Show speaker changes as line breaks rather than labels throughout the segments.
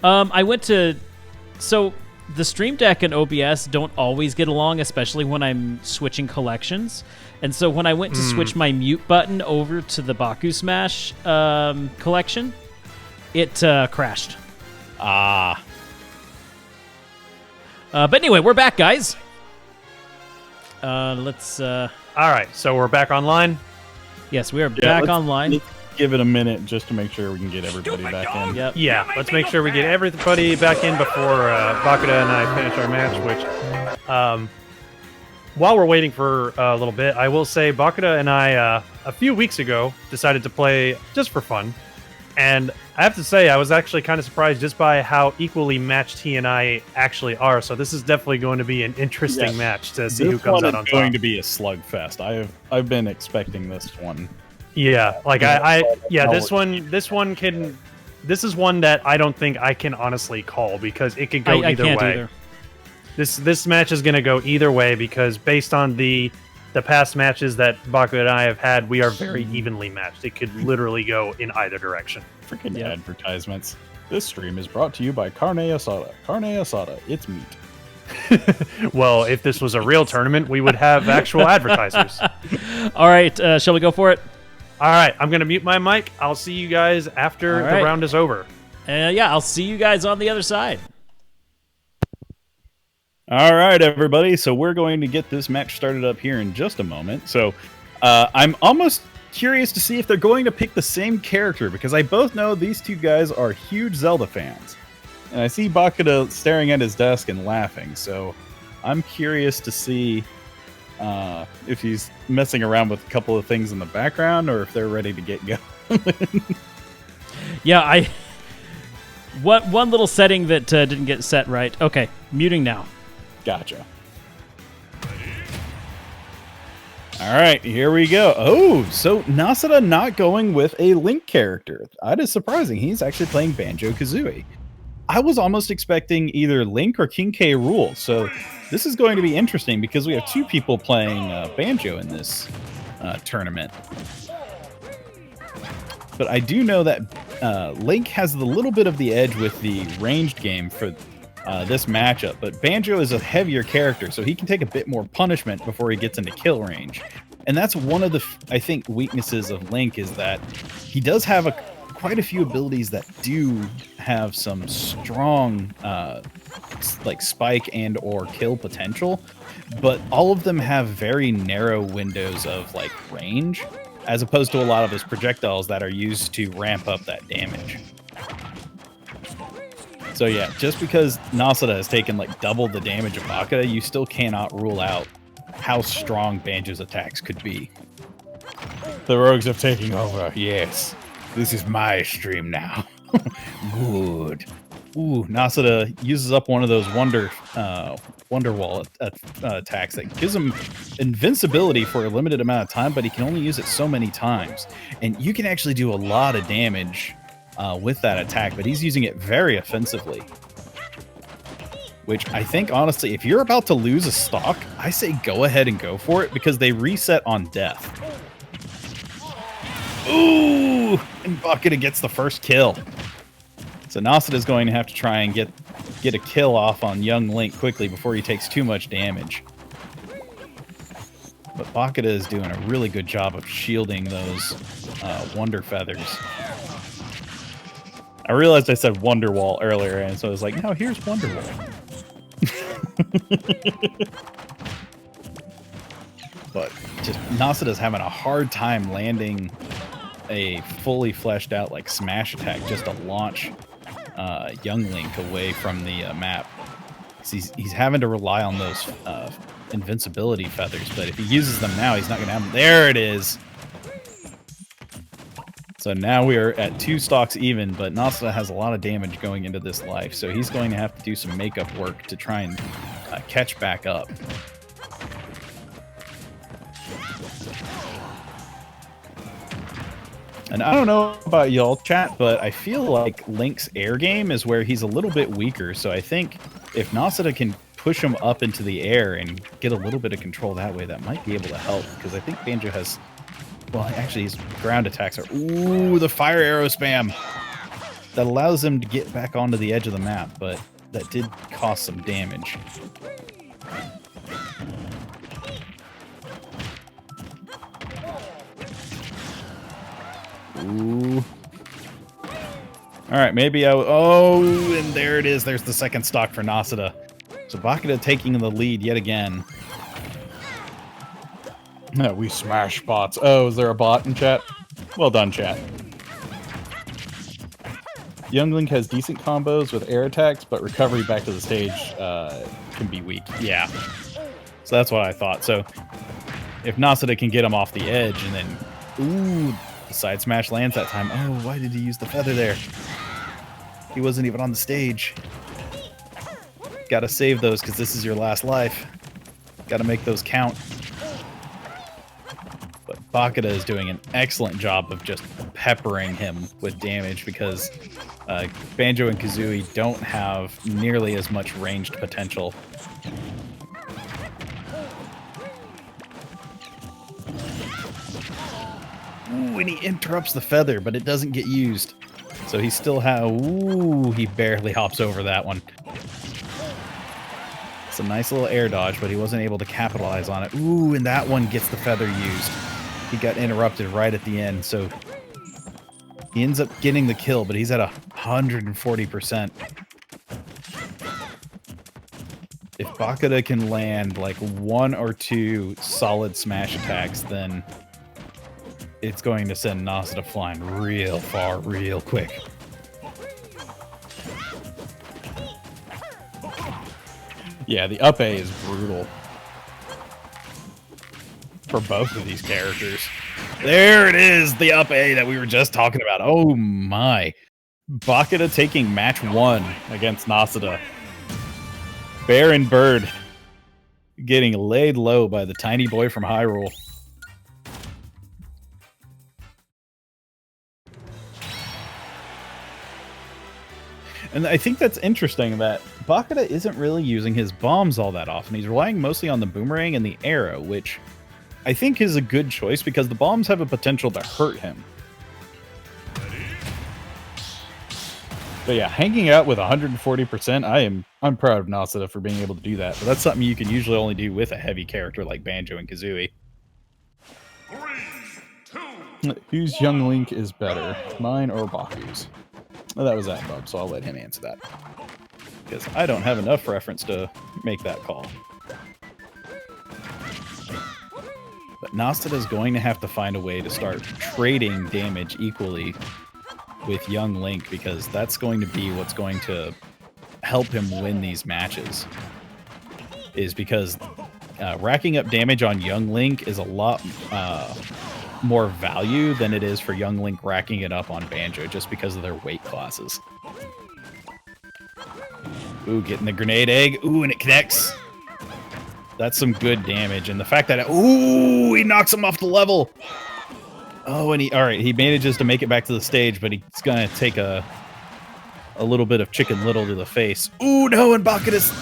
I went to... So, the Stream Deck and OBS don't always get along, especially when I'm switching collections. And so when I went to switch my mute button over to the Baku Smash collection, it crashed.
Ah.
But anyway, we're back, guys. Let's...
All right, so we're back online.
Yes, we are back online.
Let's give it a minute just to make sure we can get everybody back in.
Yep.
Yeah, let's make sure we get everybody back in before Bakuda and I finish our match, which, while we're waiting for a little bit, I will say Bakuda and I, a few weeks ago, decided to play just for fun. And I have to say, I was actually kind of surprised just by how equally matched he and I actually are. So this is definitely going to be an interesting match to see who comes out on top.
This one is going to be a slugfest. I've been expecting this one.
Yeah, like this is one that I don't think I can honestly call because it could go either way.
Either.
This match is going to go either way because based on the past matches that Baku and I have had, we are very evenly matched. It could literally go in either direction.
Freaking advertisements. This stream is brought to you by Carne Asada. Carne Asada, it's meat.
Well, if this was a real tournament, we would have actual advertisers.
All right, shall we go for it?
All right, I'm going to mute my mic. I'll see you guys after the round is over.
Yeah, I'll see you guys on the other side.
All right, everybody. So we're going to get this match started up here in just a moment. So I'm almost curious to see if they're going to pick the same character because I both know these two guys are huge Zelda fans. And I see Bakuda staring at his desk and laughing. So I'm curious to see if he's messing around with a couple of things in the background or if they're ready to get going.
Yeah, one little setting that didn't get set right. Okay, muting now.
Gotcha. All right, here we go. Oh, so Nasada not going with a Link character. That is surprising. He's actually playing Banjo-Kazooie. I was almost expecting either Link or King K. Rool. So this is going to be interesting because we have two people playing Banjo in this tournament. But I do know that Link has a little bit of the edge with the ranged game for this matchup, but Banjo is a heavier character, so he can take a bit more punishment before he gets into kill range. And that's one of the, I think, weaknesses of Link is that he does have quite a few abilities that do have some strong like spike and or kill potential, but all of them have very narrow windows of like range, as opposed to a lot of his projectiles that are used to ramp up that damage. So yeah, just because Nasada has taken like double the damage of Bakuda, you still cannot rule out how strong Banjo's attacks could be. The rogues have taken over. Yes, this is my stream now. Good. Ooh, Nasada uses up one of those Wonder Wall attacks that gives him invincibility for a limited amount of time, but he can only use it so many times. And you can actually do a lot of damage with that attack, but he's using it very offensively. Which I think, honestly, if you're about to lose a stock, I say go ahead and go for it, because they reset on death. Ooh! And Bakuda gets the first kill. So Nasada is going to have to try and get a kill off on young Link quickly before he takes too much damage. But Bakuda is doing a really good job of shielding those Wonder Feathers. I realized I said Wonder Wall earlier, and so I was like, no, here's Wonder Wall. But just Nasada's having a hard time landing a fully fleshed out like smash attack just to launch young Link away from the map. He's having to rely on those invincibility feathers, but if he uses them now, he's not going to have them. There it is. So now we are at 2 stocks even, but Nasada has a lot of damage going into this life, so he's going to have to do some makeup work to try and catch back up. And I don't know about y'all, chat, but I feel like Link's air game is where he's a little bit weaker, so I think if Nasada can push him up into the air and get a little bit of control that way, that might be able to help, because I think Banjo has... Well, actually, his ground attacks are... Ooh, the fire arrow spam! that allows him to get back onto the edge of the map, but that did cost some damage. Ooh. Alright, maybe oh, and there it is. There's the second stock for Nasuda. So Bakuda taking the lead yet again. No, we smash bots. Oh, is there a bot in chat? Well done, chat. Young Link has decent combos with air attacks, but recovery back to the stage can be weak. Yeah. So that's what I thought. So if Nasuda can get him off the edge and then... Ooh, the side smash lands that time. Oh, why did he use the feather there? He wasn't even on the stage. Gotta save those because this is your last life. Gotta make those count. But Bakuda is doing an excellent job of just peppering him with damage because Banjo and Kazooie don't have nearly as much ranged potential. Ooh, and he interrupts the feather, but it doesn't get used. So he still ooh, he barely hops over that one. It's a nice little air dodge, but he wasn't able to capitalize on it. Ooh, and that one gets the feather used. He got interrupted right at the end, so he ends up getting the kill, but he's at 140%. If Bakuda can land like 1 or 2 solid smash attacks, then it's going to send Nasuda flying real far, real quick. Yeah, the up A is brutal for both of these characters. There it is, the up A that we were just talking about. Oh my. Bakuda taking match 1 against Nasuda. Bear and Bird getting laid low by the tiny boy from Hyrule. And I think that's interesting that Bakuda isn't really using his bombs all that often. He's relying mostly on the boomerang and the arrow, which I think is a good choice because the bombs have a potential to hurt him. But yeah, hanging out with 140%, I'm proud of Nasuda for being able to do that. But that's something you can usually only do with a heavy character like Banjo and Kazooie.
3, 2,
Whose Young Link is better, mine or Baku's? Well, that was that Bub, so I'll let him answer that. Because I don't have enough reference to make that call. But Nasuda is going to have to find a way to start trading damage equally with Young Link, because that's going to be what's going to help him win these matches. Is because racking up damage on Young Link is a lot more value than it is for Young Link racking it up on Banjo, just because of their weight classes. Ooh, getting the grenade egg. Ooh, and it connects. That's some good damage. And the fact that ooh, he knocks him off the level. Oh, and alright, he manages to make it back to the stage, but he's gonna take a little bit of Chicken Little to the face. Ooh, no, and Bakuda's...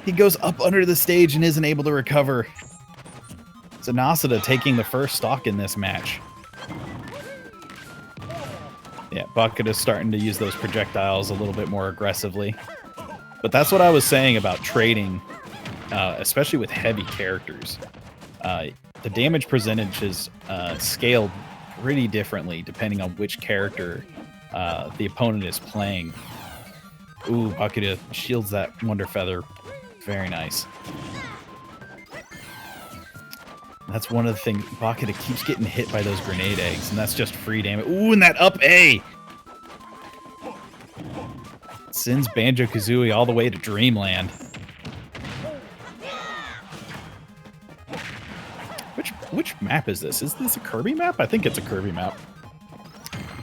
He goes up under the stage and isn't able to recover. So Nasuda taking the first stock in this match. Yeah, Bakuda's starting to use those projectiles a little bit more aggressively. But that's what I was saying about trading, especially with heavy characters. The damage percentage is scaled pretty differently depending on which character the opponent is playing. Ooh, Bakuda shields that Wonder Feather. Very nice. That's one of the things. Bakuda keeps getting hit by those grenade eggs, and that's just free damage. Ooh, and that up A! Sends Banjo-Kazooie all the way to Dreamland. Which map is this? Is this a Kirby map? I think it's a Kirby map.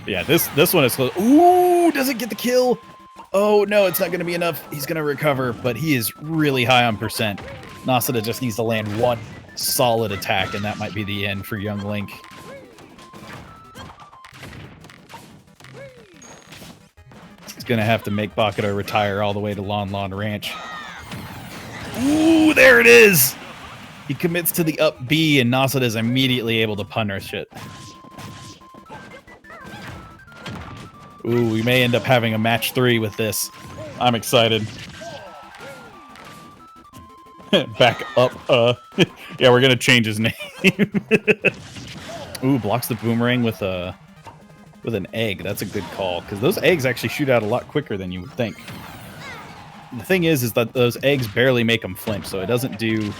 Yeah, this one is close. Ooh, does it get the kill? Oh, no, it's not going to be enough. He's going to recover, but he is really high on percent. Nasuda just needs to land one solid attack, and that might be the end for Young Link. He's going to have to make Bakuda retire all the way to Lon Lon Ranch. Ooh, there it is! He commits to the up B, and Nasuda is immediately able to punish it. Ooh, we may end up having a match 3 with this. I'm excited. Back up. Yeah, we're gonna change his name. Ooh, blocks the boomerang with an egg. That's a good call because those eggs actually shoot out a lot quicker than you would think. The thing is that those eggs barely make them flinch, so it doesn't do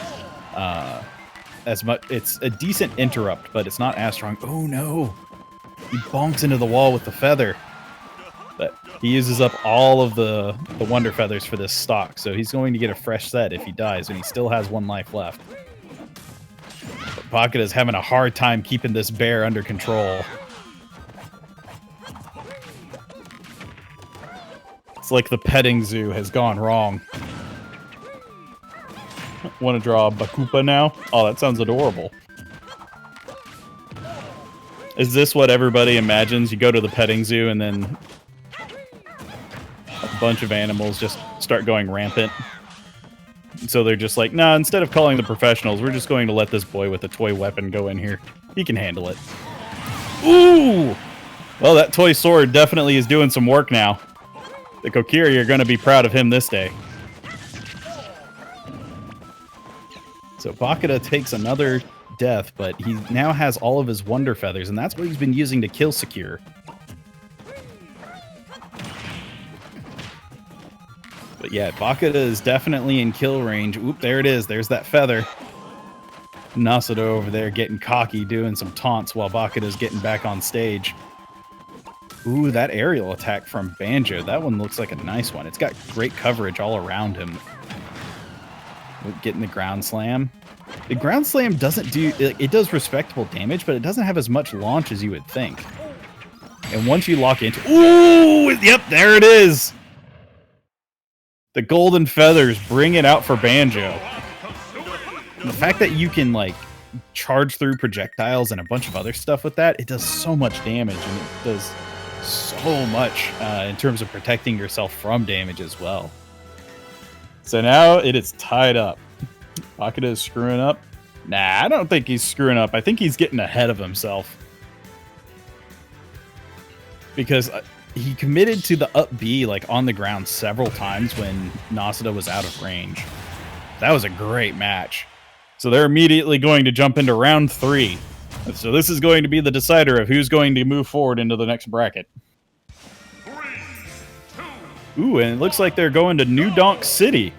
as much. It's a decent interrupt, but it's not as strong. Oh no! He bonks into the wall with the feather. But he uses up all of the Wonder Feathers for this stock, so he's going to get a fresh set if he dies, and he still has 1 life left. But Pocket is having a hard time keeping this bear under control. It's like the petting zoo has gone wrong. Want to draw a Bakupa now? Oh, that sounds adorable. Is this what everybody imagines? You go to the petting zoo and then a bunch of animals just start going rampant. So they're just like, nah, instead of calling the professionals, we're just going to let this boy with a toy weapon go in here. He can handle it. Ooh! Well, that toy sword definitely is doing some work now. The Kokiri are going to be proud of him this day. So Bakuda takes another death, but he now has all of his Wonder Feathers, and that's what he's been using to kill Secure. But yeah, Bakuda is definitely in kill range. Oop, there it is. There's that feather. Nasuda over there getting cocky, doing some taunts while Bakuda's getting back on stage. Ooh, that aerial attack from Banjo. That one looks like a nice one. It's got great coverage all around him. Getting the ground slam. The ground slam doesn't do... It does respectable damage, but it doesn't have as much launch as you would think. And once you lock into... Ooh! Yep, there it is! The golden feathers bring it out for Banjo. And the fact that you can, like, charge through projectiles and a bunch of other stuff with that, it does so much damage, and it does so much in terms of protecting yourself from damage as well. So now it is tied up. Bakuda is screwing up. Nah, I don't think he's screwing up. I think he's getting ahead of himself. Because he committed to the up B like on the ground several times when Nasuda was out of range. That was a great match. So they're immediately going to jump into round 3. So this is going to be the decider of who's going to move forward into the next bracket.
3, 2,
Ooh, and it looks like they're going to New Donk City.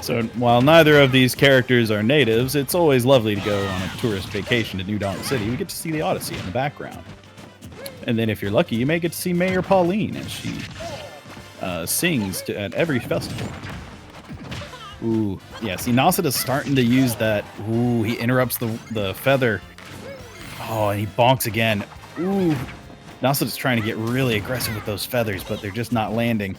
So while neither of these characters are natives, it's always lovely to go on a tourist vacation to New Donk City. We get to see the Odyssey in the background. And then if you're lucky, you may get to see Mayor Pauline as she sings at every festival. Ooh, yeah, see, Nasuda's starting to use that. Ooh, he interrupts the feather. Oh, and he bonks again. Ooh, Nasuda's trying to get really aggressive with those feathers, but they're just not landing.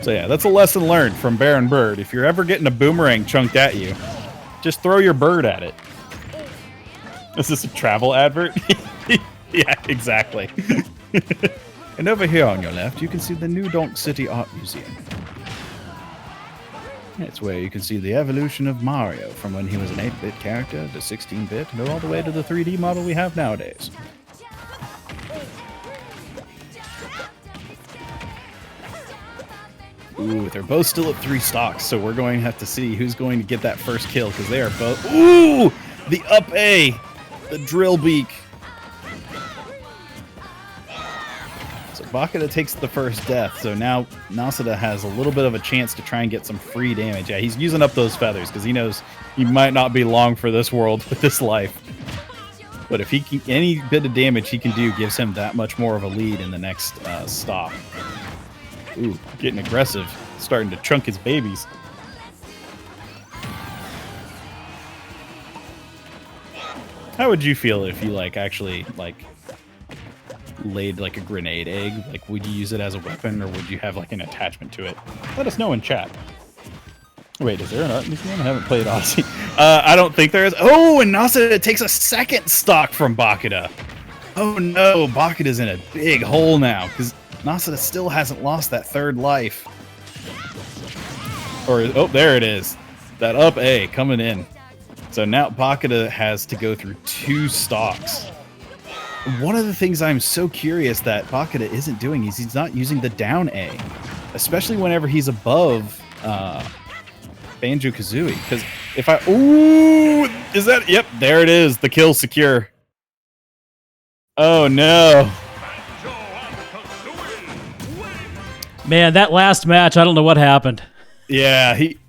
So yeah, that's a lesson learned from Baron Bird. If you're ever getting a boomerang chunked at you, just throw your bird at it. Is this a travel advert? Yeah, exactly. And over here on your left, you can see the New Donk City Art Museum. It's where you can see the evolution of Mario from when he was an 8-bit character to 16-bit, and all the way to the 3D model we have nowadays. Ooh, they're both still at 3 stocks, so we're going to have to see who's going to get that first kill, because they are both... Ooh! The up A! The drill beak! So Bakuda takes the first death, so now Nasuda has a little bit of a chance to try and get some free damage. Yeah, he's using up those feathers, because he knows he might not be long for this world with this life. But if he can, any bit of damage he can do gives him that much more of a lead in the next stop. Ooh, getting aggressive. Starting to chunk his babies. How would you feel if you, actually, laid, a grenade egg? Would you use it as a weapon, or would you have, an attachment to it? Let us know in chat. Wait, is there an art museum? I haven't played Odyssey. I don't think there is. Oh, and Nasuda takes a second stock from Bakuda. Oh, no. Bakuda's in a big hole now, because Nasuda still hasn't lost that third life. Or, oh, there it is. That up A coming in. So now Bakuda has to go through 2 stocks. One of the things I'm so curious that Bakuda isn't doing is he's not using the down A, especially whenever he's above Banjo-Kazooie. Because if I... Ooh! Is that... Yep, there it is. The kill secure. Oh, no.
Man, that last match, I don't know what happened.
Yeah, he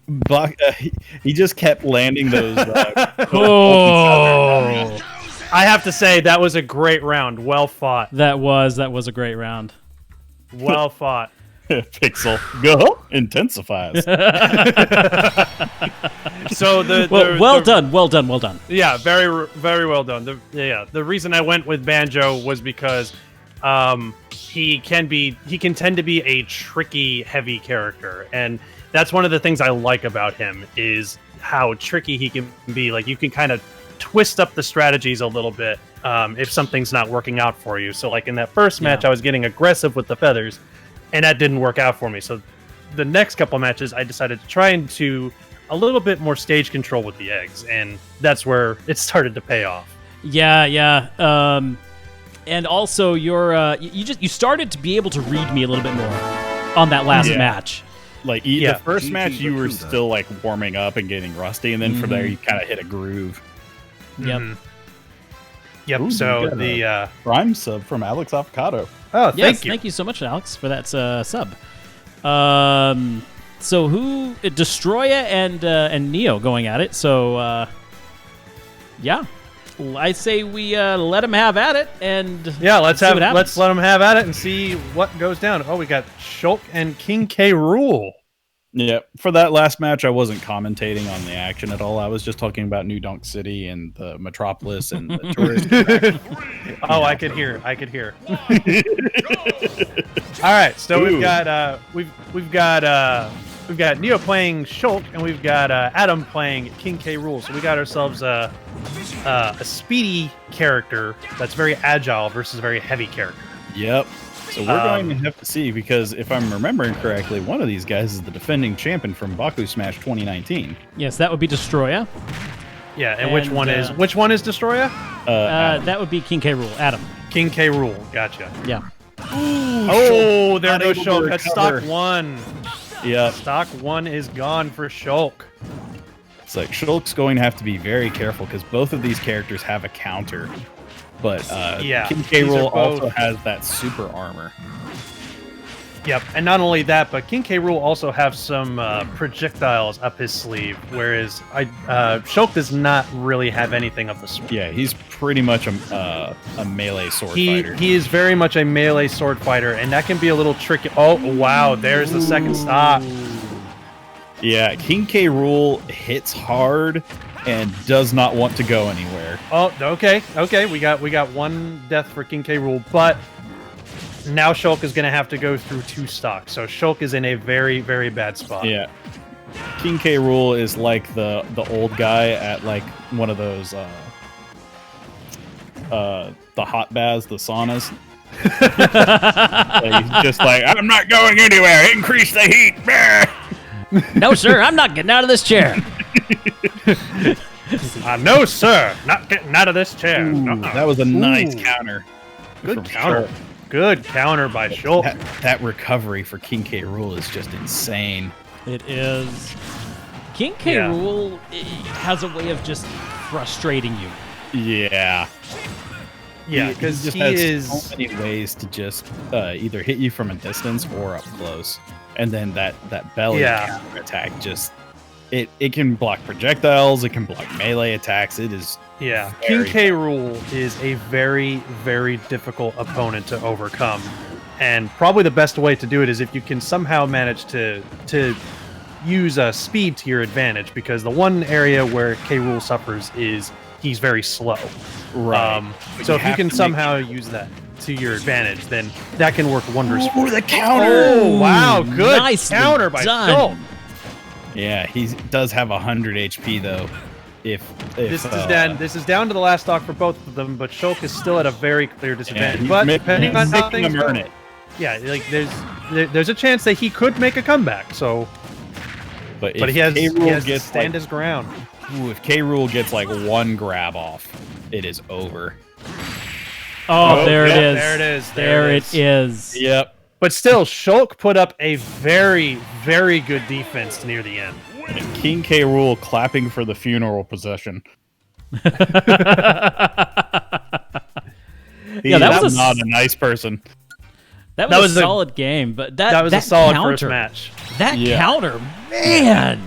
just kept landing those...
Oh!
I have to say, that was a great round. Well fought.
That was a great round.
Well fought.
Pixel go intensifies.
So
well done.
Yeah, very well done. The reason I went with Banjo was because he can tend to be a tricky, heavy character, and that's one of the things I like about him is how tricky he can be. Like, you can kind of twist up the strategies a little bit if something's not working out for you. So, like in that first match, I was getting aggressive with the feathers, and that didn't work out for me. So the next couple matches, I decided to try and do a little bit more stage control with the eggs, and that's where it started to pay off.
Yeah. And also, you started to be able to read me a little bit more on that last match.
Like the first match, you were still like warming up and getting rusty, and then from there you kind of hit a groove.
Yep.
Yep.
Ooh,
so the
Prime sub from Alex Avocado.
oh,
Thank you so much, Alex, for that sub. So who Destroya and Neo going at it? So yeah, I say we let them have at it, and
let's let them have at it and see what goes down. Oh, we got Shulk and King K. Rool.
Yeah, for that last match, I wasn't commentating on the action at all. I was just talking about New Donk City and the Metropolis and the tourist attraction.
Oh, I could hear. All right, so we've got Neo playing Shulk, and we've got Adam playing King K. Rool. So we got ourselves a speedy character that's very agile versus a very heavy character.
Yep. So we're going to have to see, because if I'm remembering correctly, one of these guys is the defending champion from Baku Smash 2019.
Yes, that would be Destroya.
Yeah, and which one is Destroya?
That would be King K. Rool. Adam.
King K. Rool. Gotcha.
Yeah.
Oh, there goes Shulk. That's stock 1.
Yeah.
Stock 1 is gone for Shulk.
It's like Shulk's going to have to be very careful because both of these characters have a counter. But King K. Rool also has that super armor.
Yep, and not only that, but King K. Rool also have some projectiles up his sleeve, whereas Shulk does not really have anything of the sort.
Yeah, he's pretty much a melee sword fighter.
He is very much a melee sword fighter, and that can be a little tricky. Oh, wow, there's the second stock.
Yeah, King K. Rool hits hard and does not want to go anywhere.
Oh, okay. We got one death for King K. Rool, but now Shulk is going to have to go through 2 stocks. So Shulk is in a very, very bad spot.
Yeah. King K. Rool is like the old guy at like one of those the hot baths, the saunas. He's just like, I'm not going anywhere. Increase the heat.
No, sir, I'm not getting out of this chair.
No, sir, not getting out of this chair.
Ooh, that was a nice counter.
Good counter. Good counter by Shulk.
That recovery for King K. Rool is just insane.
It is. King K. Rool has a way of just frustrating you.
Yeah.
Yeah, because
he has so many ways to just either hit you from a distance or up close. And then that belly counter attack just it can block projectiles, it can block melee attacks. It is
King K. Rool is a very, very difficult opponent to overcome. And probably the best way to do it is if you can somehow manage to use speed to your advantage, because the one area where K. Rool suffers is he's very slow.
Right.
So if you can somehow use that to your advantage, then that can work wonders for
the counter!
Oh, wow. Good
Nicely
counter by Shulk.
Yeah, he does have 100 HP, though. If
this is down to the last stock for both of them, but Shulk is still at a very clear disadvantage.
Yeah,
but depending on how things go, like there's a chance that he could make a comeback. So, but he has to stand his ground.
Ooh, if K. Rool gets like one grab off, it is over.
Oh, there it is.
There it is.
There it is.
Yep.
But still, Shulk put up a very, very good defense near the end.
And King K. Rool clapping for the funeral procession.
Yeah, that was
not a nice person.
That was a solid game, but that
was a solid
counter,
first match.
That counter, man.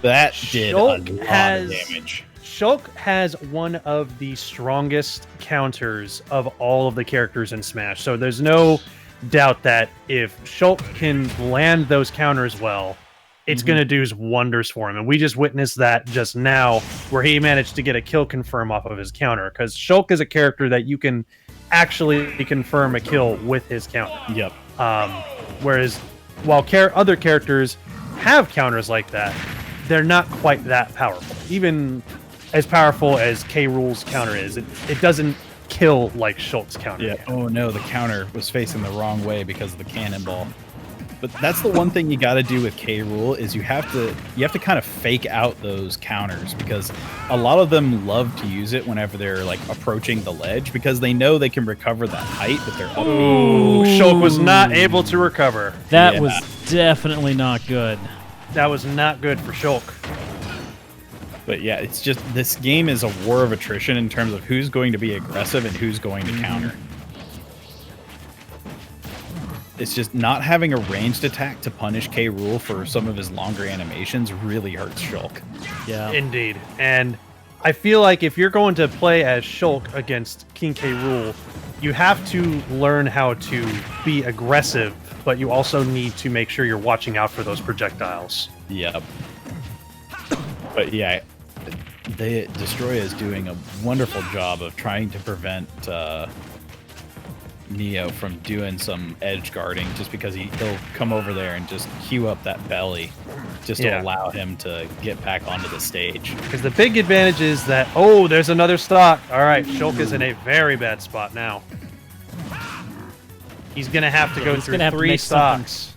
That did
Shulk
a lot
has-
of damage.
Shulk has one of the strongest counters of all of the characters in Smash. So there's no doubt that if Shulk can land those counters well, it's going to do wonders for him. And we just witnessed that just now where he managed to get a kill confirm off of his counter. Because Shulk is a character that you can actually confirm a kill with his counter.
Yep.
Whereas while other characters have counters like that, they're not quite that powerful. Even as powerful as K. Rool's counter is, it doesn't kill like Shulk's counter.
Yeah.
can.
Oh no, the counter was facing the wrong way because of the cannonball. But that's the one thing you got to do with K. Rool is you have to kind of fake out those counters because a lot of them love to use it whenever they're like approaching the ledge because they know they can recover that height, but they're up.
Ooh, Shulk was not able to recover.
That
Yeah.
was definitely not good.
That was not good for Shulk.
But yeah, it's just this game is a war of attrition in terms of who's going to be aggressive and who's going to counter. It's just not having a ranged attack to punish K. Rool for some of his longer animations really hurts Shulk.
Yeah.
Indeed. And I feel like if you're going to play as Shulk against King K. Rool, you have to learn how to be aggressive, but you also need to make sure you're watching out for those projectiles.
Yep. But yeah, Destroya is doing a wonderful job of trying to prevent Neo from doing some edge guarding just because he'll come over there and just queue up that belly just to allow him to get back onto the stage.
Because the big advantage is that, oh, there's another stock. All right, Shulk is in a very bad spot now. He's going to have to go
he's
through
gonna have to
3
make something.
stocks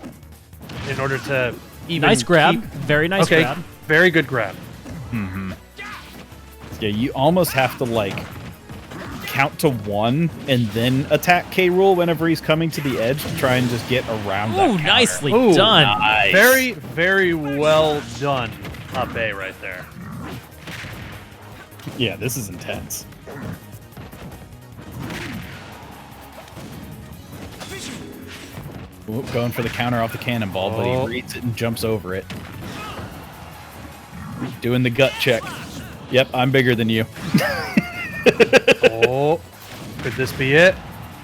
in order to even
Nice grab.
keep-
Very nice
Okay,
grab.
very good grab.
Yeah, you almost have to like count to 1 and then attack K. Rool whenever he's coming to the edge to try and just get around that
Ooh,
counter.
nicely
Ooh,
done.
Nice.
Very, very well done up A right there.
Yeah, this is intense. Ooh, going for the counter off the cannonball, but
Oh.
he reads it and jumps over it. Doing the gut check. Yep, I'm bigger than you.
Oh, could this be it?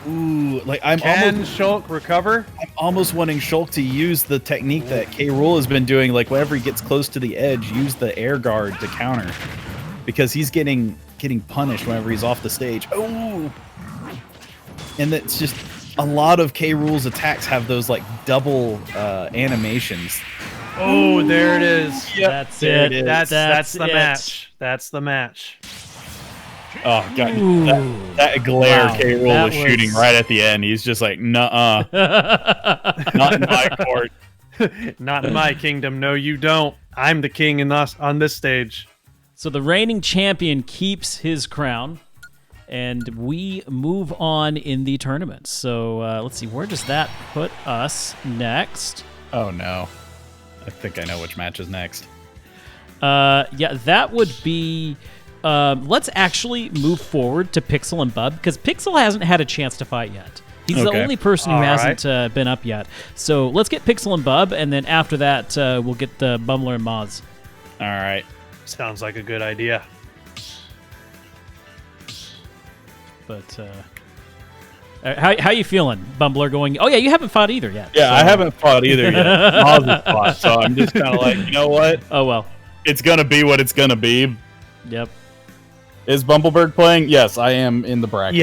Ooh, like I'm
Can Shulk recover?
almost wanting Shulk to use the technique that K. Rool has been doing, like whenever he gets close to the edge, use the air guard to counter. Because he's getting punished whenever he's off the stage. Oh! And that's just a lot of K. Rool's attacks have those like double animations.
Oh, there it is.
That's
there
it.
it is.
That's the
it.
match. That's the match.
Oh god,
Ooh.
that glare
Wow,
K. Rool
that
was shooting right at the end. He's just like, nuh-uh, not in my court.
Not in my kingdom. No, you don't. I'm the king on this stage.
So the reigning champion keeps his crown, and we move on in the tournament. So let's see, where does that put us next?
Oh no, I think I know which match is next.
Yeah, that would be. Let's actually move forward to Pixel and Bub, because Pixel hasn't had a chance to fight yet. He's the
Okay.
only person who
All
hasn't been up yet. So let's get Pixel and Bub, and then after that, we'll get the Bumbler and Moz.
All right.
Sounds like a good idea.
But how you feeling, Bumbler? Going? Oh yeah, you haven't fought either yet.
Yeah,
so-
I haven't fought either yet. Maz has fought, so I'm just kind of like, you know what?
Oh well.
It's gonna be what it's gonna be.
Yep.
Is Bumbleberg playing? Yes, I am in the bracket.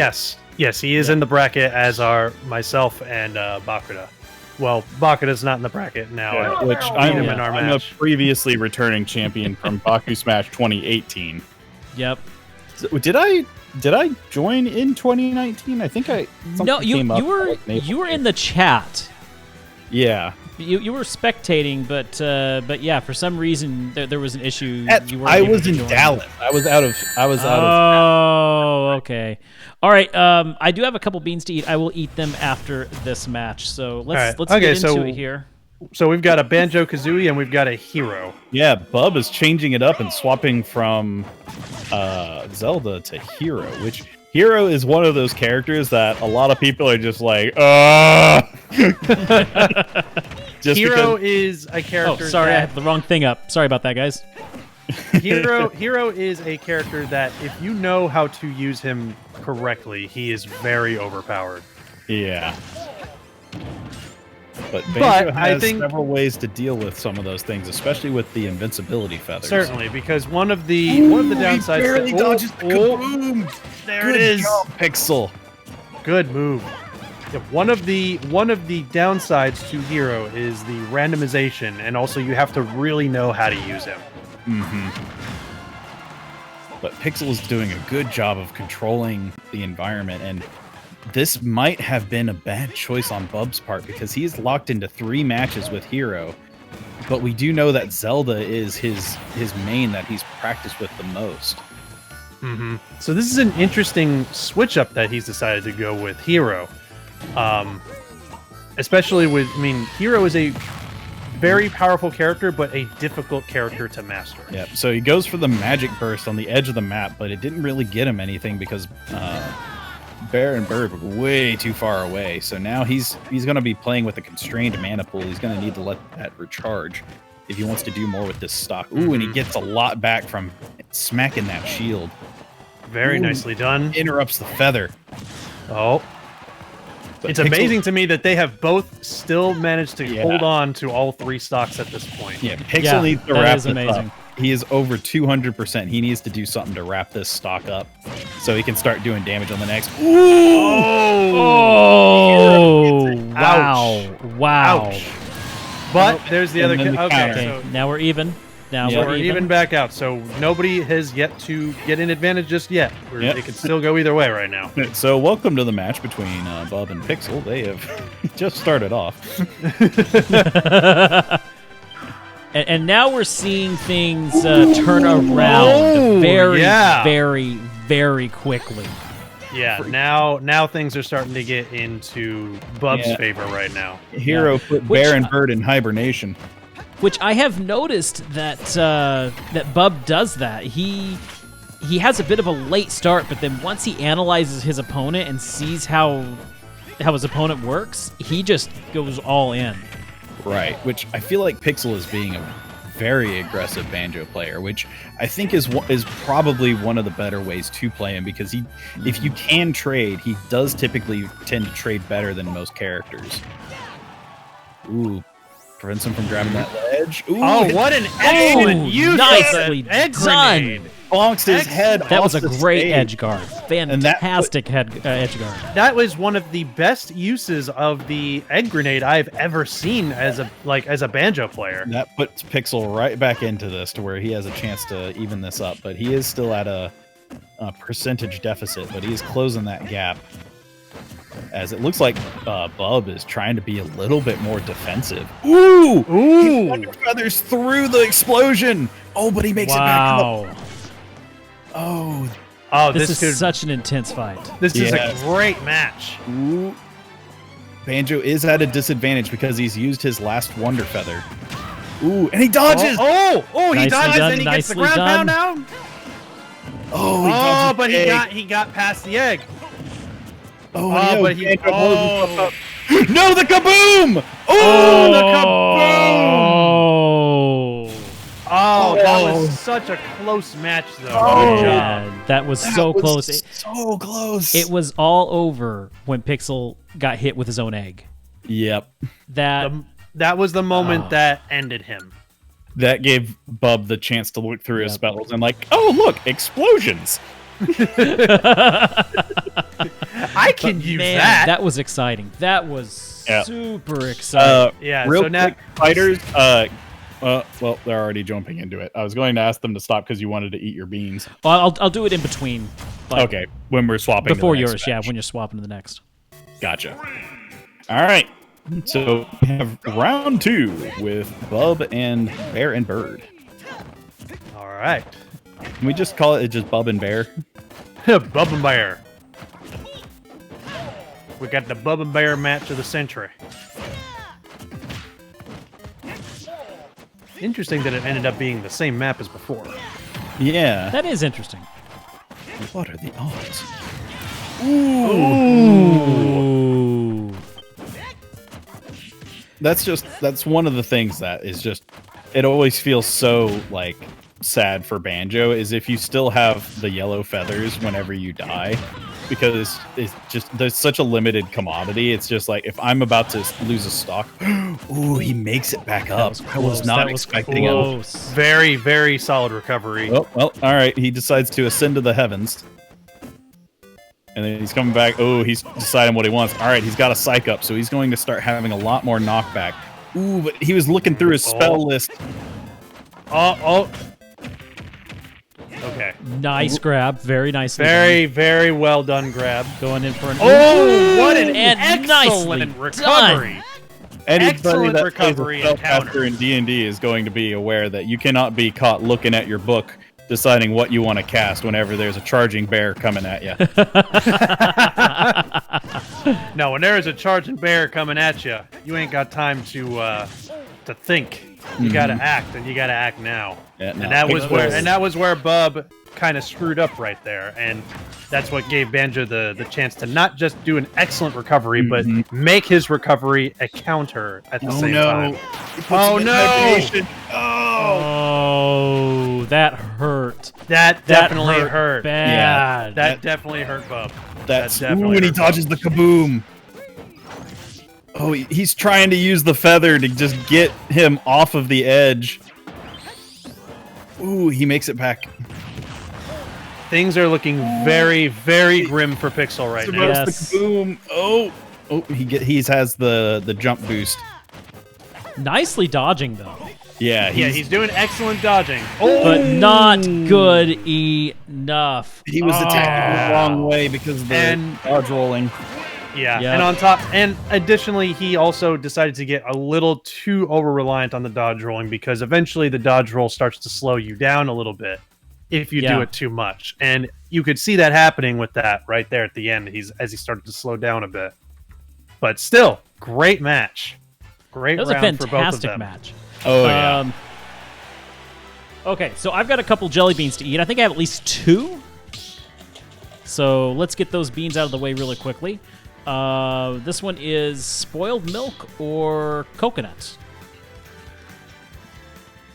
Yes, he is in the bracket, as are myself and Bakuda. Well, Bakuda's not in the bracket now.
Yeah, which
beat
I'm,
him in our
I'm a
match.
previously returning champion from Baku Smash 2018.
Yep.
So, did I join in 2019? I think
No,
something came up
you were
like Maple
in the chat.
Yeah.
You were spectating, but yeah, for some reason there was an issue. You weren't
I
able
was
to
in
join.
Dallas. I was out of.
Oh, okay. All right. I do have a couple beans to eat. I will eat them after this match. So let's
Okay,
get into
so-
it here.
So we've got a Banjo-Kazooie and we've got a hero.
Yeah, Bub is changing it up and swapping from Zelda to Hero, which Hero is one of those characters that a lot of people are just like, just
Hero
because,
is a
Oh,
character.
sorry, I
that,
had the wrong thing up. Sorry about that, guys.
Hero is a character that if you know how to use him correctly, he is very overpowered.
yeah. But Banjo
I
has
think-
several ways to deal with some of those things, especially with the invincibility feathers.
Certainly, because one of the downsides.
He barely dodges the kaboom.
There
Good
it is.
job, Pixel.
Good move. Yeah, one of the downsides to Hero is the randomization, and also you have to really know how to use him.
But Pixel is doing a good job of controlling the environment, and this might have been a bad choice on Bub's part because he's locked into 3 matches with Hero. But we do know that Zelda is his main that he's practiced with the most.
So this is an interesting switch up that he's decided to go with Hero. Especially with, Hero is a very powerful character, but a difficult character to master.
Yeah, so he goes for the magic burst on the edge of the map, but it didn't really get him anything because Bear and Bird were way too far away. So now he's going to be playing with a constrained mana pool. He's going to need to let that recharge if he wants to do more with this stock. Ooh, and he gets a lot back from smacking that shield.
Very
Ooh.
nicely done.
Interrupts the feather.
Oh.
But
It's
Pixel-
amazing to me that they have both still managed to
Yeah.
hold on to all 3 stocks at this point.
Yeah, Pixel
Yeah,
needs to
that
wrap
is
this
amazing.
up. He is over 200%. He needs to do something to wrap this stock up so he can start doing damage on the next.
Oh, wow. Wow.
Ouch. But there's the
And
other.
then the
Okay,
counter.
Okay,
so
now we're even. Now
Yeah.
we're even back out. So nobody has yet to get an advantage just yet.
Yep.
It could still go either way right now.
So welcome to the match between Bub and Pixel. They have just started off.
And now we're seeing things turn around
Oh,
very,
yeah.
very, very quickly.
Yeah. Now things are starting to get into Bub's
Yeah.
favor right now.
Hero put
Which-
Bear and Bird in hibernation.
Which I have noticed that that Bub does that. He has a bit of a late start, but then once he analyzes his opponent and sees how his opponent works, he just goes all in.
Right, which I feel like Pixel is being a very aggressive Banjo player, which I think is probably one of the better ways to play him because if you can trade, he does typically tend to trade better than most characters. Ooh, prevents him from grabbing that ledge. Ooh,
Oh, what an excellent
Oh,
use
nicely
of that egg
done.
grenade.
bonks his head.
That
off
was a
the
great
stage.
edge guard. Fantastic edge guard.
That was one of the best uses of the egg grenade I've ever seen as a Banjo player.
That puts Pixel right back into this to where he has a chance to even this up, but he is still at a percentage deficit, but he is closing that gap. As it looks like Bub is trying to be a little bit more defensive. Ooh! He
Ooh.
Thunder Feathers through the explosion! Oh, but he makes it back up.
Wow.
Oh,
Oh,
This
this
is
could,
such an intense fight.
this is
Yes.
a great match.
ooh. Banjo is at a disadvantage because he's used his last Wonder Feather. Ooh, and he dodges!
Oh, he
Nicely
dodges
done,
and he gets the
nicely
ground pound
done.
down.
Oh, he
Oh,
dodges
but
the egg.
he got past the egg.
Oh,
Oh,
no,
but he-
Banjo blows
oh.
himself up. No, the kaboom! Oh, the kaboom!
Oh.
Oh, that
Oh.
was such a close match, though.
Oh.
Good job.
Yeah, that was so
That was
close.
So close.
It was all over when Pixel got hit with his own egg.
Yep.
That
That was the moment
Oh.
that ended him.
That gave Bub the chance to look through his
Yep.
spells and like, oh look, explosions.
I can use
man,
that.
that was exciting. That was
Yeah.
super exciting.
Yeah,
Real
so now-
quick, fighters. Well, they're already jumping into it. I was going to ask them to stop because you wanted to eat your beans.
I'll do it in between. Like,
Okay, when we're swapping to
Before
the next
yours, yeah,
match.
when you're swapping to the next.
Gotcha. All right, So we have round 2 with Bub and Bear and Bird.
All right.
Can we just call it just Bub and Bear?
Bub and Bear. We got the Bub and Bear match of the century. Interesting that it ended up being the same map as before.
Yeah.
That is interesting.
What are the odds?
Ooh.
That's one of the things that is just, it always feels so like sad for Banjo is if you still have the yellow feathers whenever you die, because it's just, there's such a limited commodity. It's just like, if I'm about to lose a stock, ooh, he makes it back up. I was not expecting him.
Very, very solid recovery.
Oh, well, all right. He decides to ascend to the heavens. And then he's coming back. Oh, he's deciding what he wants. All right, he's got a psych up, so he's going to start having a lot more knockback. Ooh, but he was looking through his spell list.
Oh. Okay.
Nice grab. Very nicely
Very,
done.
very well done grab.
Going in for an...
Oh, what an
And
excellent
nicely
recovery.
Anybody
Excellent
that
recovery
plays a
encounter.
spellcaster in D&D is going to be aware that you cannot be caught looking at your book deciding what you want to cast whenever there's a charging bear coming at you.
No, when there is a charging bear coming at you, you ain't got time to think. You gotta act, and you gotta act now.
Yeah, no.
And that was where Bub kind of screwed up right there, and that's what gave Banjo the chance to not just do an excellent recovery, but make his recovery a counter at the same time. Oh no!
Oh, that hurt.
That definitely hurt.
Bad.
That definitely hurt Bub.
That's
definitely
when he
hurt
dodges the kaboom. Oh, he's trying to use the feather to just get him off of the edge. Ooh, he makes it back.
Things are looking very, very grim for Pixel right now.
Yes.
The kaboom. Oh, he has the jump boost.
Nicely dodging, though.
Yeah,
He's doing excellent dodging.
But not good enough.
he was attacking the wrong way because of the dodge rolling.
Yeah,
Yep.
and on top, and additionally, he also decided to get a little too over-reliant on the dodge rolling because eventually the dodge roll starts to slow you down a little bit if you do it too much. And you could see that happening with that right there at the end as he started to slow down a bit. But still, great match. Great
That was a
round for both of
fantastic
them.
match.
Oh, yeah.
Okay, so I've got a couple jelly beans to eat. I think I have at least 2. So let's get those beans out of the way really quickly. This one is spoiled milk or coconut.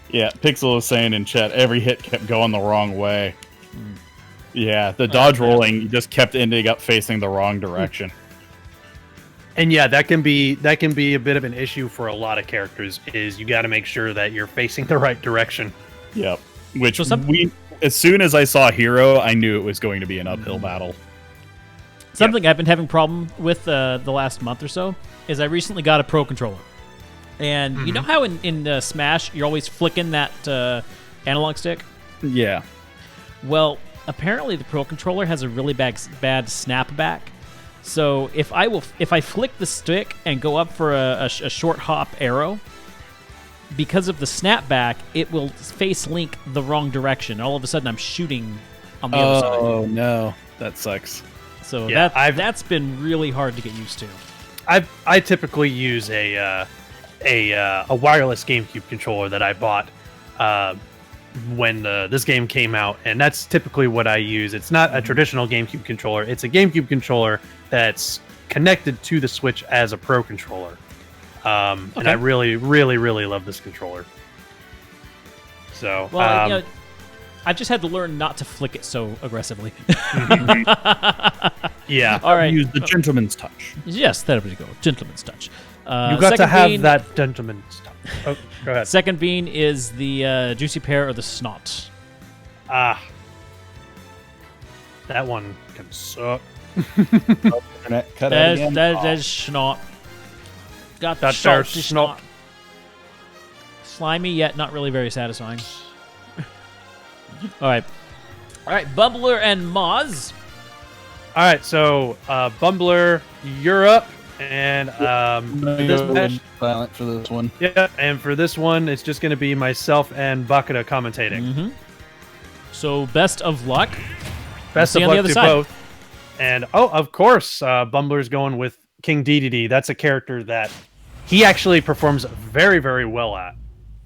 Yeah, Pixel was saying in chat, every hit kept going the wrong way. Yeah, the dodge rolling just kept ending up facing the wrong direction.
And yeah, that can be a bit of an issue for a lot of characters. Is you got to make sure that you're facing the right direction.
Yep. Which
So
as soon as I saw Hero, I knew it was going to be an uphill battle.
Something I've been having problem with the last month or so is I recently got a Pro Controller. And you know how in Smash, you're always flicking that analog stick?
Yeah.
Well, apparently the Pro Controller has a really bad snapback. So if I flick the stick and go up for a short hop arrow, because of the snapback, it will face Link the wrong direction. All of a sudden, I'm shooting on the other side.
Oh, no. That sucks.
So
Yeah,
that's been really hard to get used to.
I typically use a wireless GameCube controller that I bought when this game came out, and that's typically what I use. It's not a traditional GameCube controller; it's a GameCube controller that's connected to the Switch as a Pro controller. And I really, really, really love this controller. So,
Well, I've just had to learn not to flick it so aggressively.
yeah.
All right.
Use the gentleman's touch.
Yes, there we go. Gentleman's touch.
You got to
second
have
bean-
that gentleman's touch. Oh, go ahead.
Second bean is the juicy pear or the snot.
That one can suck.
Cut out again.
That's snot. Got the
That there
salty
snot.
Slimy, yet not really very satisfying. All right, Bumbler and Moz.
All right, so Bumbler, you're up. And
I'm gonna
this
go
match,
silent for this one.
yeah, and for this one, it's just going to be myself and Bakuda commentating.
So best of luck.
Best
see
of
on the
luck
other
to
side.
both. And of course, Bumbler's going with King DDD. That's a character that he actually performs very, very well at.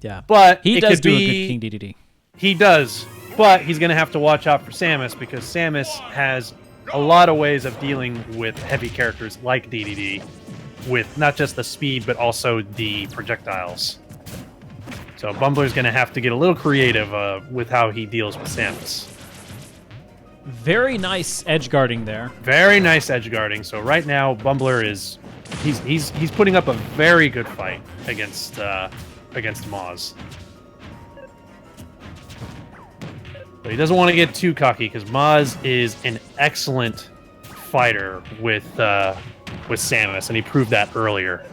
Yeah,
But
he
it
does
could
do
be,
a good King DDD.
He does, but he's going to have to watch out for Samus because Samus has a lot of ways of dealing with heavy characters like DDD, with not just the speed but also the projectiles. So Bumbler's going to have to get a little creative with how he deals with Samus.
Very nice edge guarding there.
Very nice edge guarding. So right now, Bumbler is he's putting up a very good fight against Maz. But he doesn't want to get too cocky because Maz is an excellent fighter with Samus, and he proved that earlier.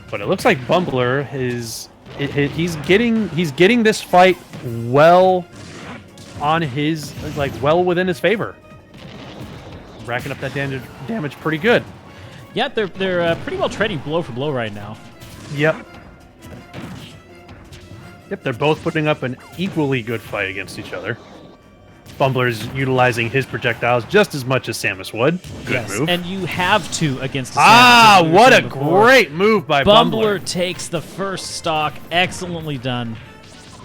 But it looks like Bumbler is he's getting this fight well on his well within his favor, racking up that damage pretty good.
Yeah, they're pretty well trading blow for blow right now.
Yep. Yep, they're both putting up an equally good fight against each other. Bumbler's utilizing his projectiles just as much as Samus would. Good move.
And you have to against the
Ah,
Samus, as we were
what a
saying before.
great move by Bumbler.
Takes the first stock. Excellently done.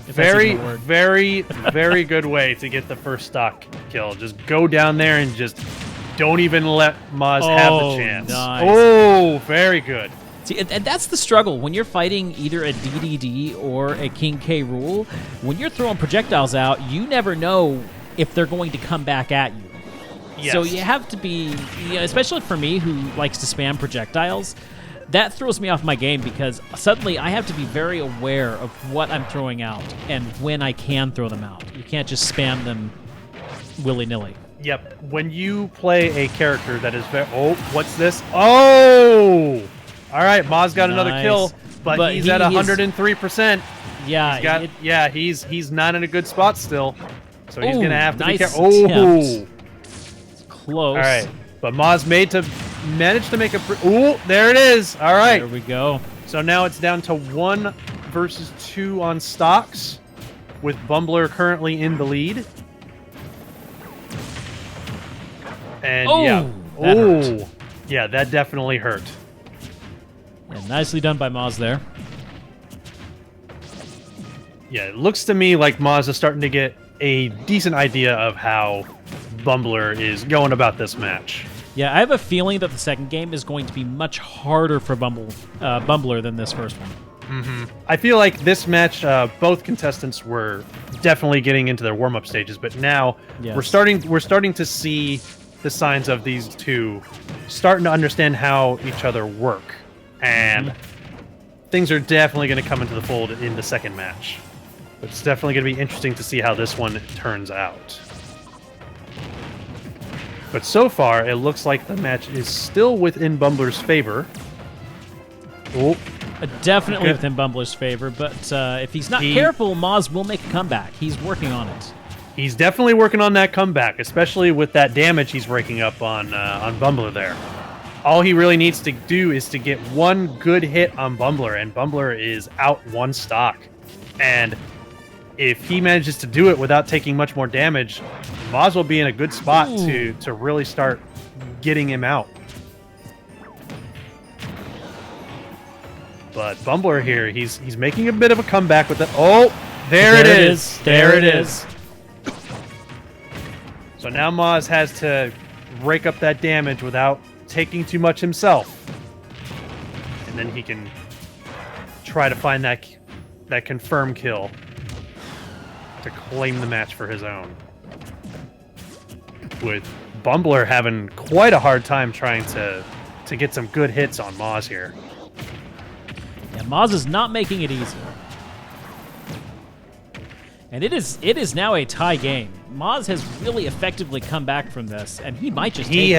If that's
Very,
even a word.
very, very good way to get the first stock kill. Just go down there and just don't even let Maz have the chance.
Nice.
Oh, very good.
See, and that's the struggle when you're fighting either a DDD or a King K. Rool. When you're throwing projectiles out, you never know if they're going to come back at you.
Yes.
So you have to be, especially for me who likes to spam projectiles, that throws me off my game because suddenly I have to be very aware of what I'm throwing out and when I can throw them out. You can't just spam them willy-nilly.
Yep. When you play a character that is very... Oh, what's this? Oh! All right, Maz got another
Nice.
kill, but he's at 103%.
Yeah,
He's not in a good spot still. So he's
Ooh,
going to have to
nice
be careful. Oh!
attempt. Close.
All right. But Maz managed to make a... Ooh, there it is. All right.
There we go.
So now it's down to 1 versus 2 on stocks, with Bumbler currently in the lead. And
Oh, that hurt.
Yeah, that definitely hurt.
Yeah, nicely done by Maz there.
Yeah, it looks to me like Maz is starting to get a decent idea of how Bumbler is going about this match.
Yeah, I have a feeling that the second game is going to be much harder for Bumbler than this first one.
I feel like this match, both contestants were definitely getting into their warm-up stages, but now
Yes.
we're starting to see the signs of these two starting to understand how each other work, and things are definitely going to come into the fold in the second match. It's definitely going to be interesting to see how this one turns out. But so far, it looks like the match is still within Bumbler's favor. Oh,
Definitely
Good.
within Bumbler's favor, but if he's not
He-
careful, Maz will make a comeback. He's working on it.
he's definitely working on that comeback, especially with that damage he's raking up on Bumbler there. All he really needs to do is to get one good hit on Bumbler, and Bumbler is out 1 stock. And if he manages to do it without taking much more damage, Maz will be in a good spot to really start getting him out. But Bumbler here, he's making a bit of a comeback with it. Oh, there it is.
There it is.
So now Maz has to rake up that damage without taking too much himself. And then he can try to find that confirm kill to claim the match for his own. With Bumbler having quite a hard time trying to get some good hits on Maz here.
Yeah, Maz is not making it easy. And it is now a tie game. Maz has really effectively come back from this, and he might just
He
take it.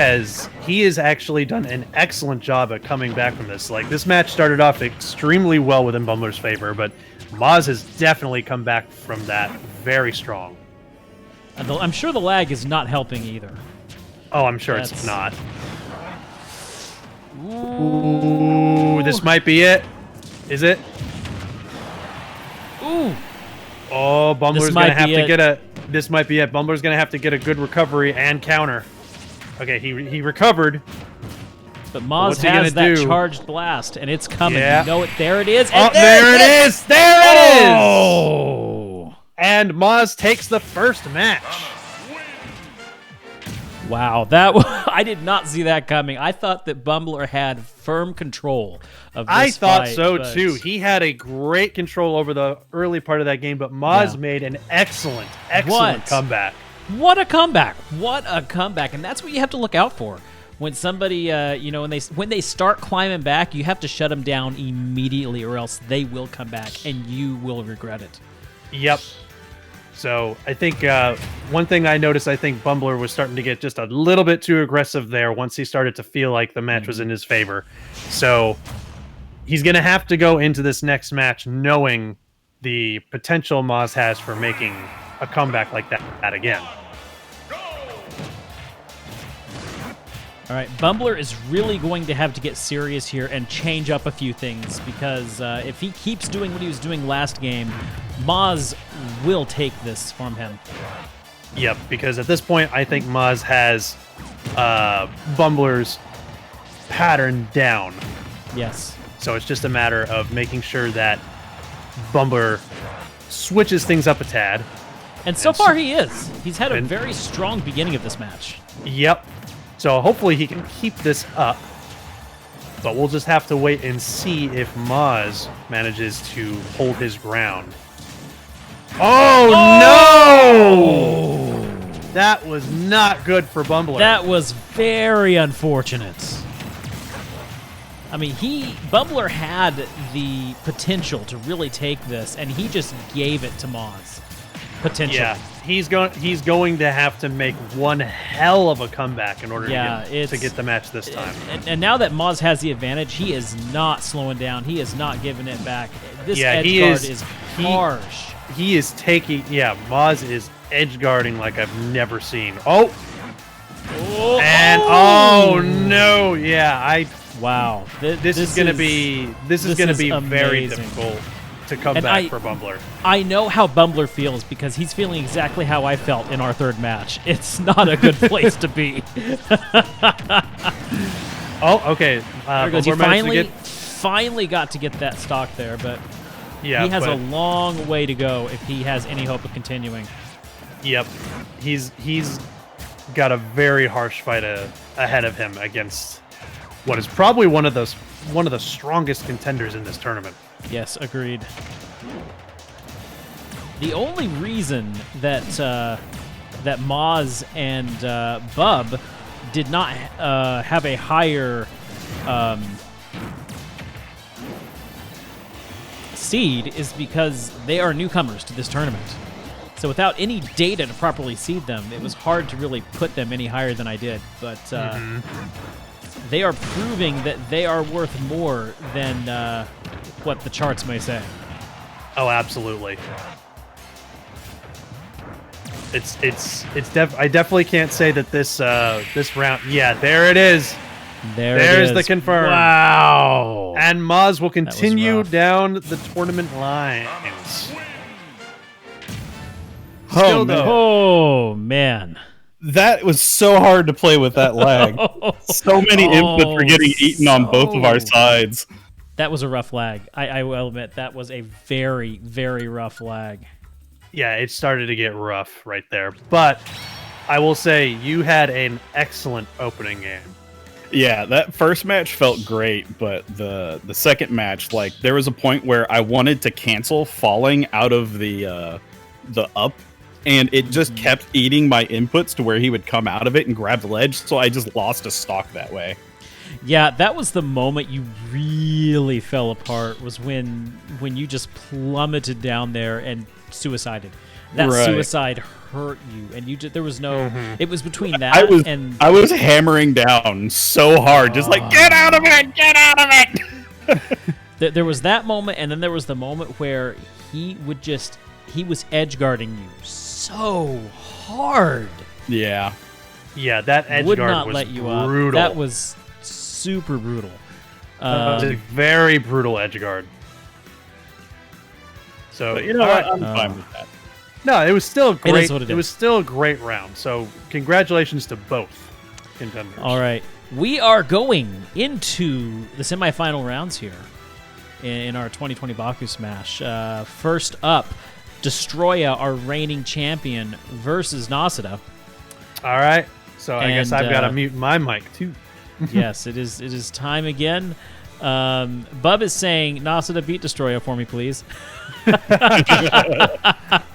has actually done an excellent job at coming back from this. Like, this match started off extremely well within Bumbler's favor, but Maz has definitely come back from that very strong.
And I'm sure the lag is not helping either.
Oh, I'm sure
That's-
it's not. Ooh, this might be it. Is it?
Ooh.
Oh, Bumbler's
might
gonna have
be
to
it.
get a. This might be it. Bumbler's gonna have to get a good recovery and counter. Okay, he recovered.
But Maz
what's he
has
gonna
that
do?
charged blast, and it's coming.
Yeah.
You know it. There it is.
Oh,
And
there it is! There it is!
Oh.
And Maz takes the first match.
Wow, I did not see that coming. I thought that Bumbler had firm control of this
I thought
fight,
so
but-
too. He had a great control over the early part of that game, but Maz
Yeah.
made an excellent
What?
comeback.
What a comeback! What a comeback! And that's what you have to look out for when somebody, when they start climbing back, you have to shut them down immediately, or else they will come back and you will regret it.
Yep. So I think one thing I noticed, I think Bumbler was starting to get just a little bit too aggressive there once he started to feel like the match was in his favor. So he's going to have to go into this next match knowing the potential Maz has for making a comeback like that again.
All right, Bumbler is really going to have to get serious here and change up a few things because if he keeps doing what he was doing last game, Maz will take this from him.
Yep, because at this point, I think Maz has Bumbler's pattern down.
Yes.
So it's just a matter of making sure that Bumbler switches things up a tad.
And so
And
far
so-
he is. He's had a
and-
very strong beginning of this match.
Yep. So hopefully he can keep this up. But we'll just have to wait and see if Maz manages to hold his ground. Oh, no! That was not good for Bumbler.
That was very unfortunate. I mean, Bumbler had the potential to really take this, and he just gave it to Maz. Potentially.
Yeah, he's going to have to make one hell of a comeback in order to get the match this time.
And now that Maz has the advantage, he is not slowing down. He is not giving it back. This edge guard is harsh.
He is taking. Yeah, Maz is edge guarding like I've never seen. Oh, and oh no, yeah,
wow.
This is gonna be very
amazing.
difficult to come
And
back for Bumbler.
I know how Bumbler feels because he's feeling exactly how I felt in our third match. It's not a good place to be.
Oh, okay.
There goes. He
Bumbler managed to
finally got to get that stock there, but
yeah,
he has
but-
a long way to go if he has any hope of continuing.
Yep, he's got a very harsh fight ahead of him against what is probably one of the strongest contenders in this tournament.
Yes, agreed. The only reason that that Maz and Bub did not have a higher seed is because they are newcomers to this tournament. So without any data to properly seed them, it was hard to really put them any higher than I did. But they are proving that they are worth more than what the charts may say.
Oh, absolutely. I definitely can't say that this round. Yeah, there it is. There's the confirm.
Wow.
And Maz will continue
rough.
down the tournament lines.
Oh,
Still,
man.
though,
Oh, man.
That was so hard to play with that lag. So many inputs were getting eaten on both of our
so-
sides.
That was a rough lag. I will admit that was a very, very rough lag.
yeah, it started to get rough right there. But I will say you had an excellent opening game.
Yeah, that first match felt great, but the second match, like, there was a point where I wanted to cancel falling out of the up, and it just kept eating my inputs to where he would come out of it and grab the ledge, so I just lost a stock that way.
Yeah, that was the moment you really fell apart, was when you just plummeted down there and suicided. That
Right.
suicide hurt you, and there was no. It was between that and
I was hammering down so hard, just like, get out of it, get out of it.
there was that moment, and then there was the moment where he was edge guarding you so hard.
Yeah.
Yeah, that edge
Would
guard
not
was
let you
brutal.
up. That was super brutal.
That was a very brutal edge guard. So
But you know
all
what?
right.
I'm fine with that.
No, it was still great.
what it
It was
is.
still a great round. So congratulations to both contenders.
All right. We are going into the semifinal rounds here in our 2020 Baku Smash. First up, Destroya, our reigning champion, versus Nasada.
All right. So I guess
And,
I've got to mute my mic too.
Yes, it is time again. Bub is saying, Nasada, beat Destroya for me, please.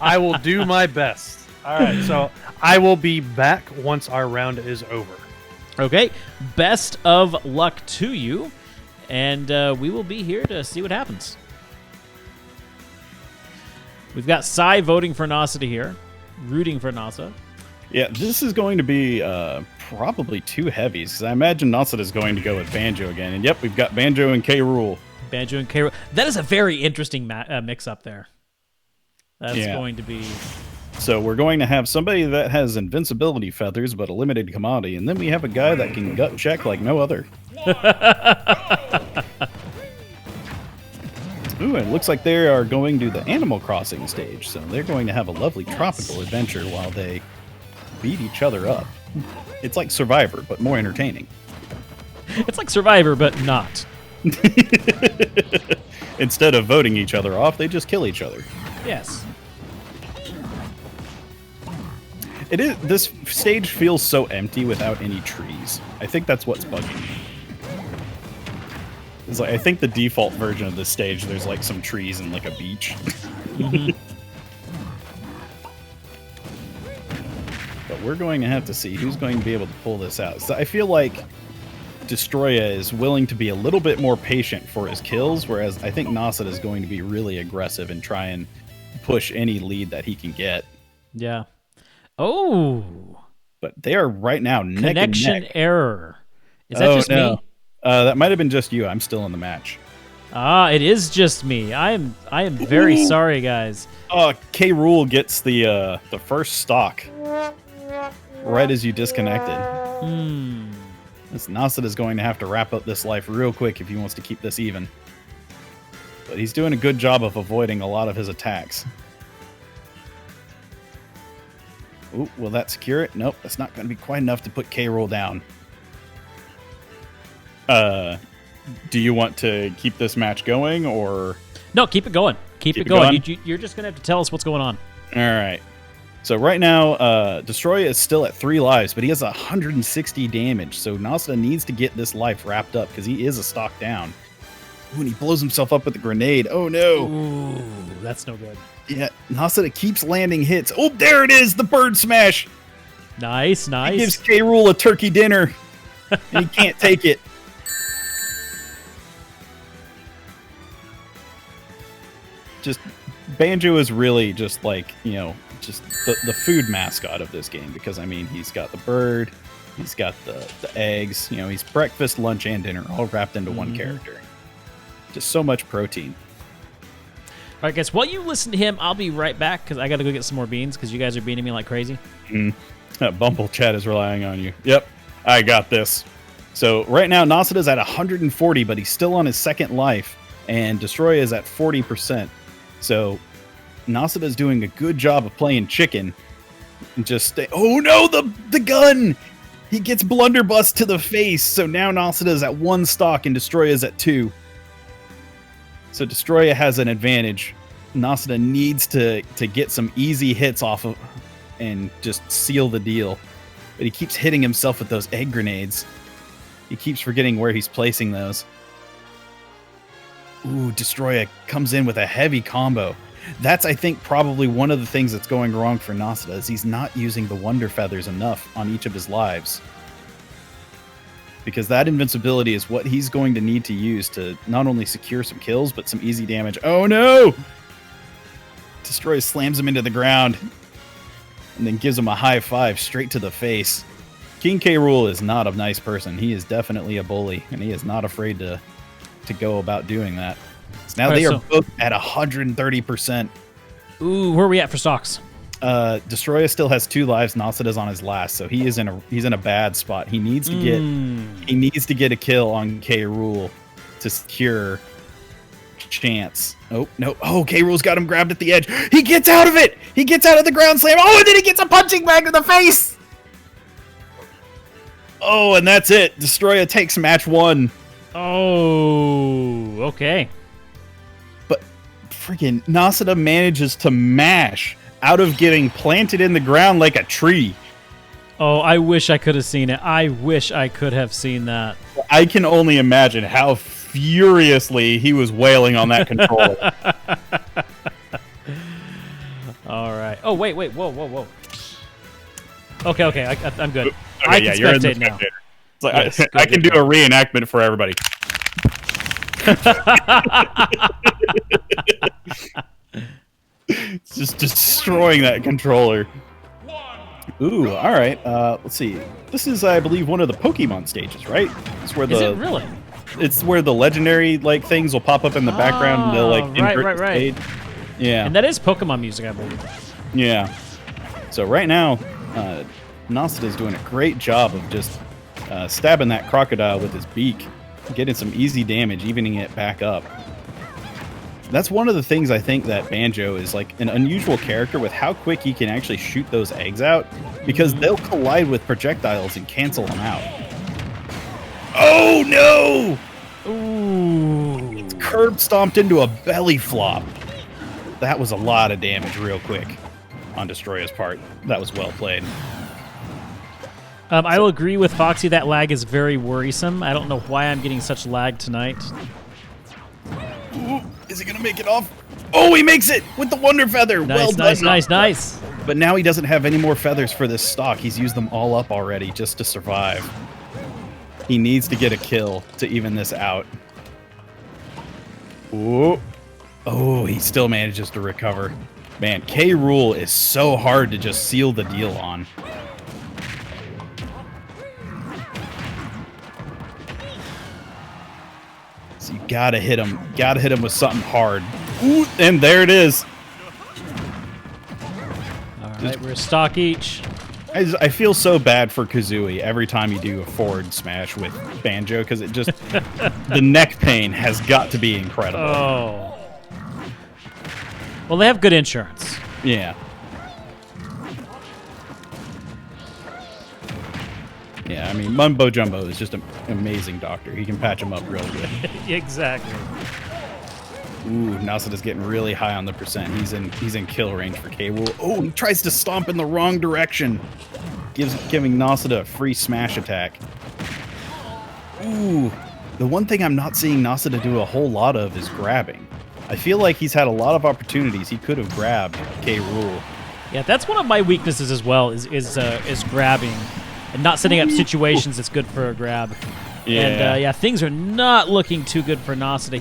I will do my best. All right. So I will be back once our round is over.
Okay. Best of luck to you. And we will be here to see what happens. We've got Sai voting for Nasada here, rooting for Nasa.
Yeah, this is going to be probably two heavies, because I imagine Nasada is going to go with Banjo again. And yep, we've got Banjo and K. Rool.
Banjo and K. That is a very interesting mix-up there. That's
Yeah.
going to be...
So we're going to have somebody that has invincibility feathers, but a limited commodity, and then we have a guy that can gut check like no other. Ooh, it looks like they are going to the Animal Crossing stage, so they're going to have a lovely tropical adventure while they beat each other up. It's like Survivor, but more entertaining.
It's like Survivor, but not.
Instead of voting each other off, they just kill each other.
Yes.
It is. This stage feels so empty without any trees. I think that's what's bugging me. It's like I think the default version of this stage, there's like some trees and like a beach. But we're going to have to see who's going to be able to pull this out. So I feel like Destroya is willing to be a little bit more patient for his kills, whereas I think Nasada is going to be really aggressive and try and push any lead that he can get.
Yeah. Oh.
But they are right now neck and
Connection
neck.
error. Is that just me?
That might have been just you. I'm still in the match.
Ah, it is just me. I am very sorry, guys.
K. Rool gets the first stock right as you disconnected. This Nasada is going to have to wrap up this life real quick if he wants to keep this even. But he's doing a good job of avoiding a lot of his attacks. Ooh, will that secure it? Nope, that's not going to be quite enough to put K. Rool down. Do you want to keep this match going, or...?
No, keep it going. Keep it going. You're just going to have to tell us what's going on.
All right. So right now, Destroya is still at 3 lives, but he has 160 damage. So Nasada needs to get this life wrapped up because he is a stock down. Ooh, and he blows himself up with a grenade. Oh, no.
Ooh, that's no good.
Yeah, Nasada keeps landing hits. Oh, there it is, the bird smash.
Nice, nice.
He gives K. Rool a turkey dinner, and he can't take it. Just Banjo is really just like, you know, just the food mascot of this game, because I mean he's got the bird, he's got the eggs, you know, he's breakfast, lunch, and dinner all wrapped into one character. Just so much protein.
All right, guys, while you listen to him, I'll be right back because I got to go get some more beans because you guys are beating me like crazy.
Bumble chat is relying on you. Yep, I got this. So right now Nasada's at 140, but he's still on his second life, and Destroya is at 40%. So Nasada's doing a good job of playing chicken. And just stay. Oh no, the gun! He gets blunderbuss to the face. So now Nasada's at 1 stock and Destroya's at 2. So Destroya has an advantage. Nasada needs to get some easy hits off of and just seal the deal. But he keeps hitting himself with those egg grenades. He keeps forgetting where he's placing those. Ooh, Destroya comes in with a heavy combo. That's, I think, probably one of the things that's going wrong for Nasada, is he's not using the Wonder Feathers enough on each of his lives. Because that invincibility is what he's going to need to use to not only secure some kills, but some easy damage. Oh no! Destroya slams him into the ground, and then gives him a high five straight to the face. King K. Rool is not a nice person. He is definitely a bully, and he is not afraid to go about doing that. So now they are both at 130%.
Ooh, where are we at for stocks?
Destroya still has 2 lives. Nasada's on his last, so he's in a bad spot. He needs to get a kill on K. Rool to secure chance. Oh no! Oh, K. Rool's got him grabbed at the edge. He gets out of it. He gets out of the ground slam. Oh, and then he gets a punching bag to the face. Oh, and that's it. Destroya takes match 1.
Oh, okay.
But freaking Nasada manages to mash out of getting planted in the ground like a tree.
Oh, I wish I could have seen it. I wish I could have seen that.
I can only imagine how furiously he was wailing on that controller.
All right. Oh, wait. Whoa. Okay. I'm good.
Okay,
I can
yeah, you're in the
spectate now.
spectator. It's like,
Yes,
I can do
good.
a reenactment for everybody. It's just destroying that controller. Ooh, all right. Let's see. This is, I believe, one of the Pokemon stages, right? It's where
Is it really?
It's where the legendary like things will pop up in the background and they'll like invert the
right.
stage. Yeah.
And that is Pokemon music, I believe.
Yeah. So right now, Nasada is doing a great job of just stabbing that crocodile with his beak, getting some easy damage, evening it back up. That's one of the things I think that Banjo is like an unusual character with how quick he can actually shoot those eggs out, because they'll collide with projectiles and cancel them out. Oh no!
Ooh.
Curb stomped into a belly flop. That was a lot of damage real quick on Destroya's part. That was well played.
I will agree with Foxy. That lag is very worrisome. I don't know why I'm getting such lag tonight.
Ooh, is he gonna make it off? Oh, he makes it with the Wonder Feather. Well done,
Nice.
But now he doesn't have any more feathers for this stock. He's used them all up already just to survive. He needs to get a kill to even this out. Ooh. Oh, he still manages to recover. Man, K. Rool is so hard to just seal the deal on. So you gotta hit him. Gotta hit him with something hard. Ooh, and there it is.
All right, we're a stock each.
I feel so bad for Kazooie every time you do a forward smash with Banjo, because it just the neck pain has got to be incredible.
Oh. Well, they have good insurance.
Yeah. Yeah, I mean, Mumbo Jumbo is just an amazing doctor. He can patch him up real good.
Exactly.
Ooh, Nasada's getting really high on the percent. He's in kill range for K. Rool. Oh, he tries to stomp in the wrong direction. Giving Nasada a free smash attack. Ooh, the one thing I'm not seeing Nasada do a whole lot of is grabbing. I feel like he's had a lot of opportunities he could have grabbed K. Rool.
Yeah, that's one of my weaknesses as well. Is grabbing and not setting up situations that's good for a grab.
Yeah.
And things are not looking too good for Nasada.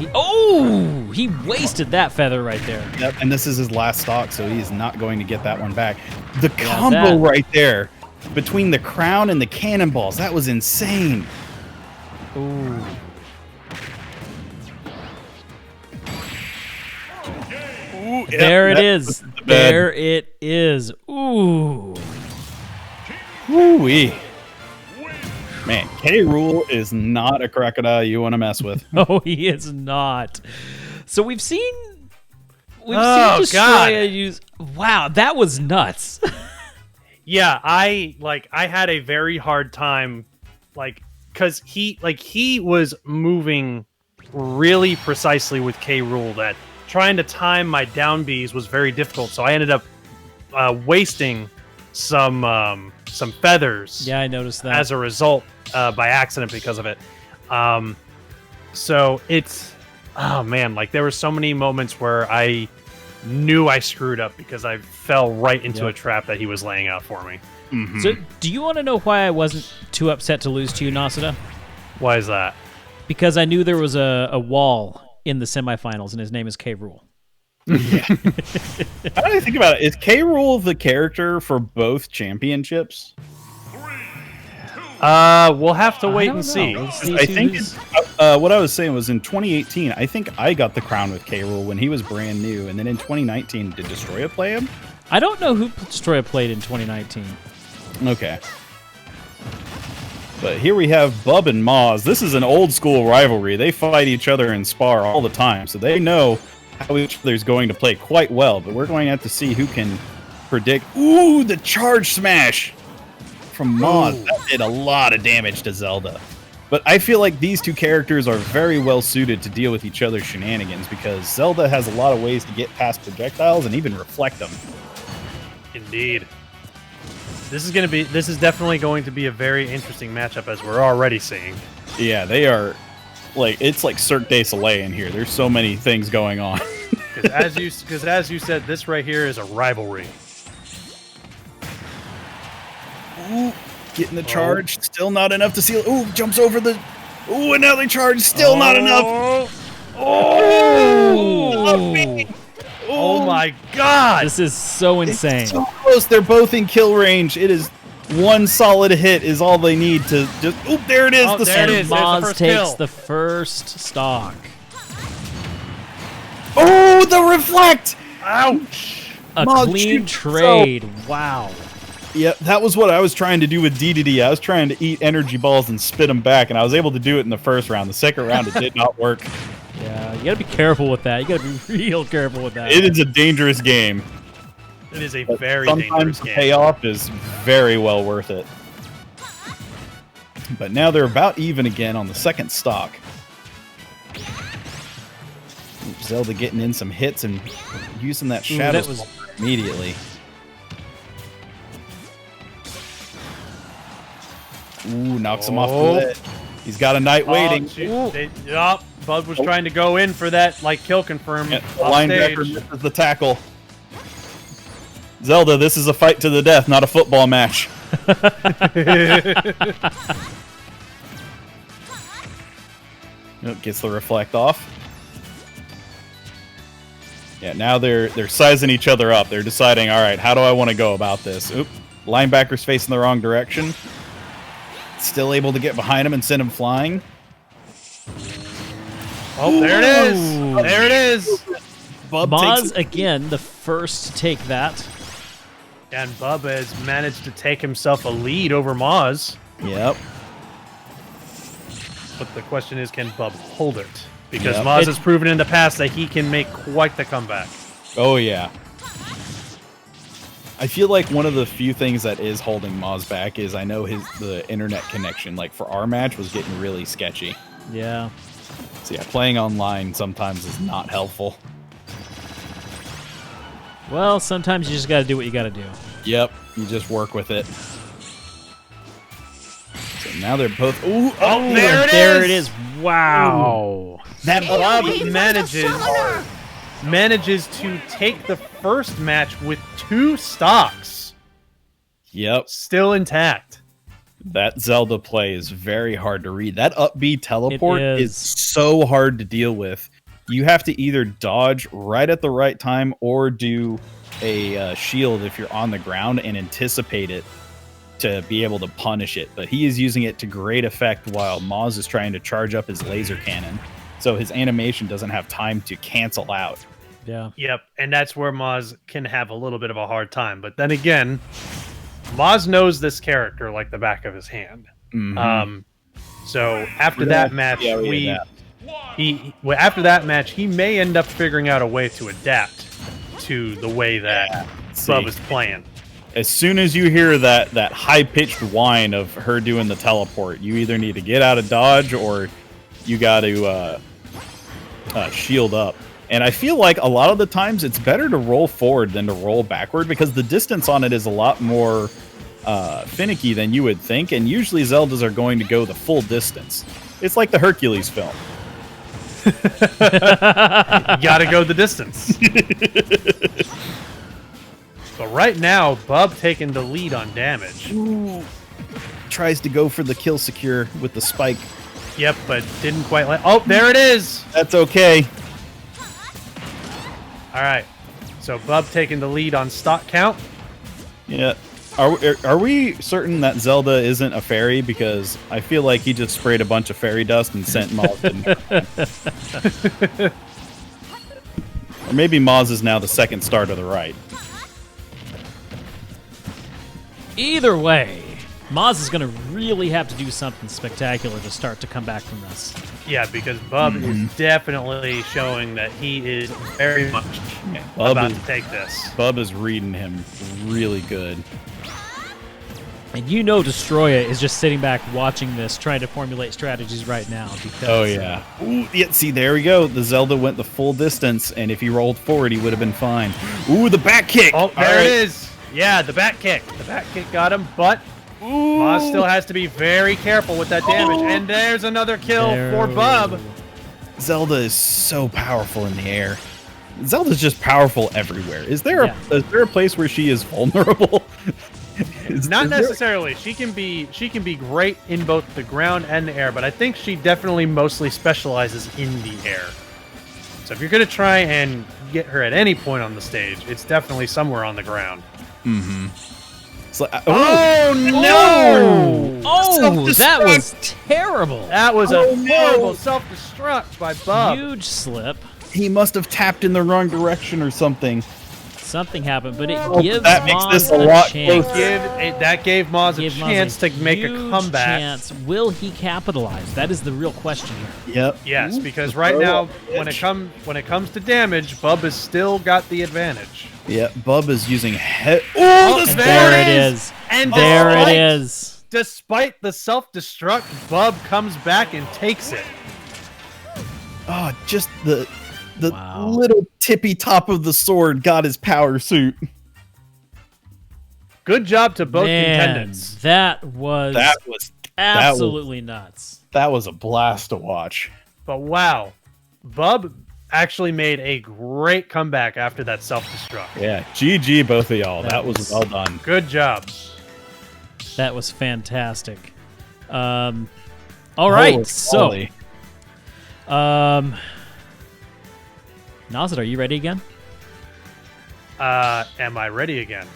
He wasted that feather right there.
Yep, and this is his last stock, so he's not going to get that one back. The combo right there between the crown and the cannonballs, that was insane.
Ooh.
Ooh, yep,
There it is.
the bed.
There it is. Ooh.
Woo-wee. Man, K. Rool is not a crocodile you want to mess with.
No, he is not. So we've seen
Oh,
Destroya use. Wow, that was nuts.
Yeah, I had a very hard time, because he was moving really precisely with K. Rool, that trying to time my down Bs was very difficult. So I ended up wasting some feathers.
Yeah, I noticed that.
As a result, by accident because of it. So it's, oh man, there were so many moments where I knew I screwed up because I fell right into a trap that he was laying out for me.
Mm-hmm.
So, do you want to know why I wasn't too upset to lose to you, Nasada?
Why is that?
Because I knew there was a wall in the semifinals, and his name is K. Rool.
Yeah. How do I think about it? Is K. Rool the character for both championships?
We'll have to wait and see.
We'll see
I think
who's-
what I was saying was in 2018, I think I got the crown with K. Rool when he was brand new, and then in 2019, did Destroya play him?
I don't know who Stroya played in 2019.
Okay. But here we have Bub and Moz. This is an old school rivalry. They fight each other and spar all the time, so they know how each other's going to play quite well. But we're going to have to see who can predict. Ooh, the charge smash from Moz. That did a lot of damage to Zelda. But I feel like these two characters are very well suited to deal with each other's shenanigans because Zelda has a lot of ways to get past projectiles and even reflect them.
Indeed. This is definitely going to be a very interesting matchup, as we're already seeing.
Yeah, they are it's like Cirque du Soleil in here. There's so many things going on.
Because as you said, this right here is a rivalry.
Ooh, getting the charge, still not enough to seal. Ooh, jumps over the. Ooh, and now they charge, still not enough.
Oh my God!
This is so insane.
It's so close. They're both in kill range. It is one solid hit is all they need to just. Oop, there it is.
Oh, there it is. There's the
Moz
first
takes
kill.
the first stock.
Oh, the reflect!
Ouch!
A
Moz
clean
shoots
trade. Wow.
Yeah, that was what I was trying to do with DDD. I was trying to eat energy balls and spit them back, and I was able to do it in the first round. The second round, it did not work.
Yeah, you gotta be careful with that. You gotta be real careful with that.
It is a dangerous game.
It is a
But
very dangerous
sometimes the
game.
payoff is very well worth it. But now they're about even again on the second stock. Zelda getting in some hits and using that shadow
that was-
immediately. Ooh, knocks him off the ledge. He's got a knight waiting.
Yup. Bud was trying to go in for that, like, kill confirm.
Yeah, the
off
linebacker
stage.
misses the tackle. Zelda, this is a fight to the death, not a football match. Nope, gets the reflect off. Yeah, now they're sizing each other up. They're deciding, all right, how do I want to go about this? Oop, linebacker's facing the wrong direction. Still able to get behind him and send him flying.
Oh, there it is.
Ooh.
There it is.
Bub
Moz
takes it.
again, the first to take that.
And Bub has managed to take himself a lead over Moz.
Yep.
But the question is, can Bub hold it? Because
Yep.
Moz has proven in the past that he can make quite the comeback.
Oh, yeah. I feel like one of the few things that is holding Moz back is I know the internet connection, like for our match, was getting really sketchy.
Yeah.
So yeah, playing online sometimes is not helpful.
Well, sometimes you just gotta do what you gotta do.
Yep, you just work with it. So now they're both. Ooh,
Oh, there it is.
There it is. Wow.
that
Bub
Wait for the summoner!
manages to take the first match with 2 stocks
Yep,
still intact.
that Zelda play is very hard to read. That up B teleport
It
is
is.
so hard to deal with. You have to either dodge right at the right time or do a shield if you're on the ground and anticipate it to be able to punish it. But he is using it to great effect while Moz is trying to charge up his laser cannon. So his animation doesn't have time to cancel out.
Yeah.
Yep, and that's where Moz can have a little bit of a hard time. But then again, Moz knows this character like the back of his hand.
Mhm.
So after that match, after that match, he may end up figuring out a way to adapt to the way that Bub
See.
is playing.
As soon as you hear that high-pitched whine of her doing the teleport, you either need to get out of dodge or you got to shield up. And I feel like a lot of the times it's better to roll forward than to roll backward because the distance on it is a lot more finicky than you would think. And usually Zeldas are going to go the full distance. It's like the Hercules film.
You gotta go the distance. But right now, Bub taking the lead on damage.
Ooh. Tries to go for the kill secure with the spike.
Yep, but didn't quite let. Oh, there it is.
That's okay.
All right. So Bub taking the lead on stock count.
Yeah. Are we certain that Zelda isn't a fairy? Because I feel like he just sprayed a bunch of fairy dust and sent Moz. Or maybe Moz is now the second star to the right.
Either way, Maz is going to really have to do something spectacular to start to come back from this.
Yeah, because Bub is definitely showing that he is very much
Bub
about
is-
to take this.
Bub is reading him really good.
And you know Destroya is just sitting back watching this, trying to formulate strategies right now. Because,
Oh, yeah. Ooh, yeah, see, there we go. The Zelda went the full distance, and if he rolled forward, he would have been fine. Ooh, the back kick!
Oh, there
All right.
it is. Yeah, the back kick. The back kick got him, but Maz still has to be very careful with that damage. And there's another kill for Bub.
Zelda is so powerful in the air. Zelda's just powerful everywhere. Is there a place where she is vulnerable?
Not necessarily. She can be great in both the ground and the air, but I think she definitely mostly specializes in the air. So if you're going to try and get her at any point on the stage, it's definitely somewhere on the ground.
It's like,
Oh, no!
Oh, that was terrible.
That was
Oh,
a
no.
horrible self-destruct by Bub.
Huge slip.
he must have tapped in the wrong direction or something.
Something happened, but it
Oh,
gives
that makes
Maz
this a lot
chance.
closer.
That gave Maz a
Give Maz
chance to make a
huge
comeback.
Chance. Will he capitalize? That is the real question here.
Yep.
Yes,
Ooh,
because right
throw
now,
up,
when
bitch.
it comes to damage, Bub has still got the advantage.
Yeah, Bub is using head.
Oh,
the
And
There
there
it
it
is.
is.
And
There it
despite-
is.
Despite the self-destruct, Bub comes back and takes it.
Oh, just the
Wow.
little tippy top of the sword got his power suit.
Good job to both
Man,
contendants.
that was
That was
absolutely nuts.
that was a blast to watch.
But wow, Bub actually made a great comeback after that self-destruct.
Yeah, GG both of y'all.
That
That was
was-
well done.
Good job.
That was fantastic. All right,
Holy
so
moly.
Nazit, are you ready again?
Am I ready again?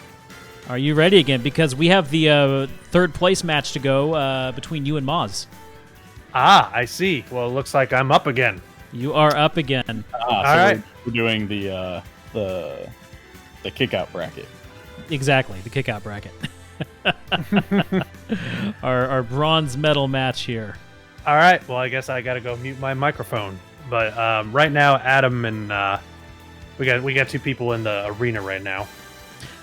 Are you ready again? Because we have the third place match to go between you and Maz.
Ah, I see. Well, it looks like I'm up again.
You are up again.
All
right.
we're doing the kick out bracket.
Exactly, the kickout bracket. our bronze medal match here.
All right. Well, I guess I got to go mute my microphone. But right now, Adam and we got two people in the arena right now.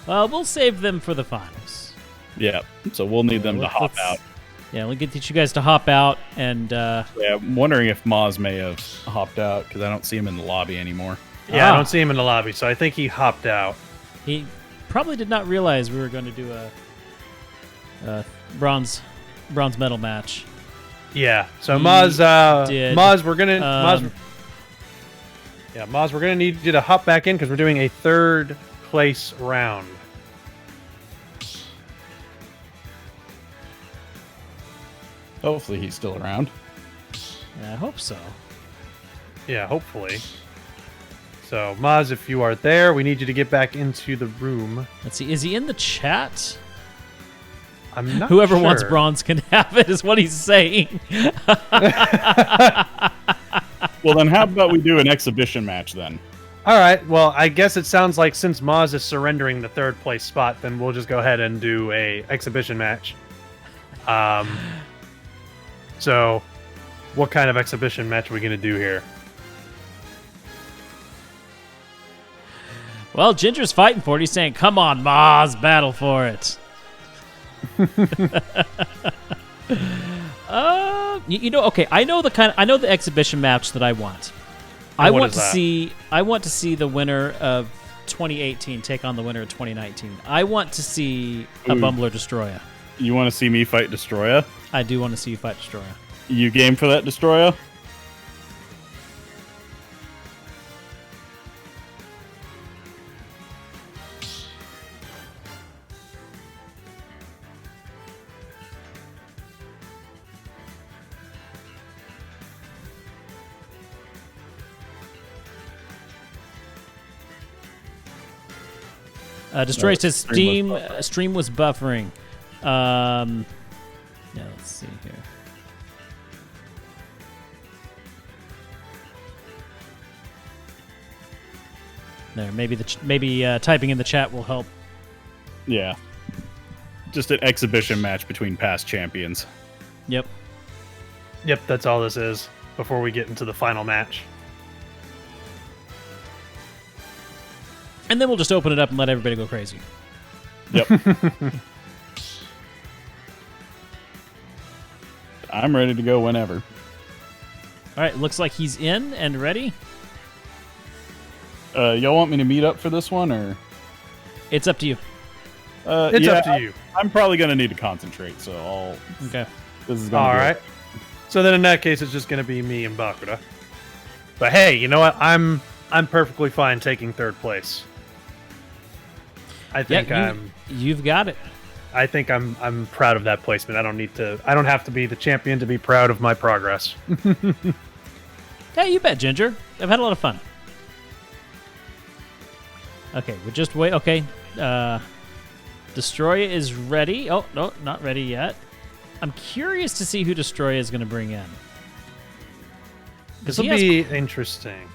We'll save them for the finals.
Yeah, so we'll need them to hop
Let's-
out.
Yeah, we'll get you guys to hop out and
Yeah, I'm wondering if Maz may have hopped out because I don't see him in the lobby anymore.
Yeah,
Ah.
I don't see him in the lobby, so I think he hopped out.
he probably did not realize we were going to do a bronze medal match.
Yeah. So
He
Maz,
did.
Maz, we're gonna
Um,
Maz, we're gonna need you to hop back in because we're doing a third place round.
Hopefully he's still around.
I hope so.
Yeah, hopefully. So Maz, if you are there, we need you to get back into the room.
Let's see. Is he in the chat?
I'm not
Whoever
sure.
wants bronze can have it, is what he's saying.
Well, then how about we do an exhibition match then?
All right. Well, I guess it sounds like since Maz is surrendering the third place spot, then we'll just go ahead and do a exhibition match. So, what kind of exhibition match are we going to do here?
Well, Ginger's fighting for it. He's saying, "Come on, Maz, battle for it." You know, okay. I know the exhibition match that I want. I
what
want
is
to
that?
see. I want to see the winner of 2018 take on the winner of 2019. I want to see a
Ooh.
Bumbler Destroya.
You want to see me fight Destroya?
I do want to see you fight Destroya.
You game for that, Destroya?
Destroy
No,
says
stream was buffering.
stream was buffering. Yeah, let's see here. There, maybe maybe typing in the chat will help.
Yeah. just an exhibition match between past champions.
Yep.
Yep, that's all this is before we get into the final match.
And then we'll just open it up and let everybody go crazy.
Yep. I'm ready to go whenever.
All right, looks like he's in and ready.
Y'all want me to meet up for this one, or?
It's up to you.
It's
yeah,
up to you.
I'm probably gonna need to concentrate, so
Okay.
This is gonna
All
be
right. So then in that case, it's just going to be me and Bakuda. But hey, you know what? I'm perfectly fine taking third place. I think
You've got it.
I think I'm proud of that placement. I don't have to be the champion to be proud of my progress.
Yeah, you bet, Ginger. I've had a lot of fun. Okay, we'll just wait. Okay. Destroya is ready. Oh, no, not ready yet. I'm curious to see who Destroya is going to bring in.
This will be interesting.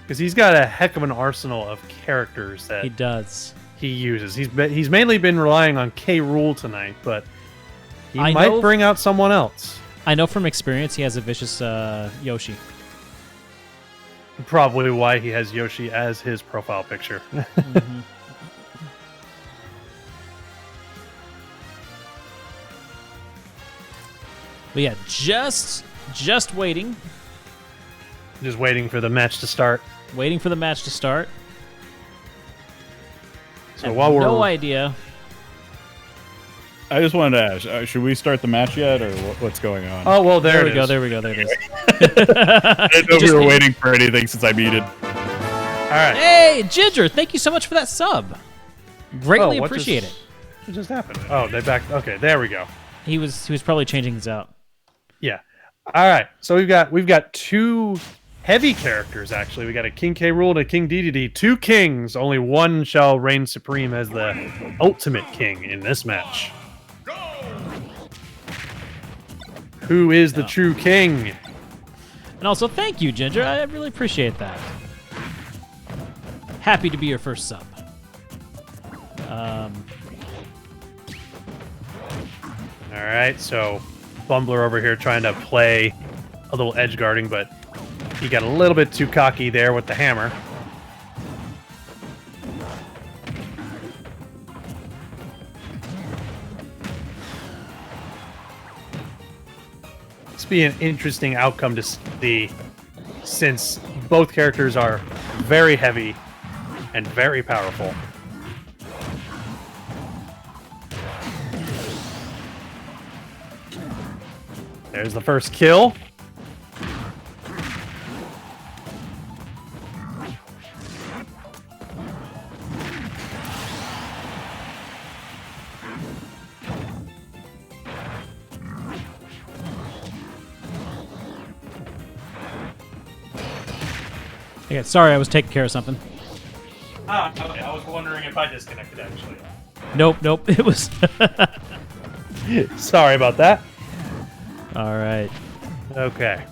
Because he's got a heck of an arsenal of characters that
He does.
he uses. He's mainly been relying on K. Rool tonight, but he
I
might
know-
bring out someone else.
I know from experience he has a vicious Yoshi.
Probably why he has Yoshi as his profile picture.
But yeah, just waiting.
Just waiting for the match to start.
Waiting for the match to start.
So
I
while
have
we're
no idea.
I just wanted to ask, should we start the match yet, or what's going on?
Oh well, there
we
it
go.
is.
There we go. There it is.
I didn't know if we were waiting for anything since I muted.
All right.
Hey, Ginger! Thank you so much for that sub. Greatly
what
appreciate
just-
it.
What just happened? Oh, they backed. Okay, there we go.
He was probably changing things out.
Yeah. All right. So we've got two heavy characters actually. We got a King K. Rool and a King DDD. Two kings. Only one shall reign supreme as the ultimate king in this match. Who is the true king?
And also, thank you, Ginger. I really appreciate that. Happy to be your first sub.
All right. So Bumbler over here trying to play a little edge guarding, but he got a little bit too cocky there with the hammer. This be an interesting outcome to see, since both characters are very heavy and very powerful. There's the first kill.
Okay, sorry, I was taking care of something.
Ah, okay. I was wondering if I disconnected actually.
Nope. It was.
Sorry about that.
All right.
Okay.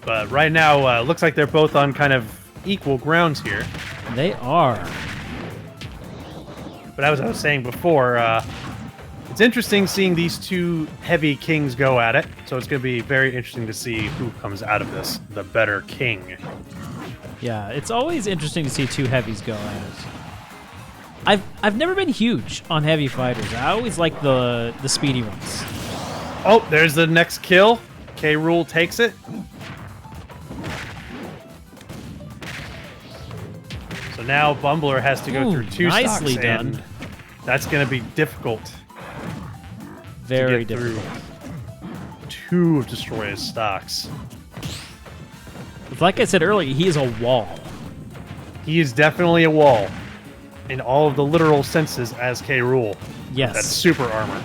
But right now, looks like they're both on kind of equal grounds here.
They are.
But as I was saying before, it's interesting seeing these two heavy kings go at it. So it's going to be very interesting to see who comes out of this, the better king.
Yeah, it's always interesting to see two heavies go at it. I've never been huge on heavy fighters. I always like the speedy ones.
Oh, there's the next kill. K. Rool takes it. So now Bumbler has to go
Ooh,
through two
nicely
stocks,
done.
and that's going to be difficult.
Very
get through
difficult.
Two of Destroya's stocks.
Like I said earlier, he is a wall.
He is definitely a wall in all of the literal senses as K. Rool.
Yes.
That's super armor.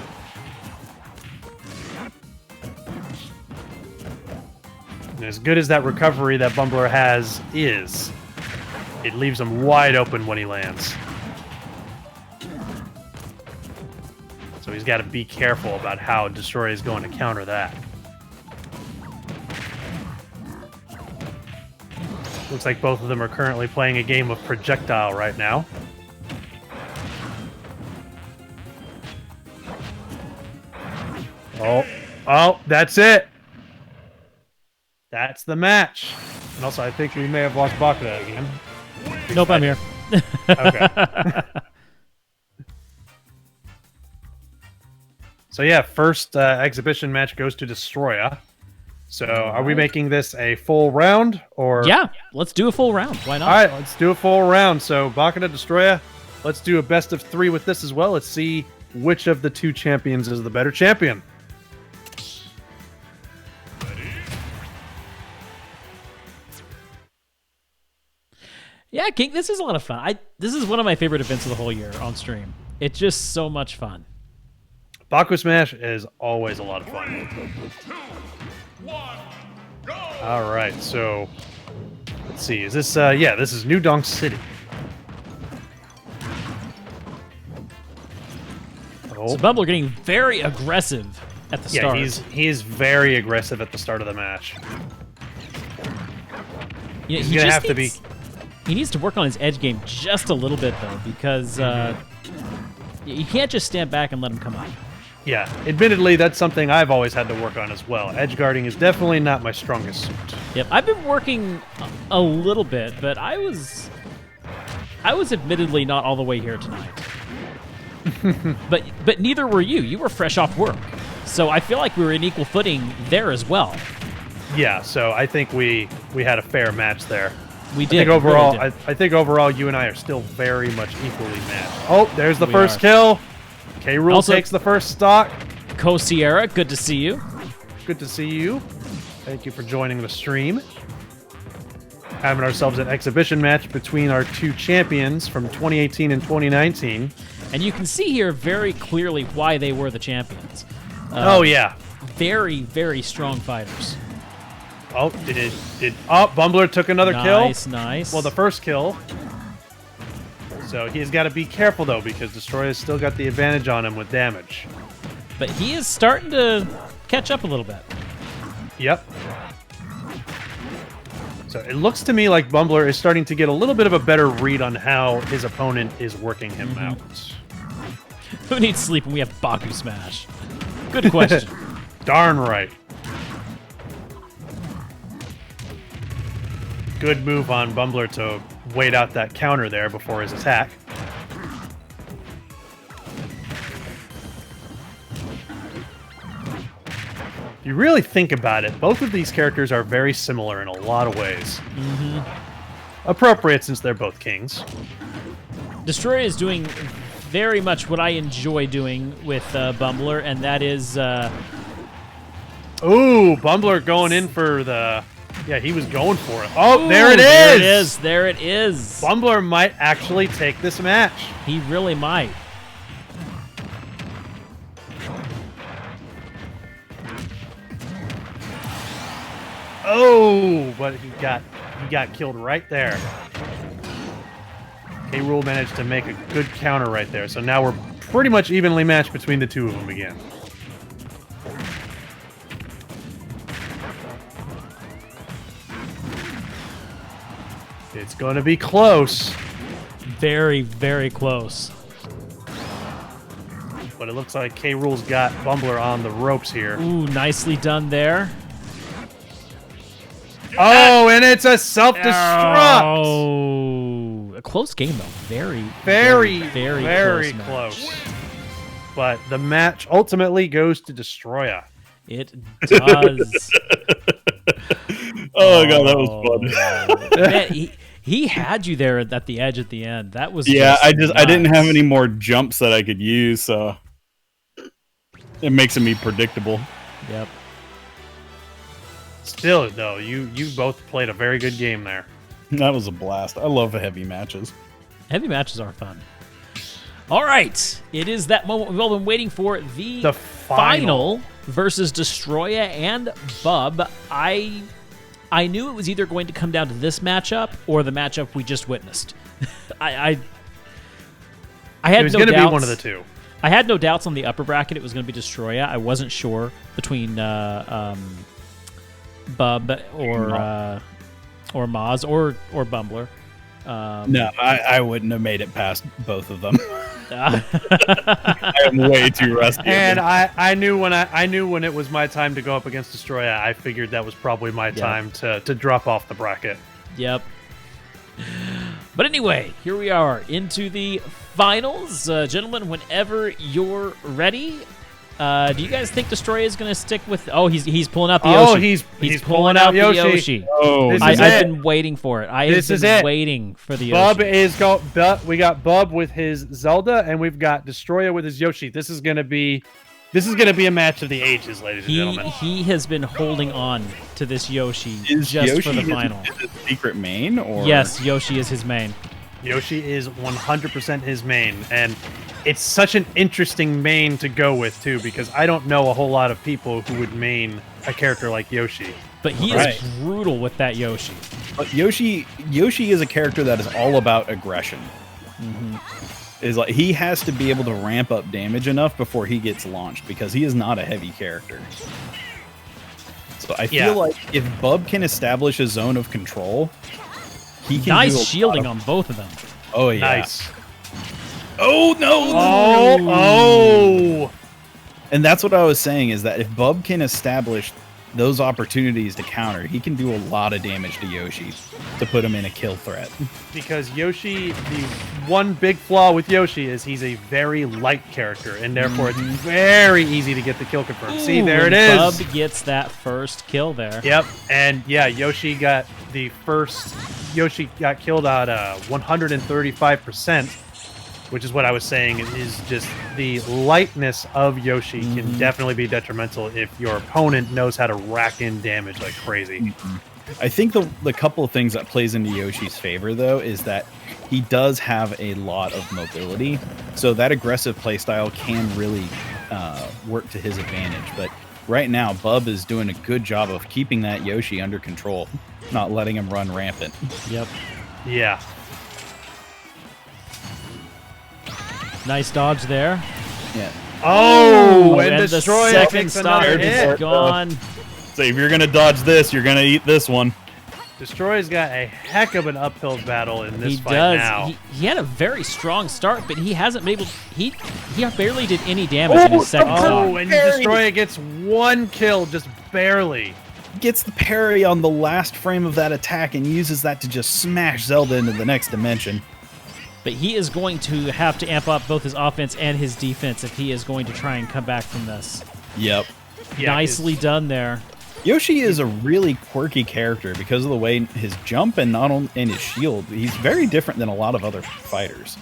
And as good as that recovery that Bumbler has is, it leaves him wide open when he lands. So he's got to be careful about how Destroy is going to counter that. Looks like both of them are currently playing a game of projectile right now. Oh, that's it. That's the match. And also, I think we may have lost Bakuda again.
Nope, I'm here.
Okay. So yeah, first exhibition match goes to Destroya. So are we making this a full round or?
Yeah, let's do a full round. Why not?
All right, let's do a full round. So Bakuda, Destroya, let's do a best of 3 with this as well. Let's see which of the 2 champions is the better champion.
Yeah, King, this is a lot of fun. This is one of my favorite events of the whole year on stream. It's just so much fun.
Baku Smash is always a lot of fun.
2, 1, go!
All right, so let's see. Is this? Yeah, this is New Donk City.
So Bumble getting very aggressive at the start.
Yeah, he's very aggressive at the start of the match.
You know,
He's gonna have to be.
He needs to work on his edge game just a little bit though, because you can't just stand back and let him come up.
Yeah, admittedly, that's something I've always had to work on as well. Edge guarding is definitely not my strongest suit.
Yep, I've been working a little bit, but I was admittedly not all the way here tonight. but neither were you. You were fresh off work, so I feel like we were in equal footing there as well.
Yeah, so I think we had a fair match there.
We did.
I think overall,
really did.
I think overall, you and I are still very much equally matched. Oh, there's the
We
first
are.
kill. K. Rool
Also-
takes the first stock.
Co Sierra, good to see you.
Good to see you. Thank you for joining the stream. Having ourselves an exhibition match between our 2 champions from 2018 and 2019.
And you can see here very clearly why they were the champions.
Oh yeah.
Very, very strong fighters.
Oh, Bumbler took another kill.
Nice, nice.
Well, the first kill. So he's got to be careful though, because Destroya's still got the advantage on him with damage.
But he is starting to catch up a little bit.
Yep. So it looks to me like Bumbler is starting to get a little bit of a better read on how his opponent is working him out.
Who needs sleep when we have Baku Smash? Good question.
Darn right. Good move on Bumbler to wait out that counter there before his attack. If you really think about it, both of these characters are very similar in a lot of ways. Appropriate since they're both kings.
Destroyer is doing very much what I enjoy doing with Bumbler, and that is...
Ooh, Bumbler going in for the... Yeah, he was going for it. Oh,
Ooh,
there it is!
There it is. There it is.
Bumbler might actually take this match.
He really might.
Oh, but he got killed right there. K. Rool managed to make a good counter right there. So now we're pretty much evenly matched between the 2 of them again. It's going to be close.
Very, very close.
But it looks like K. Rool's got Bumbler on the ropes here.
Ooh, nicely done there.
Oh, and it's a self-destruct!
Oh, a close game though. Very,
Very
match.
close. But the match ultimately goes to Destroya.
It does.
Oh god, that was fun.
Man, he had you there at the edge at the end. That was
Yeah, I
nuts.
didn't have any more jumps that I could use, so it makes me predictable.
Yep.
Still, though, you both played a very good game there.
That was a blast. I love heavy matches.
Heavy matches are fun. All right, it is that moment we've all been waiting for. The final versus Destroya and Bub. I knew it was either going to come down to this matchup or the matchup we just witnessed. I had
It was
no
going to
doubts.
be one of the 2.
I had no doubts on the upper bracket. It was going to be Destroya. I wasn't sure between Bub or Maz or Bumbler.
No, I wouldn't have made it past both of them. I am way too rusty.
And I knew when it was my time to go up against Destroya, I figured that was probably my time to drop off the bracket.
Yep. But anyway, here we are into the finals. Gentlemen, whenever you're ready, do you guys think Destroya is going to stick with... Oh, he's pulling out the Yoshi.
He's pulling out
the
Yoshi.
Oh,
I've been waiting for it. I have been waiting for the Yoshi.
We got Bub with his Zelda, and we've got Destroya with his Yoshi. This is gonna be a match of the ages, ladies and gentlemen.
He has been holding on to this Yoshi just
Yoshi
for the final.
Is it secret main? Or?
Yes, Yoshi is his main.
Yoshi is 100% his main, and it's such an interesting main to go with, too, because I don't know a whole lot of people who would main a character like Yoshi.
But he is brutal with that Yoshi.
But Yoshi is a character that is all about aggression. Is like he has to be able to ramp up damage enough before he gets launched because he is not a heavy character. So I feel like if Bub can establish a zone of control, he can
nice shielding on both of them.
Oh yeah.
Nice.
Oh no!
Oh!
And that's what I was saying is that if Bub can establish those opportunities to counter, he can do a lot of damage to Yoshi to put him in a kill threat.
Because Yoshi, the one big flaw with Yoshi is he's a very light character, and therefore it's very easy to get the kill confirmed. See, there it is.
Bub gets that first kill there.
Yep, and yeah, Yoshi got killed at 135%, which is what I was saying is just the lightness of Yoshi can definitely be detrimental if your opponent knows how to rack in damage like crazy.
I think the couple of things that plays into Yoshi's favor, though, is that he does have a lot of mobility, so that aggressive playstyle can really work to his advantage. But right now, Bub is doing a good job of keeping that Yoshi under control, not letting him run rampant.
Yep.
Yeah.
Nice dodge there.
Yeah.
Oh,
and
and
the
Destroya
second
takes
stop
another
is
hit.
gone.
So if you're gonna dodge this, you're gonna eat this one.
Destroya's got a heck of an uphill battle in this
He
fight
does.
now.
He had a very strong start, but he hasn't been able. He barely did any damage in his second stop.
Oh, and Destroya gets one kill, just barely.
Gets the parry on the last frame of that attack and uses that to just smash Zelda into the next dimension.
But he is going to have to amp up both his offense and his defense if he is going to try and come back from this.
Yep.
Yeah,
Nicely done there.
Yoshi is a really quirky character because of the way his jump and his shield. He's very different than a lot of other fighters.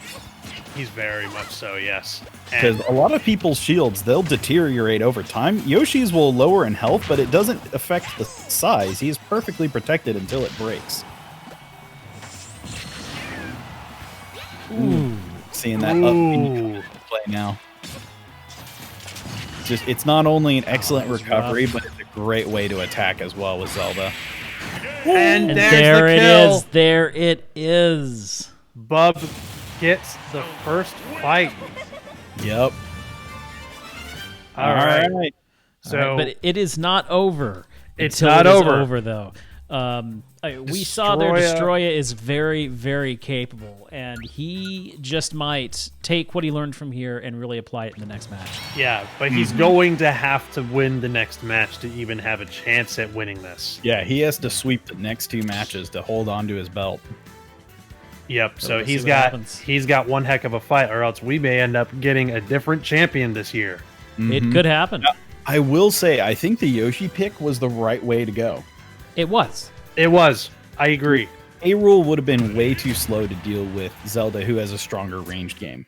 He's very much so, yes.
Because a lot of people's shields, they'll deteriorate over time. Yoshi's will lower in health, but it doesn't affect the size. He is perfectly protected until it breaks.
Ooh.
Seeing that up play now. It's not only an excellent recovery, but it's a great way to attack as well with Zelda.
And
And
there's
there
the
it
kill.
is. There it is.
Bub gets the first fight.
Yep.
All right. So,
All right, but it is not over.
It's
until
not
it is
over.
over, though. We saw there Destroya is very, very capable, and he just might take what he learned from here and really apply it in the next match.
yeah, but he's going to have to win the next match to even have a chance at winning this.
Yeah, he has to sweep the next two matches to hold on to his belt.
Yep. So
let's see
he's
what
got
happens.
he's got one heck of a fight, or else we may end up getting a different champion this year.
It could happen.
I will say, I think the Yoshi pick was the right way to go.
It was.
It was. I agree.
A-Rule would have been way too slow to deal with Zelda, who has a stronger ranged game.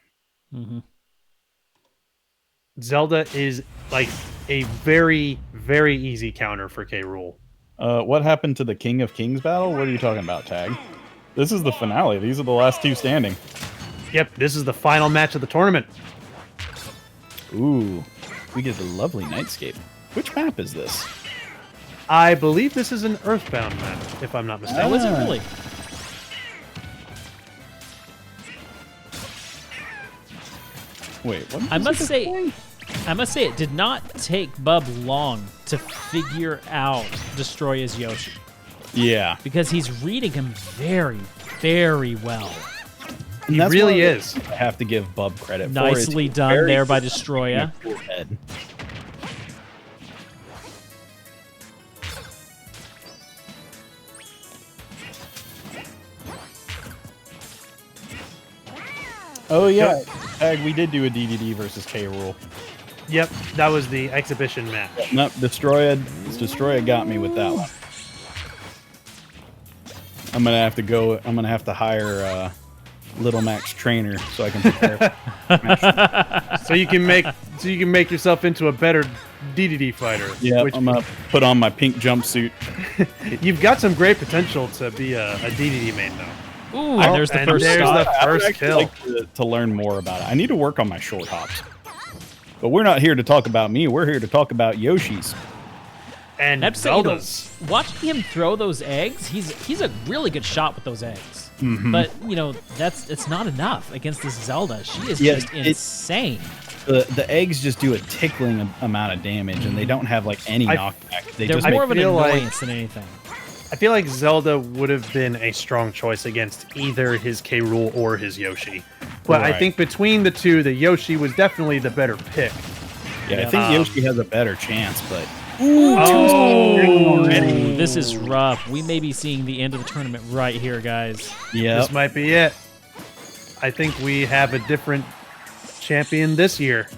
Zelda is like a very, very easy counter for K. Rool.
What happened to the King of Kings battle? What are you talking about, Tag? This is the finale. These are the last two standing.
Yep, this is the final match of the tournament.
Ooh, we get a lovely nightscape. Which map is this?
I believe this is an Earthbound map, if I'm not mistaken.
That was it really.
Wait, what?
I must say, it did not take Bub long to figure out Destroya's Yoshi
Yeah.
because he's reading him very, very well.
And
He
that's
really
one of
is.
the things I have to give Bub credit for.
Nicely
It's
done
very
there by
good
Destroya.
cool head. Oh yeah, Tag, we did do a DDD versus K rule.
Yep, that was the exhibition match.
Nope, Destroya got me with that one. I'm gonna have to go. I'm gonna have to hire Little Max trainer so I can prepare.
So you can make yourself into a better DDD fighter.
Yeah,
which
I'm gonna put on my pink jumpsuit.
you've got some great potential to be a DDD main though.
Ooh, there's the
and
first
there's
stop.
the
I would
first
actually
kill.
like to learn more about it. I need to work on my short hops. But we're not here to talk about me. We're here to talk about Yoshi's.
And
I have to say, you know,
Zelda's.
watching him throw those eggs, he's a really good shot with those eggs. But you know, it's not enough against this Zelda. She is
Yeah,
just insane.
The eggs just do a tickling amount of damage, and they don't have like any knockback. They
They're
just
more of an
feel like-
annoyance than anything.
I feel like Zelda would have been a strong choice against either his K. Rool or his Yoshi. But I
Right.
think between the two, the Yoshi was definitely the better pick.
yeah, I think Yoshi has a better chance, but
Oh, this is rough. We may be seeing the end of the tournament right here, guys.
yeah,
This might be it. I think we have a different champion this year,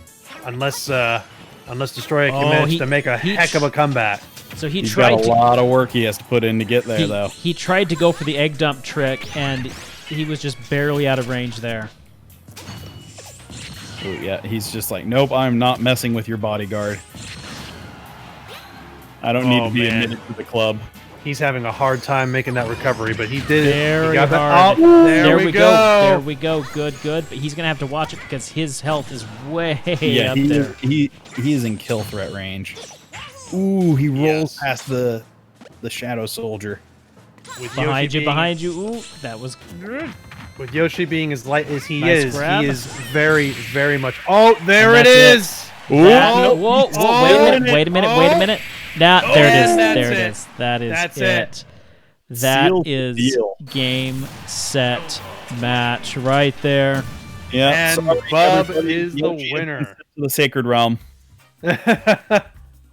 unless Destroyer can
Oh,
manage
he-
to make a
he
heck of a comeback.
So he
he's got
tried
a
to
lot of work he has to put in to get there, though.
he tried to go for the egg dump trick, and he was just barely out of range there.
Ooh, yeah, he's just like, nope, I'm not messing with your bodyguard. I don't need
Oh,
to be
man.
admitted to the club.
He's having a hard time making that recovery, but he did it.
Very
He got that-
hard.
Oh, there we go.
There we go. Good. But he's gonna have to watch it because his health is way
Yeah,
up there.
he's in kill threat range. Ooh, he rolls
Yes.
past the shadow soldier.
With
Behind
Yoshi
you, behind you. Ooh, that was good.
With Yoshi being as light as he
Nice
is,
grab.
he is very, very much. Oh, there
And
it
that's
is.
That-
Oh,
whoa,
oh,
wait a minute. Nah, there it is.
and that's
There it
it.
is. That is
That's
it.
it.
That
Seal the
is
deal.
game, set, match right there.
Yeah,
And
sorry,
Bub
everybody.
is the
Yoshi
winner.
is to the sacred realm.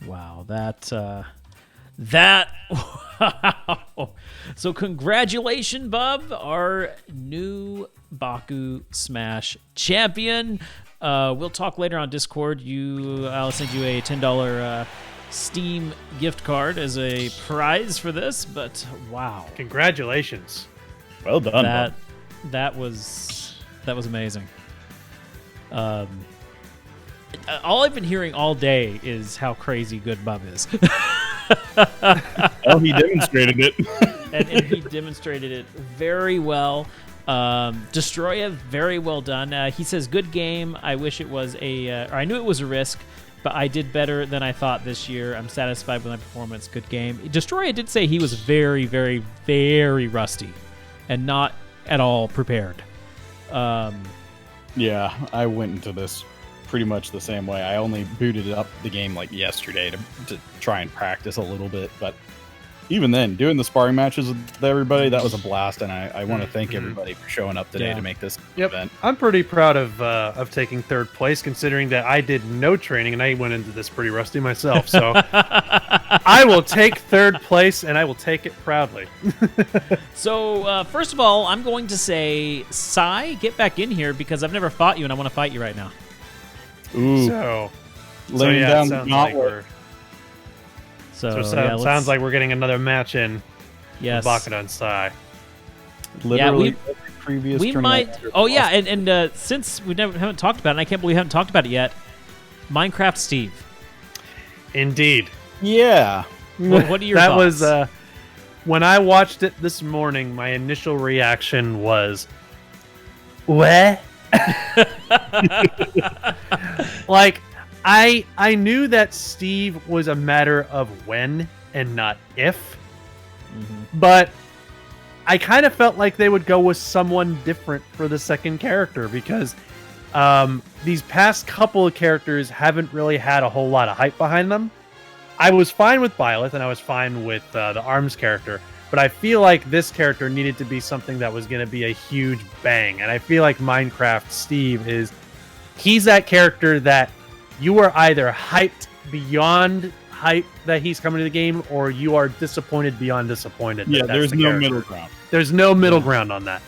Wow, that wow. So congratulations, Bub, our new Baku Smash champion. We'll talk later on Discord. I'll send you a $10 Steam gift card as a prize for this. But wow,
Congratulations.
Well done,
that
Bub.
that was amazing. All I've been hearing all day is how crazy good Bub is.
Oh, he demonstrated it.
and he demonstrated it very well. Destroya, very well done. He says, "Good game. I wish it was or I knew it was a risk, but I did better than I thought this year. I'm satisfied with my performance. Good game." Destroya did say he was very, very, very rusty, and not at all prepared.
Yeah, I went into this pretty much the same way. I only booted up the game like yesterday to try and practice a little bit, but even then, doing the sparring matches with everybody, that was a blast, and I want to thank everybody for showing up today
Yeah.
to make this
Yep.
event.
I'm pretty proud of taking third place, considering that I did no training and I went into this pretty rusty myself. So I will take third place, and I will take it proudly.
So, first of all, I'm going to say, Sai, get back in here because I've never fought you, and I want to fight you right now.
Ooh,
So
laying
yeah,
down
it
the
sounds like
gauntlet.
sounds like we're getting another match in.
yes.
Bakuda and Sai.
Literally
we-
every previous
We
tournament
might.
after
Oh yeah,
lost.
and since we haven't talked about it, and I can't believe we haven't talked about it yet. Minecraft Steve.
Indeed.
Yeah.
What are your
that
thoughts?
was when I watched it this morning, my initial reaction was, what? Like, I knew that Steve was a matter of when and not if, but I kind of felt like they would go with someone different for the second character because these past couple of characters haven't really had a whole lot of hype behind them. I was fine with Byleth and I was fine with the ARMS character, but but I feel like this character needed to be something that was going to be a huge bang. And I feel like Minecraft Steve he's that character that you are either hyped beyond hype that he's coming to the game, or you are disappointed beyond disappointed.
Yeah, there's no
character.
middle ground.
There's no middle ground on that.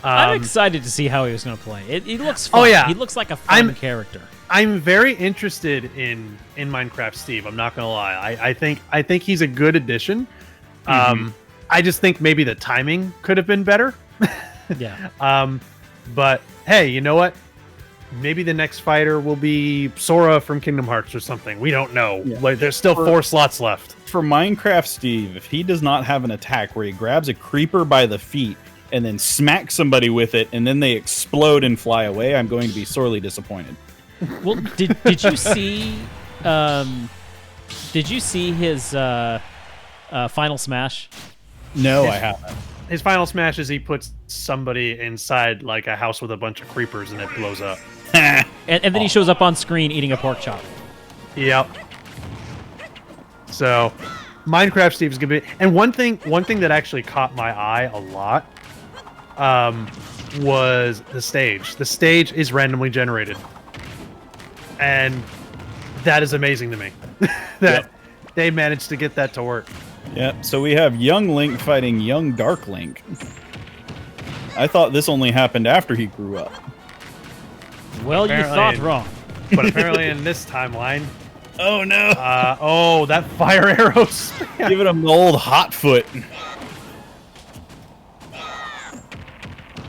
I'm excited to see how he was going to play. He looks fun.
Oh, yeah.
He looks like a fun character.
I'm very interested in Minecraft Steve. I'm not gonna lie. I think he's a good addition. I just think maybe the timing could have been better.
Yeah.
But hey, you know what? Maybe the next fighter will be Sora from Kingdom Hearts or something. We don't know.
Yeah.
Like, there's still 4 slots left.
For Minecraft Steve, if he does not have an attack where he grabs a creeper by the feet and then smacks somebody with it, and then they explode and fly away, I'm going to be sorely disappointed.
Well, did you see? Did you see his final smash?
No, I haven't.
His final smash is he puts somebody inside like a house with a bunch of creepers and it blows up.
And then he shows up on screen eating a pork chop.
Yep. So, Minecraft Steve's gonna be, and one thing that actually caught my eye a lot, was the stage. The stage is randomly generated, and that is amazing to me. That they managed to get that to work.
Yeah, so we have young Link fighting young Dark Link. I thought this only happened after he grew up.
Well, you thought wrong.
But apparently in this timeline...
Oh, no!
That fire arrow spam.
Giving him the old hot foot.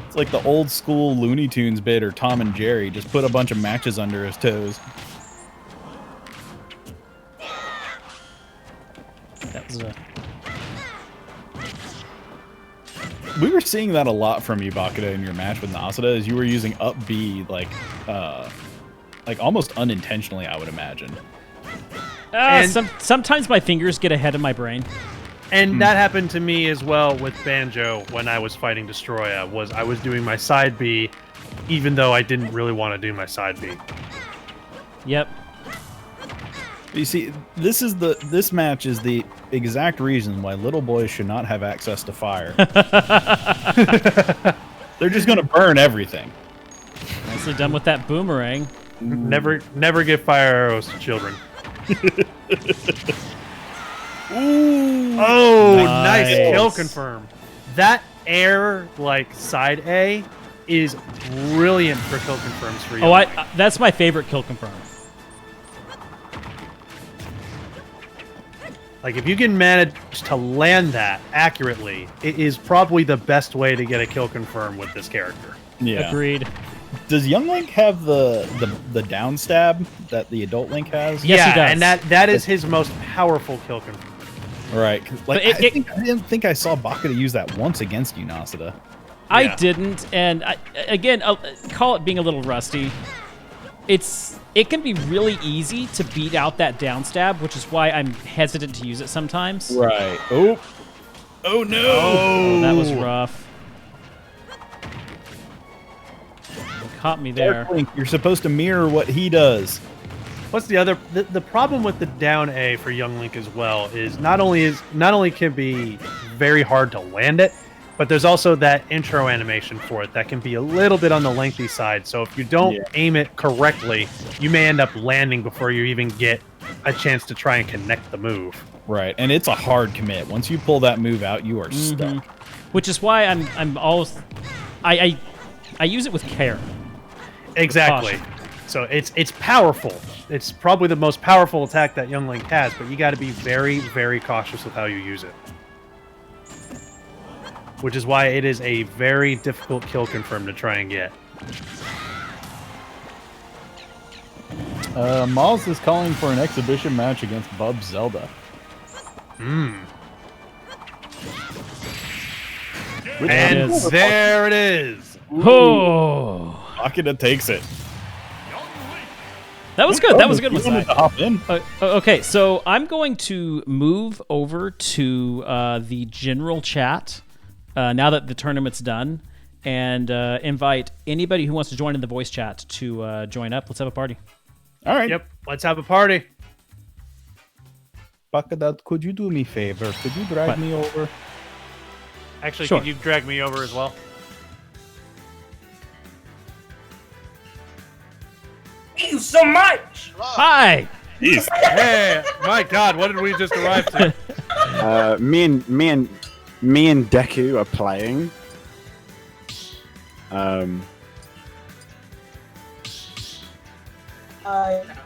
It's like the old school Looney Tunes bit or Tom and Jerry. Just put a bunch of matches under his toes.
That was
We were seeing that a lot from you, Bakuda, in your match with Nasada, as you were using up B like almost unintentionally, I would imagine.
Sometimes my fingers get ahead of my brain.
And that happened to me as well with Banjo when I was fighting Destroya. I was doing my side B, even though I didn't really want to do my side B.
Yep.
You see, this match is the exact reason why little boys should not have access to fire. They're just going to burn everything.
Nicely done with that boomerang.
Never give fire arrows to children.
Ooh.
Oh, nice kill
Nice.
confirm. That air side A is brilliant for kill confirms for you.
Oh, that's my favorite kill confirm.
Like, if you can manage to land that accurately, it is probably the best way to get a kill confirm with this character.
Yeah.
Agreed.
Does young Link have the down stab that the adult Link has?
Yes, he does.
And that is his most powerful kill confirm.
Right. Like,
But
I didn't think I saw Bakuda use that once against you, Nasada.
I
Yeah.
didn't, and again, call it being a little rusty. It can be really easy to beat out that down stab, which is why I'm hesitant to use it sometimes.
Right. Oh. Oh no.
Oh, that was rough. It caught me there.
Dark Link, you're supposed to mirror what he does.
What's the other? The problem with the down A for Young Link as well is not only can it be very hard to land it, but there's also that intro animation for it that can be a little bit on the lengthy side. So if you don't aim it correctly, you may end up landing before you even get a chance to try and connect the move.
Right, and it's a hard commit. Once you pull that move out, you are stuck.
Which is why I'm always I use it with care.
Exactly. So it's powerful. It's probably the most powerful attack that Young Link has, but you got to be very, very cautious with how you use it. Which is why it is a very difficult kill confirm to try and get.
Miles is calling for an exhibition match against Bub Zelda.
And
It is.
there it is.
Oh,
Bakuda takes it.
that was good. That was a good
You
one.
wanted to hop in.
Okay, so I'm going to move over to the general chat now that the tournament's done, and invite anybody who wants to join in the voice chat to join up. Let's have a party.
All right.
Yep, let's have a party.
Bakuda, could you do me a favor? Could you drag
What?
me over?
Actually,
Sure.
could you drag me over as well?
Thank you so much.
Hi.
Jeez.
Hey, my God, what did we just arrive to?
Me and Deku are playing.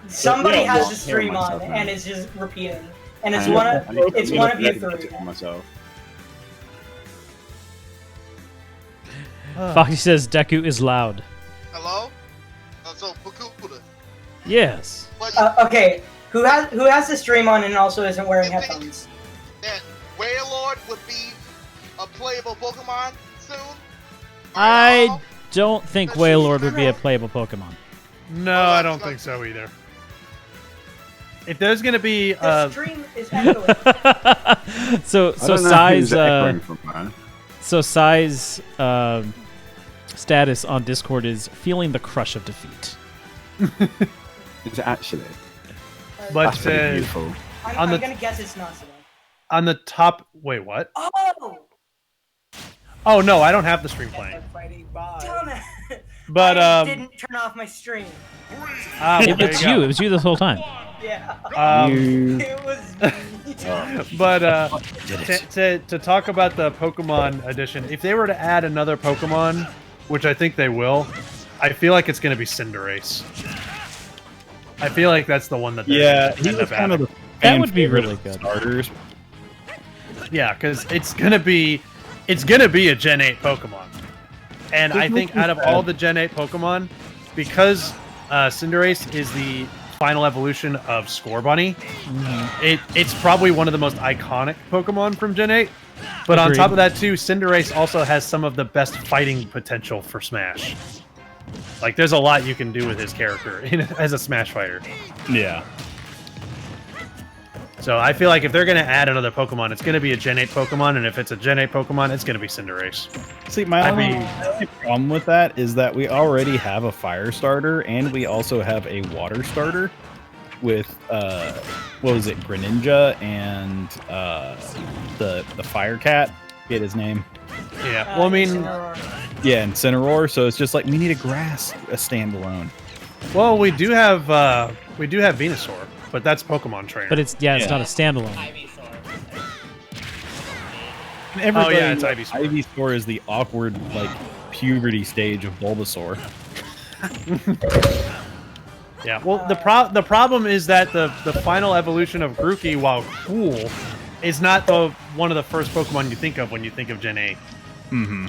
Somebody
Yeah,
has
well,
the stream
hear
on
myself, man.
and it's just repeating, and it's
I
one
need
of
to
you
get
three.
it for myself.
Foxy says Deku is loud.
Hello? So Baku.
Yes.
But
Okay, who has the stream on and also isn't wearing
you think
headphones?
that Wailord would be a playable Pokemon soon?
I don't think Wailord would be a playable Pokemon.
No, I don't think so either. If there's gonna be
The stream is echoing.
So
I don't know
size
who's echoing from there.
so size status on Discord is feeling the crush of defeat.
Is it actually?
but
That's pretty beautiful.
I'm gonna guess it's not today.
on the top. Wait, what?
Oh,
Oh no, I don't have the stream playing.
damn it!
But
I didn't turn off my stream.
well, there
It's
go.
you. It was you this whole time.
Yeah,
You
it was me.
But to talk about the Pokemon edition, if they were to add another Pokemon, which I think they will, I feel like it's going to be Cinderace. I feel like that's the one that they're
Yeah,
gonna
he
end
was
up
kind of
adding.
the
That would be
fan favorite
really
of
good.
starters.
Yeah, because it's gonna be a Gen 8 Pokemon, and I think out of all the Gen 8 Pokemon, because Cinderace is the final evolution of Scorbunny, it's probably one of the most iconic Pokemon from Gen 8. But on
Agreed.
top of that too, Cinderace also has some of the best fighting potential for Smash. Like, there's a lot you can do with his character as a Smash fighter.
Yeah.
So I feel like if they're going to add another Pokemon, it's going to be a Gen 8 Pokemon, and if it's a Gen 8 Pokemon, it's going to be Cinderace.
See, my
I
only,
mean-
my only problem with that is that we already have a fire starter, and we also have a water starter with what was it, Greninja and the fire cat. Get his name.
Yeah. Well, I mean,
Yeah, and Incineroar. So it's just like we need a standalone.
well, we do have Venusaur, but that's Pokemon Trainer.
But it's
Yeah.
not a standalone.
And everybody,
yeah, it's Ivysaur.
Ivysaur is the awkward like puberty stage of Bulbasaur.
Yeah. Well, the problem is that the final evolution of Grookey, while cool, is not one of the first Pokemon you think of when you think of Gen 8.
Mm-hmm.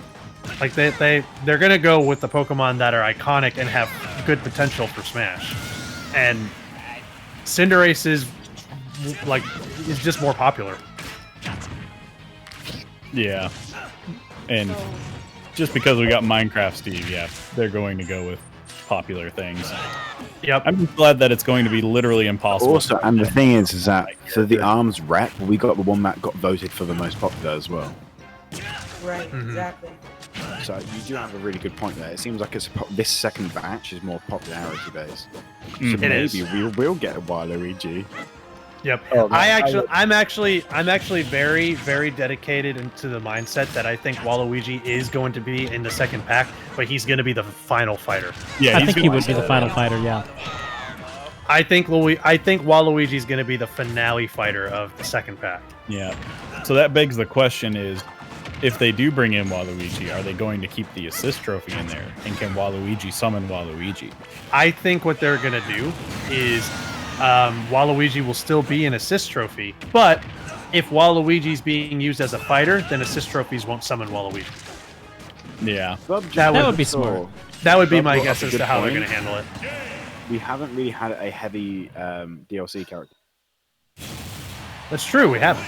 Like they're gonna go with the Pokemon that are iconic and have good potential for Smash, and Cinderace is just more popular.
Yeah, and just because we got Minecraft Steve, yeah, they're going to go with popular things.
Yep.
I'm just glad that it's going to be literally impossible.
also, and the thing is that for the ARMS rep, we got the one that got voted for the most popular as well.
Right, exactly.
So you do have a really good point there. It seems like this second batch is more popularity based. So
It
maybe
is.
we will get a Waluigi.
Yep.
Oh, man.
I'm actually very, very dedicated into the mindset that I think Waluigi is going to be in the second pack, but he's going to be the final fighter.
Yeah,
I
he's
think he
gonna
would be the final fighter. Yeah.
I think Waluigi is going to be the finale fighter of the second pack.
Yeah. So that begs the question: is if they do bring in Waluigi, are they going to keep the assist trophy in there? And can Waluigi summon Waluigi?
I think what they're going to do is Waluigi will still be an assist trophy, but if Waluigi's being used as a fighter, then assist trophies won't summon Waluigi.
Yeah.
That would be smart.
That would be
That
my
brought
guess
up a
as
good
to how they're
point.
going to handle it.
We haven't really had a heavy DLC character.
That's true, we haven't.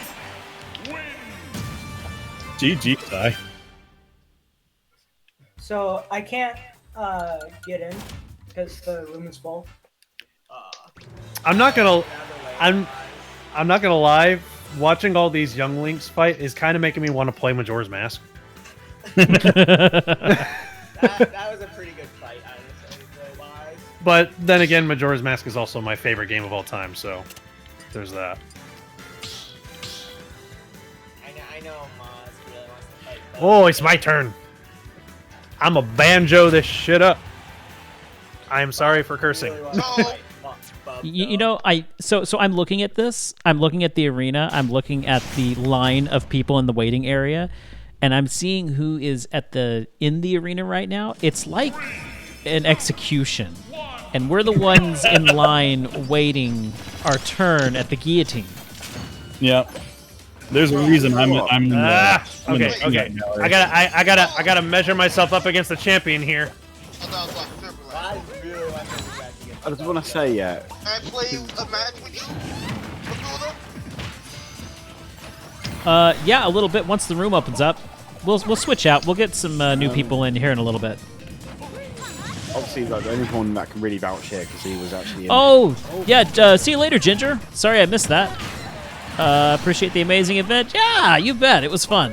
GG, Sai.
So I can't get in because the room is full.
I'm not gonna lie. Watching all these younglings fight is kind of making me want to play Majora's Mask.
That was a pretty good fight, honestly. Wise.
But then again, Majora's Mask is also my favorite game of all time, so there's that.
I know Maz really wants to fight
Oh, it's my turn. I'm a banjo this shit up. I am sorry for cursing.
No.
You know, so I'm looking at this. I'm looking at the arena. I'm looking at the line of people in the waiting area, and I'm seeing who is in the arena right now. It's like an execution, and we're the ones in line waiting our turn at the guillotine.
Yeah. There's a reason I'm in the, I'm in the
Okay.
peanut gallery.
I gotta measure myself up against the champion here.
I thought it was like a triple.
I really want to be back again.
I just want to say, yeah,
Can I play a match with you? Makuda?
Yeah, a little bit. Once the room opens up, we'll switch out. We'll get some new people in here in a little bit.
obviously like the only one that can really vouch here because he was actually.
Oh, yeah. See you later, Ginger. Sorry I missed that. Appreciate the amazing event. Yeah, you bet. It was fun.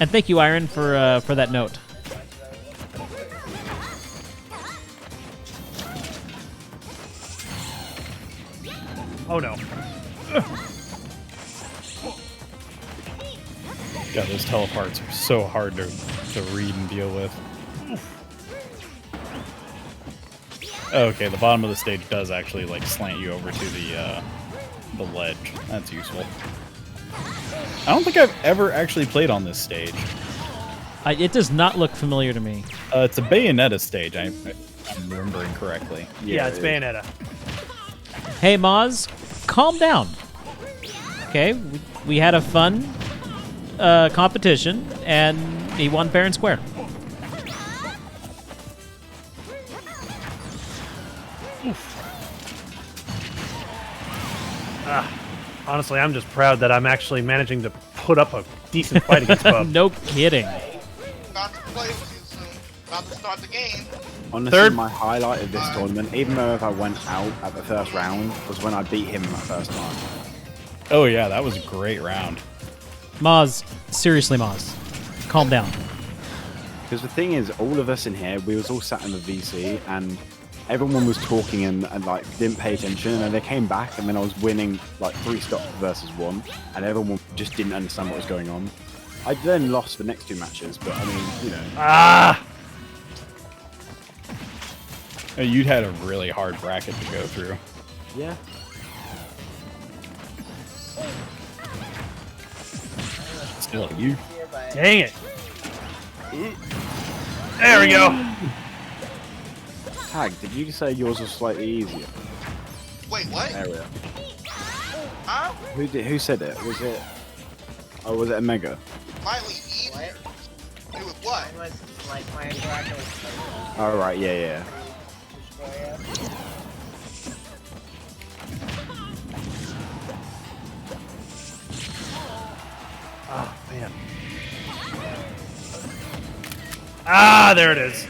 And thank you, Iron, for that note.
Oh no.
God, those teleports are so hard to read and deal with. Okay, the bottom of the stage does actually like slant you over to the ledge. That's useful. I don't think I've ever actually played on this stage.
It does not look familiar to me.
It's a Bayonetta stage, I'm remembering correctly.
Yeah, it's Bayonetta.
Hey, Maz, calm down. Okay, we had a fun competition, and he won fair and square.
Honestly, I'm just proud that I'm actually managing to put up a decent fight against Bub.
No kidding.
About to play with you soon. About to start the game.
Honestly,
Third-
my highlight of this tournament, even though if I went out at the first round, was when I beat him my first time.
Oh yeah, that was a great round.
Maz, seriously, Maz, calm down.
Because the thing is, all of us in here, we was all sat in the VC, and everyone was talking and like didn't pay attention, and then they came back, and then I was winning like 3 stocks versus 1, and everyone just didn't understand what was going on. I then lost the next 2 matches, but I mean, you know.
Ah!
You'd had a really hard bracket to go through.
Yeah.
Still, you.
Dang it. There we go.
Tag, did you say yours was slightly easier?
Wait, what?
Area.
Huh?
Who said it? Was it? Oh, was it a mega?
Slightly easier. Do with what?
Mine was like my bracket was
Oh right, yeah.
Destroyer.
Oh man. Ah, there it is.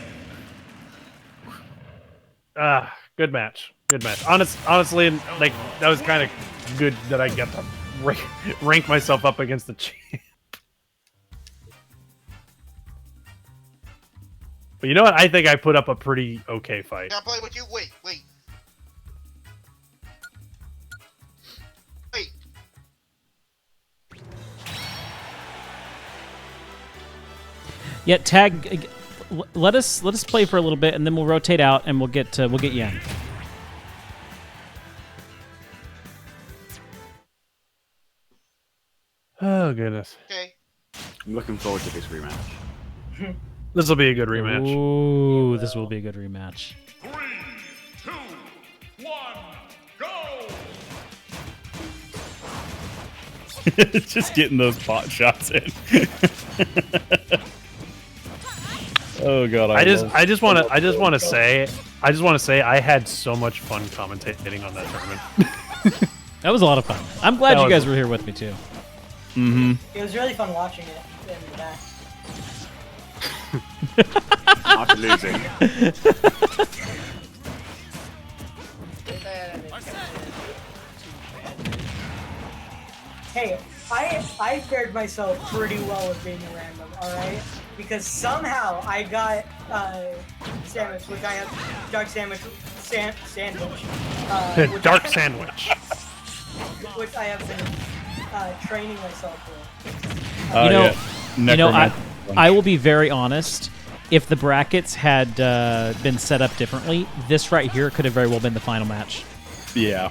Ah, good match. Good match. Honestly, like that was kind of good that I get to rank myself up against the champ. But you know what? I think I put up a pretty okay fight.
Can I play with you? Wait.
Yeah, Tag, let us play for a little bit, and then we'll rotate out, and we'll get you in.
Oh goodness,
Okay.
I'm looking forward to this rematch.
this will be a good rematch.
Ooh, this will be a good rematch.
3, 2, 1, go!
Just getting those pot shots in. Oh god,
I just want to say I had so much fun commentating on that tournament.
That was a lot of fun. I'm glad
That
you guys
was-
were here with me too.
Mm-hmm.
It was really fun watching it in the back.
After losing.
Hey, I fared myself pretty well with being random, alright? Because somehow I got sandwich, which I have dark sandwich sandwich.
Dark sandwich.
Which I have been training myself with.
You know,
Yeah.
you know, I will be very honest. If the brackets had been set up differently, this right here could have very well been the final match.
Yeah.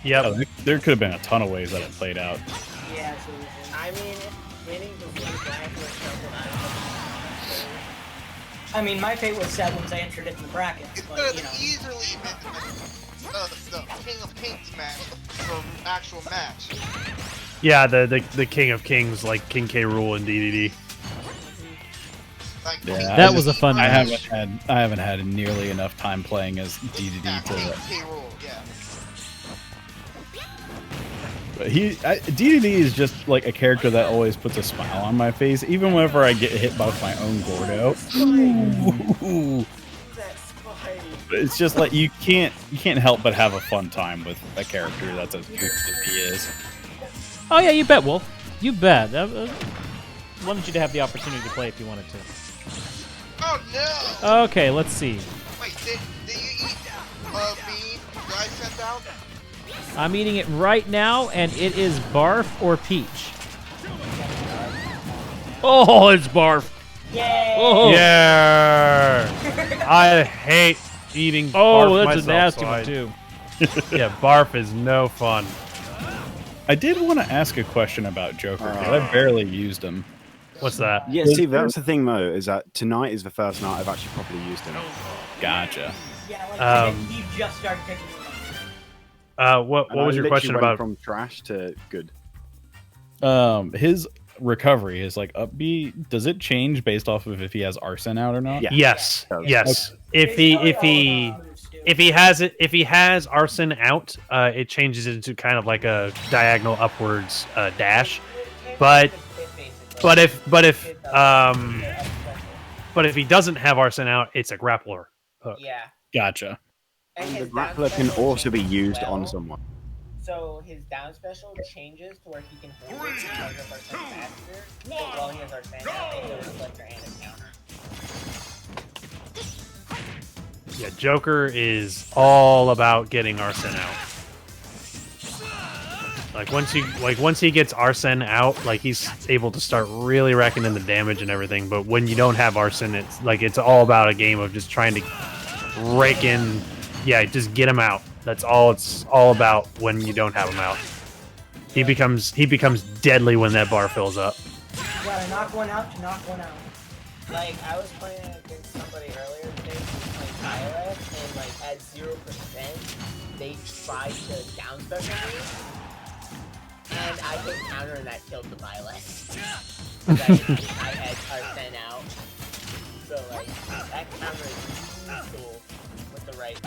Yep.
There could have been a ton of ways that it played out.
Yeah, absolutely. I mean, winning the blue flag was something
I mean, my fate was set once I entered it in the brackets,
It could
but
have
you know.
easily been the King of Kings match for actual match.
Yeah, the King of Kings, like King K. Rool and DDD.
Like,
Yeah,
King
That
of
was a
Kings
fun
I
match.
haven't had nearly enough time playing as DDD
Yeah,
to.
King K. Rool, yeah.
But DDD is just like a character that always puts a smile on my face, even whenever I get hit by my own Gordo. Ooh.
That's fine.
It's just like you can't help but have a fun time with a character that's as good as he is.
Oh yeah, you bet, Wolf. You bet. Wanted you to have the opportunity to play if you wanted to.
Oh no!
Okay, let's see.
Wait, did you eat bean I sent out?
I'm eating it right now, and it is barf or peach. Oh, it's barf.
Yay!
Oh,
Yeah. I hate eating
oh,
barf
that's a
myself,
nasty
so
one too.
Yeah, barf is no fun.
I did want to ask a question about Joker because I barely used him.
What's that?
Yeah, see, that's the thing though, is that tonight is the first night I've actually properly used him.
Gotcha.
Yeah, like he just started picking them up.
What
And
was
I
your
literally
question
went
about?
from trash to good?
His recovery is like upbeat. Does it change based off of if he has arson out or not?
Yeah.
Yes,
Yeah.
yes.
Basically,
If he has arson out, it changes into kind of like a diagonal upwards dash. But if he doesn't have arson out, it's a grappler hook.
Yeah.
Gotcha.
And
The
his down
grappler can
special
also be
changes
used
well.
on someone.
So his down special changes to where he can hold it 100% faster, but while he has our stand out, it does reflector and a counter.
Yeah, Joker is all about getting arson out. Like once he gets arson out, like he's able to start really racking in the damage and everything. But when you don't have arson, it's all about a game of just trying to rake in. Yeah, just get him out. That's all it's all about when you don't have him out. He becomes deadly when that bar fills up.
You gotta knock one out to knock one out.
Like, I was playing against somebody earlier today who was playing Violet, and like at 0%, they tried to down special me, and I hit counter and that killed the Violet. I had Arsen out. So like, that counter is useful with the right.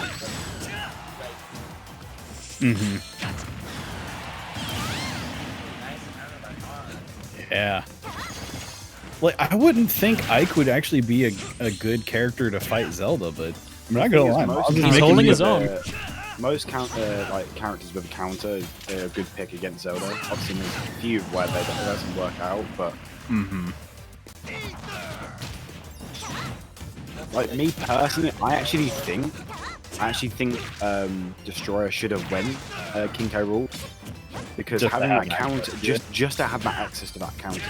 Mm-hmm.
Nice counter by Khan.
Yeah. Like, I wouldn't think Ike would actually be a good character to fight Zelda, but I'm not gonna lie. I'll just
He's
make him
holding
be
his
a-
own.
Most characters with a counter is a good pick against Zelda. Obviously, there's a few where it doesn't work out, but
Mhm.
like me personally, I actually think Destroyer should have went King K. Rool because
Just to
having
have
that
that
counter,
access,
just to have that access to that counter.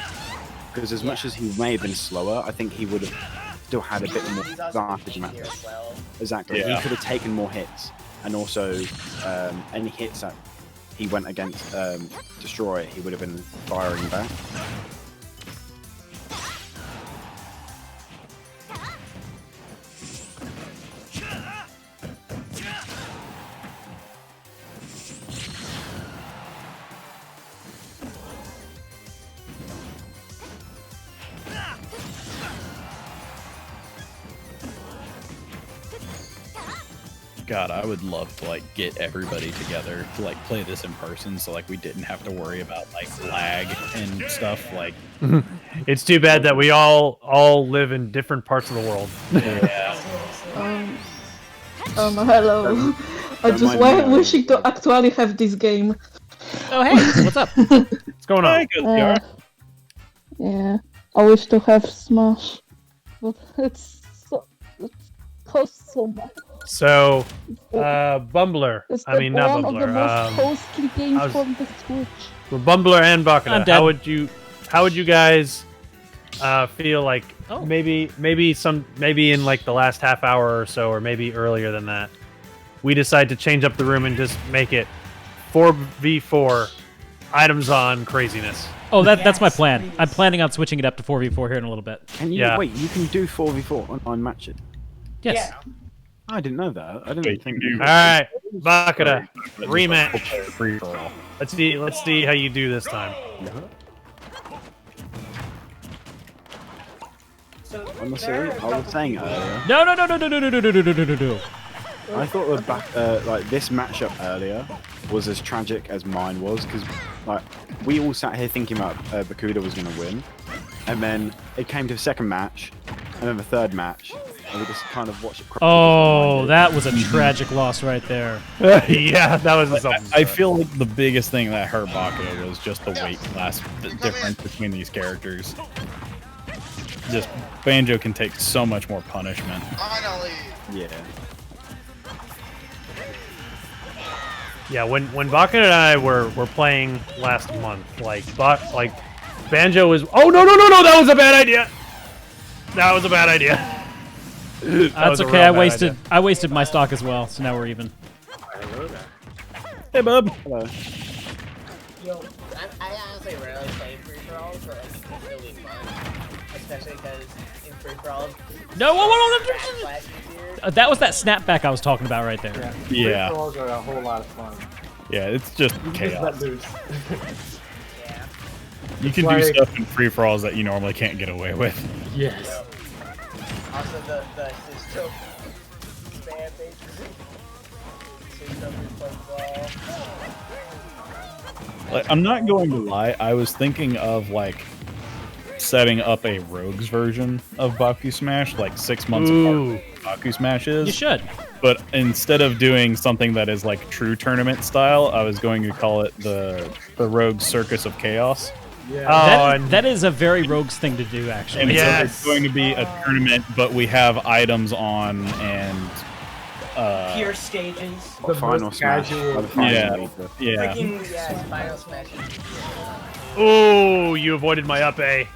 Because as much as he may have been slower, I think he would have still had a bit more
He's also
advantage in that.
easier as well.
Exactly.
Yeah.
He could have taken more hits, and also any hits that he went against Destroyer, he would have been firing back.
God, I would love to like get everybody together to like play this in person, so like we didn't have to worry about like lag and stuff. Like,
It's too bad that we all live in different parts of the world.
yeah,
Hello. I
Don't
just
mind me,
wishing to actually have this game.
Oh hey, what's up?
What's going on?
Hi, good PR.
Yeah, I wish to have Smash, but it costs so much.
So, Bumbler.
It's
I mean, not
one of the
Bumbler.
most costly games
I was-
from the Switch.
Well, Bumbler and Bakuda.
I'm dead.
How would you guys feel like
Oh.
maybe in like the last half hour or so, or maybe earlier than that, we decide to change up the room and just make it 4v4 items on craziness.
Oh, that's my
Yes,
plan.
please.
I'm planning on switching it up to 4v4 here in a little bit.
Can you
Yeah.
wait? You can do 4v4 on matches.
Yes.
Yeah.
I didn't know that. I didn't.
Wait, can you-
All right, Bakuda, rematch.
Free for all.
Let's see how you do this time.
So
Honestly,
there are a
I was
couple
saying
people-
earlier.
No.
I thought like this matchup earlier was as tragic as mine was because like we all sat here thinking about Bakuda was going to win, and then it came to the second match, and then the third match, and we just kind of watched it.
Oh, that was a tragic loss right there.
Yeah, that was something.
I feel like the biggest thing that hurt Bakuda was just the weight class difference between these characters. Just Banjo can take so much more punishment.
Finally.
Yeah.
Yeah, when Bakuda and I were playing last month, like Banjo was. Oh no! That was a bad idea. That was a bad idea. That
That's
was a
okay.
real
I
bad
wasted
idea.
I wasted my stock as well, so now we're even.
Hey, bub.
Hello.
Yo, I honestly rarely play free for alls, but it's really fun, especially because in free for alls,
No, whoa.
flash easier.
That was that snapback I was talking about right there.
Yeah.
Free-for-alls are a whole lot of fun.
Yeah, it's just
You just
chaos.
let loose.
Yeah.
You can do
like-
stuff in free for alls that you normally can't get away with.
Yes.
Also the system spam basically. System football.
Like, I'm not going to lie, I was thinking of like setting up a rogues version of Baku Smash, like 6 months apart
Ooh.
from Baku Smash is.
You should.
But instead of doing something that is like true tournament style, I was going to call it the Rogue Circus of Chaos.
Yeah.
Oh, and
That is a very rogues thing to do, actually.
And
Yes.
so it's going to be a tournament, but we have items on and
Pure stages.
The
Final
most
smash.
casual-
by the final
Yeah.
leader.
yeah.
Freaking
Yeah, Final Smash.
Ooh, you avoided my up A.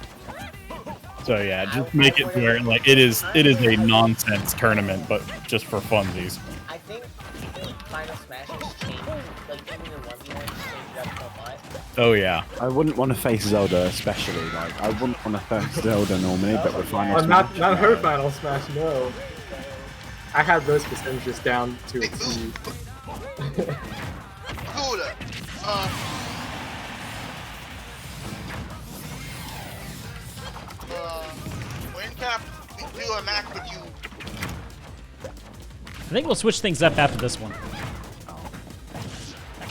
So yeah, just make it to where like it is a nonsense tournament, but just for funsies.
I think Final Smash has changed, like even in 1v1 changed it up so much.
Oh yeah.
I wouldn't want to face Zelda, especially. Like I wouldn't want to face Zelda normally, but with final.
Oh, not
Smash,
her Final Smash, no. I had those percentages down to a
Hey,
T.
Buddha. When can I do a match with you?
I think we'll switch things up after this one.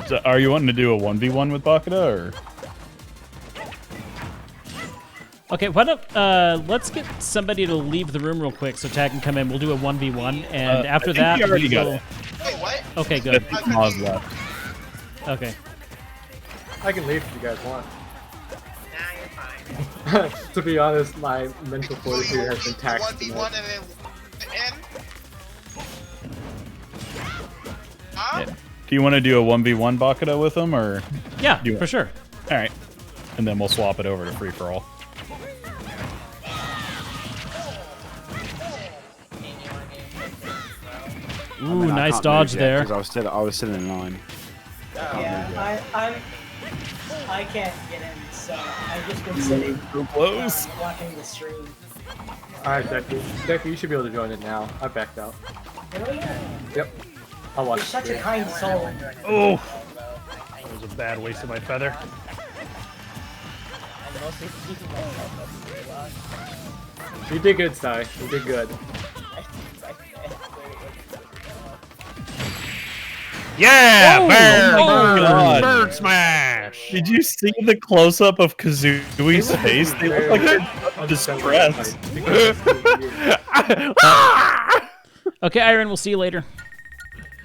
So are you wanting to do a 1v1 with Bakuda or?
Okay, why don't let's get somebody to leave the room real quick so Tag can come in. We'll do a 1v1, and
I
after
think
that,
we already
we
got
will.
it.
Wait, what?
Okay,
I
good.
think Maz left.
Okay.
I can leave if you guys want.
Nah, you're fine.
To be honest, my mental
So
fortitude
you
has been taxed
1v1
tonight.
and then the end? Huh?
Yeah. Do you want to do a 1v1 Bakuda with him or?
Yeah,
Do it.
for sure.
All right, and then we'll swap it over to free for all.
Ooh, nice dodge there.
Because I was still in line.
Yeah, I can't get in, so I've just been sitting
So close.
watching the stream.
Alright, Deku, you should be able to join it now. I backed out.
Really?
Yep. I'll watch
You're such a
it.
kind soul.
Oh, that was a bad waste of my feather.
I'm mostly keeping myself up to
You did good, Sai. You did good.
Yeah,
Oh,
bird,
oh my God.
bird smash.
Did you see the close up of Kazui's face? They look like they're distressed.
Okay, Iron, we'll see you later.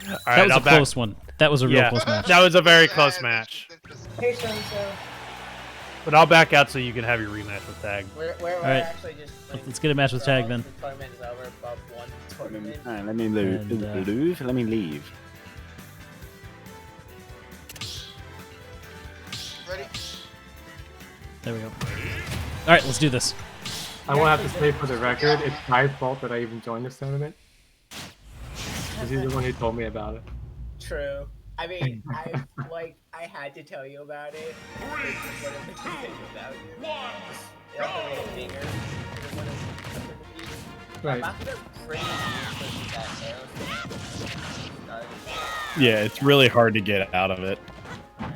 All
That
right,
was
I'll
a close one. That was a real
Yeah,
close match.
that was a very close match.
Hey, so
But I'll back out so you can have your rematch with Tag.
We're
right.
actually just. Like,
Let's get a match with Tag then.
The tournament is over, above one tournament.
Alright, let me leave.
And,
Let me leave.
Ready?
There we go. All right, let's do this.
I will have to say for the record, it's my fault that I even joined this tournament. Because he's the one who told me about it.
True. I mean, I had to tell you about it.
Right.
Yeah, it's really hard to get out of it.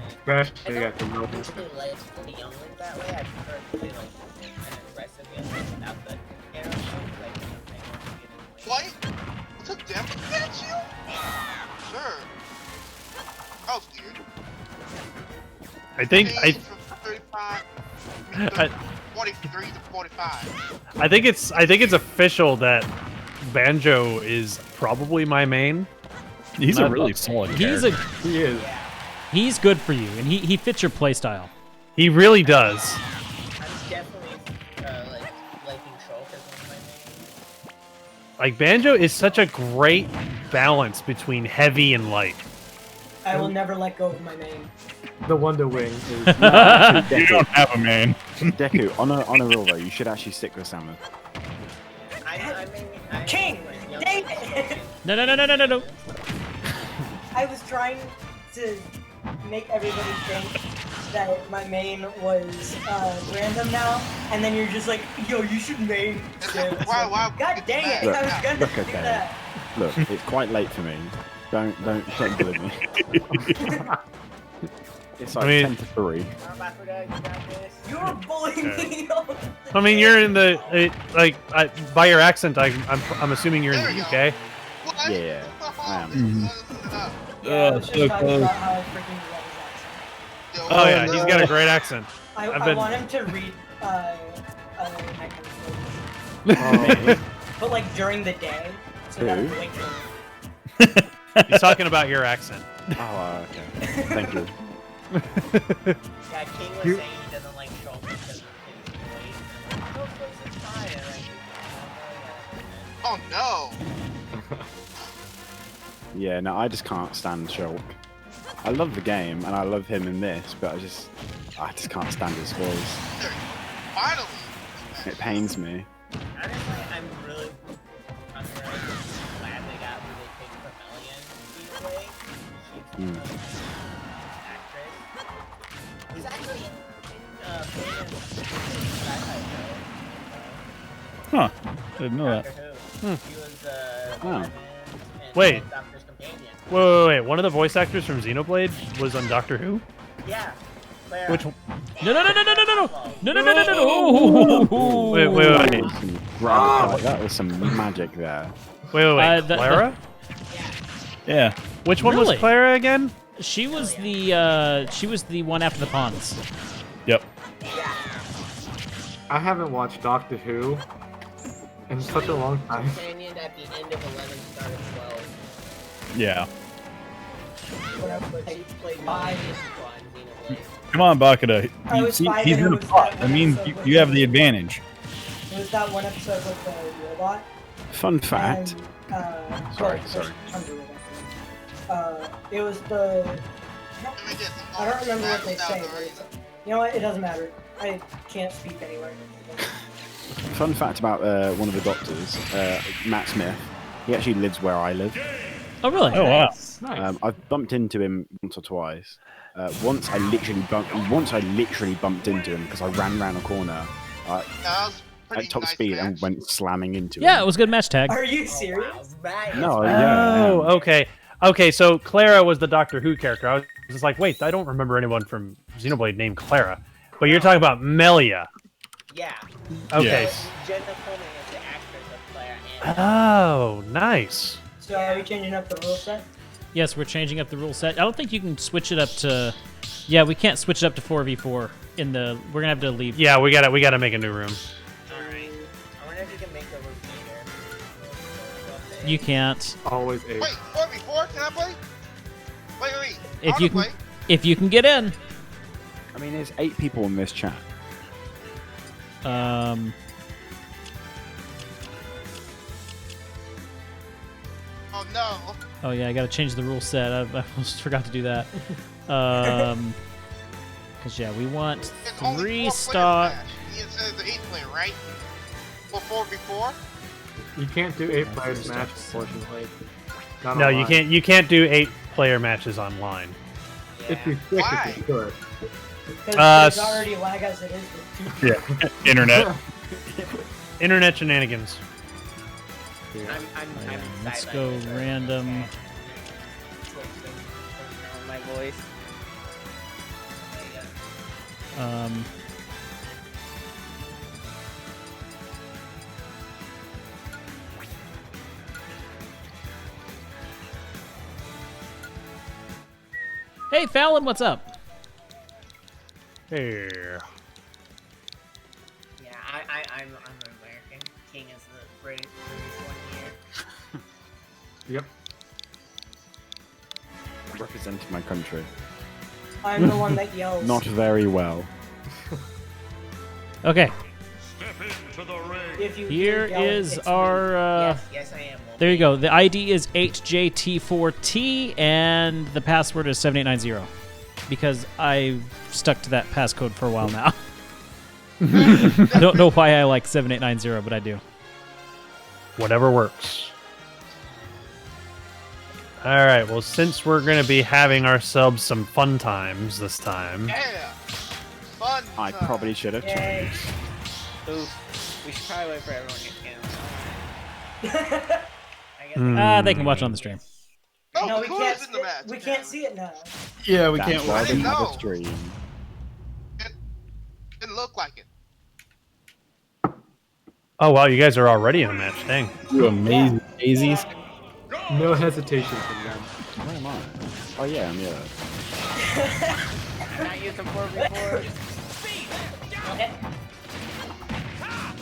Especially at the moment.
The young ones that way. I prefer to play like an aggressive young ones without the arrow things. Like,
What? Took damage against you? Sure. Oh, dude.
I think
From 35 to 43 to 45.
I think it's official that Banjo is probably my main.
He's a really solid character.
He is.
He's good for you, and he fits your playstyle.
He really does.
I'm definitely liking Shulk as one of my mains.
Like Banjo is such a great balance between heavy and light.
I will never let go of my main.
The Wonder Wing is.
You don't have a main.
Deku, on a real though, you should actually stick with Samus.
King! Dang it!
No.
I was trying to make everybody think that my main was random now, and then you're just like, yo, you should main.
Wow.
God dang it!
Look,
I was gonna
look,
do
okay.
that.
Look, it's quite late for me. Don't bully me. It's like 10 to 3.
You're bullying me.
I mean, you're in the by your accent, I'm assuming you're in the UK.
Yeah, I am.
Yeah, I was just
so
talking
close.
about how I freaking love his accent.
Oh yeah, he's got a great accent.
I want him to read but like during the day, so that
Who?
like
He's talking about your accent.
Oh, okay. Thank you.
Yeah, King was saying he doesn't like Shulk because of his voice. And like, Shulk's voice is fine. And like,
Oh no.
Yeah, no, I just can't stand Shulk. I love the game and I love him in this, but I just can't stand his voice.
Finally.
It pains me.
honestly, I'm really glad they got really big Vermillion these days. She's a nice actress. He's actually
Huh. Didn't know that.
Doctor Who. She was
Oh.
Wait.
Doctor's companion.
Wait. One of the voice actors from Xenoblade was on Doctor Who?
Yeah. Clara.
Which one?
No.
Wait.
Right, that was some magic there.
Wait. Clara?
Yeah.
Which one
Really?
was Clara again?
She was the one after the ponds.
Yep.
I haven't watched Doctor Who in such a long time.
Companion at the end of 11 started 12.
Yeah.
But she played
Five.
on Xenoblade.
Come on, Bakuda.
I was five
He's
and
in
it
the
was
pot.
that
That
one
means
episode with
you have the
the-
advantage.
It was that one episode with the robot.
Fun fact.
And,
Sorry.
I'm doing it. It was the. I don't remember what they say, but it's, you know what? It doesn't matter. I can't speak anyway.
Fun fact about one of the doctors, Matt Smith. He actually lives where I live.
Oh really?
Oh wow.
Nice.
I've bumped into him once or twice. Once I literally bumped into him because I ran around a corner at top speed and went slamming into him.
Yeah, it was a good match tag.
Are you serious?
No, yeah.
Oh, okay. So Clara was the Doctor Who character. I was just like, wait, I don't remember anyone from Xenoblade named Clara. But you're talking about Melia.
Yeah.
Okay.
Jenna Coleman is the actress of Clara and
Oh, nice.
So are we changing up the rule set?
Yes, we're changing up the rule set. I don't think you can switch it up to. Yeah, we can't switch it up to 4v4 in the. We're gonna have to leave.
Yeah, we gotta make a new room.
Alright. I wonder if you can make the room bigger.
You can't.
Always eight.
Wait, 4v4? Can I play? Wait.
If
I
you
wanna
can,
play.
if you can get in.
I mean, there's 8 people in this chat.
Oh no.
Oh yeah, I gotta change the rule set. I almost forgot to do that. Cause yeah, we want
It's only
3
4
star.
players match. It says the 8 player, right? Well, 4v4?
You can't do 8-player Smash, unfortunately. Not
No,
online.
you can't do 8-player matches online.
It'd be sick if you could.
Because there's already lag as it is with 2 people.
Yeah, internet.
Internet shenanigans.
I'm
Let's
excited.
go random.
My voice.
Hey, Fallon, what's up?
Here.
Yeah, I'm American. King is the British one here.
Yep.
Representing my country.
I'm the one that yells.
Not very well.
Okay,
Step into the ring.
If you
here
yelling,
is
it's
our.
Yes, I am.
There you go. The ID is HJT4T, and the password is 7890. Because I've stuck to that passcode for a while now. I don't know why I like 7890, but I do.
Whatever works. Alright, well, since we're going to be having ourselves some fun times this time.
Yeah. Fun.
I
time.
probably should have
Yay.
changed.
Ooh, we should probably wait for everyone to get
They can watch on the stream.
Oh,
No, we
who's
can't.
in the match?
We can't see it now.
Yeah, we
That's
can't
why
watch
they
it.
have
know.
a stream.
Didn't look like it.
Oh, wow, you guys are already in a match. Dang.
You amazing daisies.
No hesitation from them.
Where am I? Oh yeah, I'm here.
I'm not using 4v4.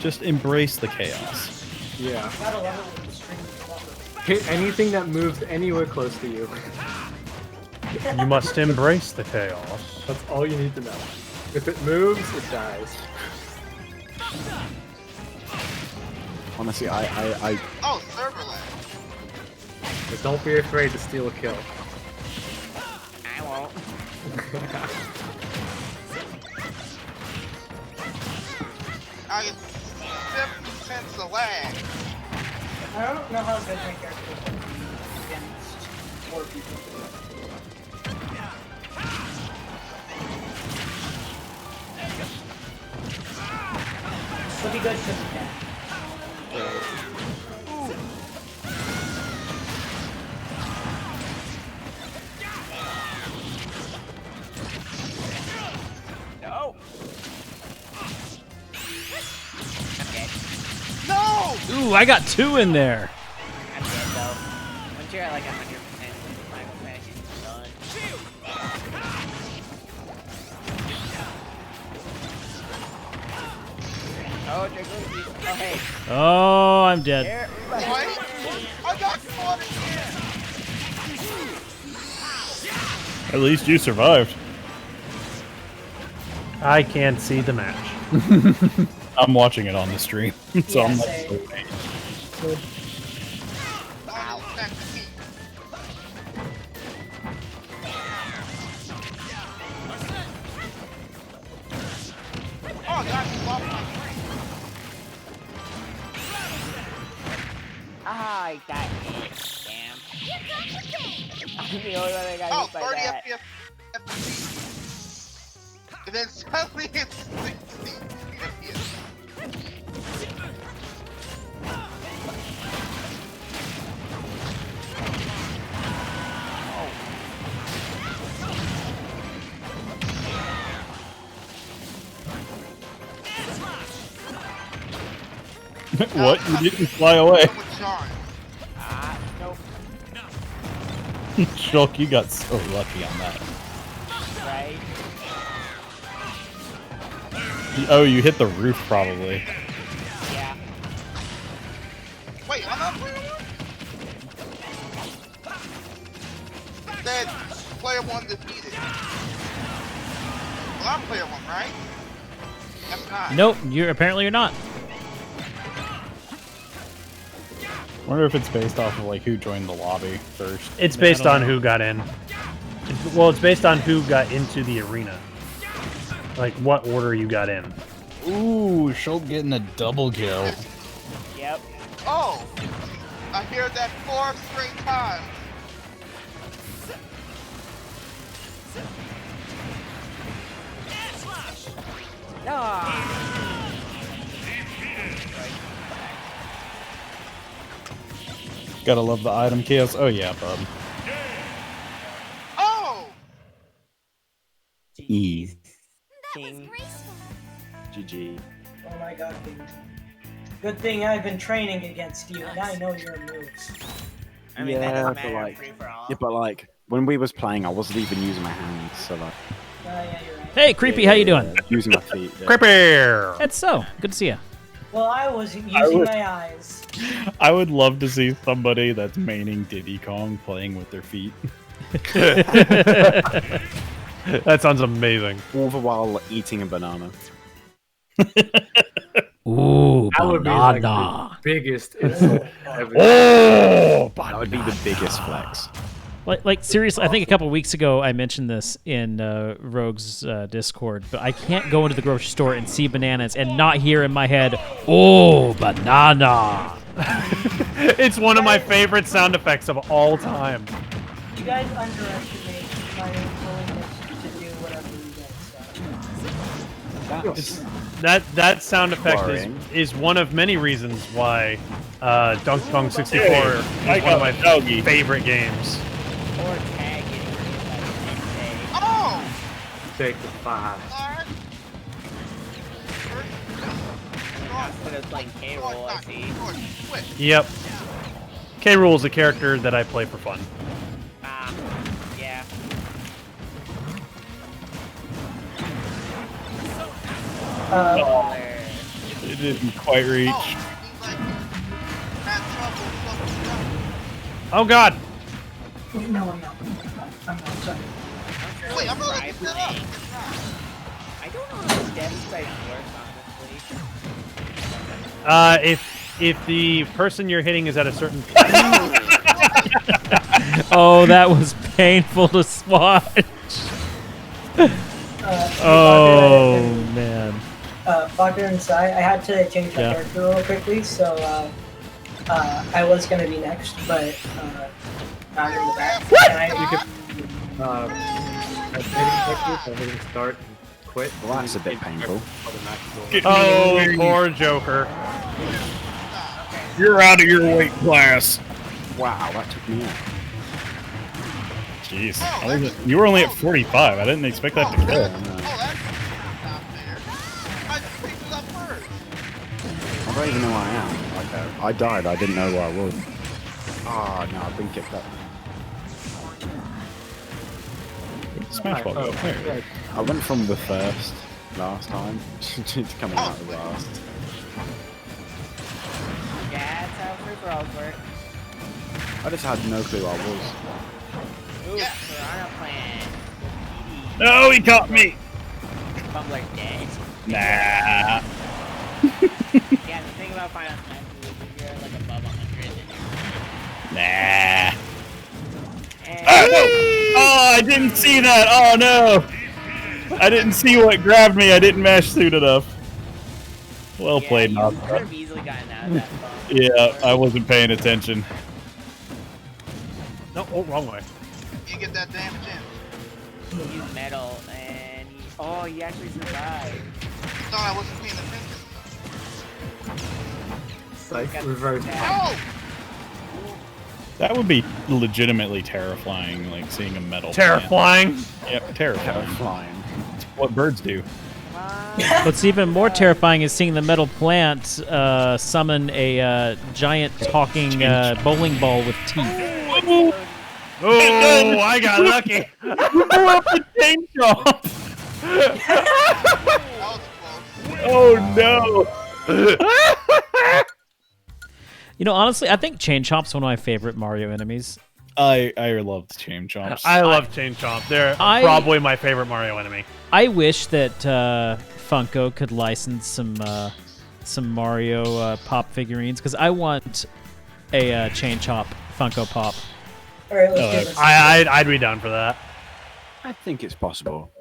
Just embrace the chaos.
Yeah.
Gotta love it when the stream is clever.
Hit anything that moves anywhere close to you.
You must embrace the chaos.
That's all you need to know. If it moves, it dies.
Honestly, I
Oh, server lag.
But don't be afraid to steal a kill.
I won't.
I get 7% the lag.
I don't know how good my character is against 4 people. Should be good, should be bad.
No. Okay.
No!
Ooh, I got 2 in there.
I'm dead though. Once you're at like 100%, Final Fantasy is done. Oh, Dragoon. Oh, hey.
Oh, I'm dead.
Here,
What? I got caught again!
At least you survived.
I can't see the match.
I'm watching it on the stream, so
Yeah,
I'm
same.
like,
Wow. Back to me. Oh, God, you lost my tree.
Ah, I got hit. Damn. I'm the only one that got
Oh,
hit by
30
that.
FPS. And then suddenly it's 60 FPS.
what? You didn't fly away.
Someone charged.
Ah, nope.
Shulk, you got so lucky on that.
Right?
Oh, you hit the roof probably.
Yeah.
Wait, I'm not player one? Said player one defeated. Well, I'm player one, right? That's not.
Nope, you're not.
Wonder if it's based off of like who joined the lobby first.
It's
I
based
don't
on
know.
who got in. Well, it's based on who got into the arena. Like what order you got in.
Ooh, Shulk getting a double kill.
Oh! I hear that 4 straight times.
Gotta love the item chaos. Oh yeah, bud.
Oh!
E.
King.
GG.
Oh my god, dude. Good thing I've been training against you, and I know your moves.
I mean, that
Yeah,
doesn't
but
matter
like,
free for all.
yeah, but like when we was playing, I wasn't even using my hands, so like.
Yeah, you're right.
Hey, Creepy, how you doing?
Using my feet. Yeah.
Creepy!
That's so. Good to see you.
Well, I was using
would-
my eyes.
I would love to see somebody that's maining Diddy Kong playing with their feet.
That sounds amazing.
All the while eating a banana.
Ooh,
That would be like the
banana.
biggest insult ever.
Oh,
That would be the biggest flex.
Like seriously, I think a couple weeks ago I mentioned this in Rogue's Discord, but I can't go into the grocery store and see bananas and not hear in my head, "Oh, banana!"
It's one of my favorite sound effects of all time.
You guys underestimate my willingness to do whatever you guys say.
That sound effect
Worrying.
is one of many reasons why Donkey Kong 64
Hey,
is
I
one of
got
my
doggy.
favorite games.
Or tag it by the next day.
Oh!
Take the 5.
Alright.
Instead of playing K-Roll, I see.
Switch.
Yep. K. Rool is a character that I play for fun.
Yeah. Where-
It didn't quite reach.
Oh, he's like, had trouble.
Oh god!
No, I'm not. I'm not sorry.
Wait, I'm gonna look
Try
this up.
playing. I don't know how death type works, honestly.
If the person you're hitting is at a certain
Oh, that was painful to watch. Oh man.
Baku and Sai, I had to change my
Yeah.
character real quickly, so I was gonna be next, but I'm in the back. Can I,
At hitting technique, I hitting start and quit.
Well, that's a bit painful.
Oh, poor Joker.
You're out of your weight class.
Wow, that took me out.
Jeez, you were only at 45. I didn't expect that to kill.
Oh, that's not fair. I just picked it up first.
I don't even know where I am. Like, I died. I didn't know where I was. Oh no, I've been kicked up.
Smash ball go. There.
I went from the first last time to coming out of last.
Yeah, that's how free for all work.
I just had no clue where I was.
Ooh, Piranha Plant.
No, he caught me.
Fumbler dead.
Nah.
Yeah, the thing about Final Fantasy is if you're like above 100, then
Nah.
and
Oh, no. Oh, I didn't see that. Oh no. I didn't see what grabbed me. I didn't mash suit enough. Well played,
you
Knob.
could have easily gotten out of that bump.
Yeah, I wasn't paying attention.
No, oh, wrong way.
You get that damage in.
He's metal, and he actually survived.
Thought I wasn't paying attention.
Like reverse.
Oh!
That would be legitimately terrifying, like seeing a metal.
Terrifying.
Plant. Yep, terrifying.
Flying.
It's what birds do.
What's even more terrifying is seeing the metal plant summon a giant talking bowling ball with teeth.
Oh, I got lucky.
You blew up the chain jump.
That was close.
Oh no.
You know, honestly, I think Chain Chomp's one of my favorite Mario enemies.
I loved chain chomps.
I love Chain Chomp. They're probably my favorite Mario enemy.
I wish that Funko could license some Mario pop figurines because I want a Chain Chomp Funko Pop.
Alright, let's do this.
I'd be down for that.
I think it's possible.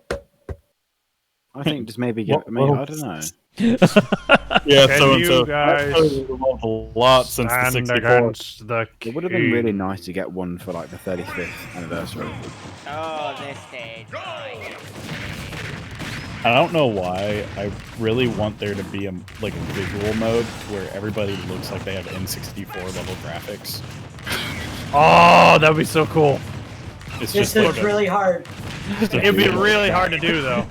I think just maybe
What-
I mean, I
what-
don't know.
Yeah,
Can
so and
you
so.
guys
I've evolved a lot since the
stand
64.
against the
It would have been really
king?
nice to get one for like the 35th anniversary.
Oh, this stage.
I don't know why. I really want there to be a visual mode where everybody looks like they have N64 level graphics.
Oh, that would be so cool.
It's
This
just
is
like
really hard.
It'd be really hard to do, though.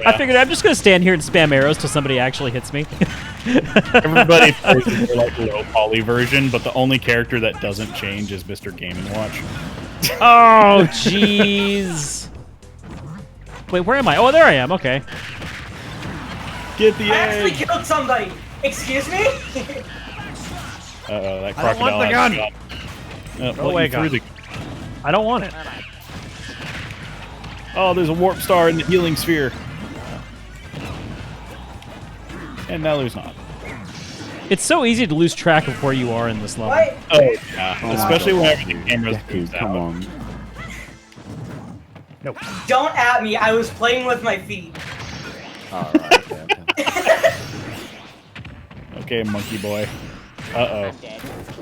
I figured I'm just gonna stand here and spam arrows till somebody actually hits me.
everybody plays the like low poly version, but the only character that doesn't change is Mr. Game & Watch.
Oh, jeez. Wait, where am I? Oh, there I am. Okay.
Get the
I actually
egg!
killed somebody. Excuse me?
Uh-oh, that
I don't want
crocodile
the
has
gun.
a
Go away, gun. I don't want it.
Oh, there's a warp star in the healing sphere. And now there's not.
It's so easy to lose track of where you are in this level.
What?
Oh, yeah.
Oh my
Especially
God.
whenever the camera's
Deku,
moved
come
out.
on.
Nope.
Don't at me. I was playing with my feet.
Alright, okay.
Okay, monkey boy. Uh-oh.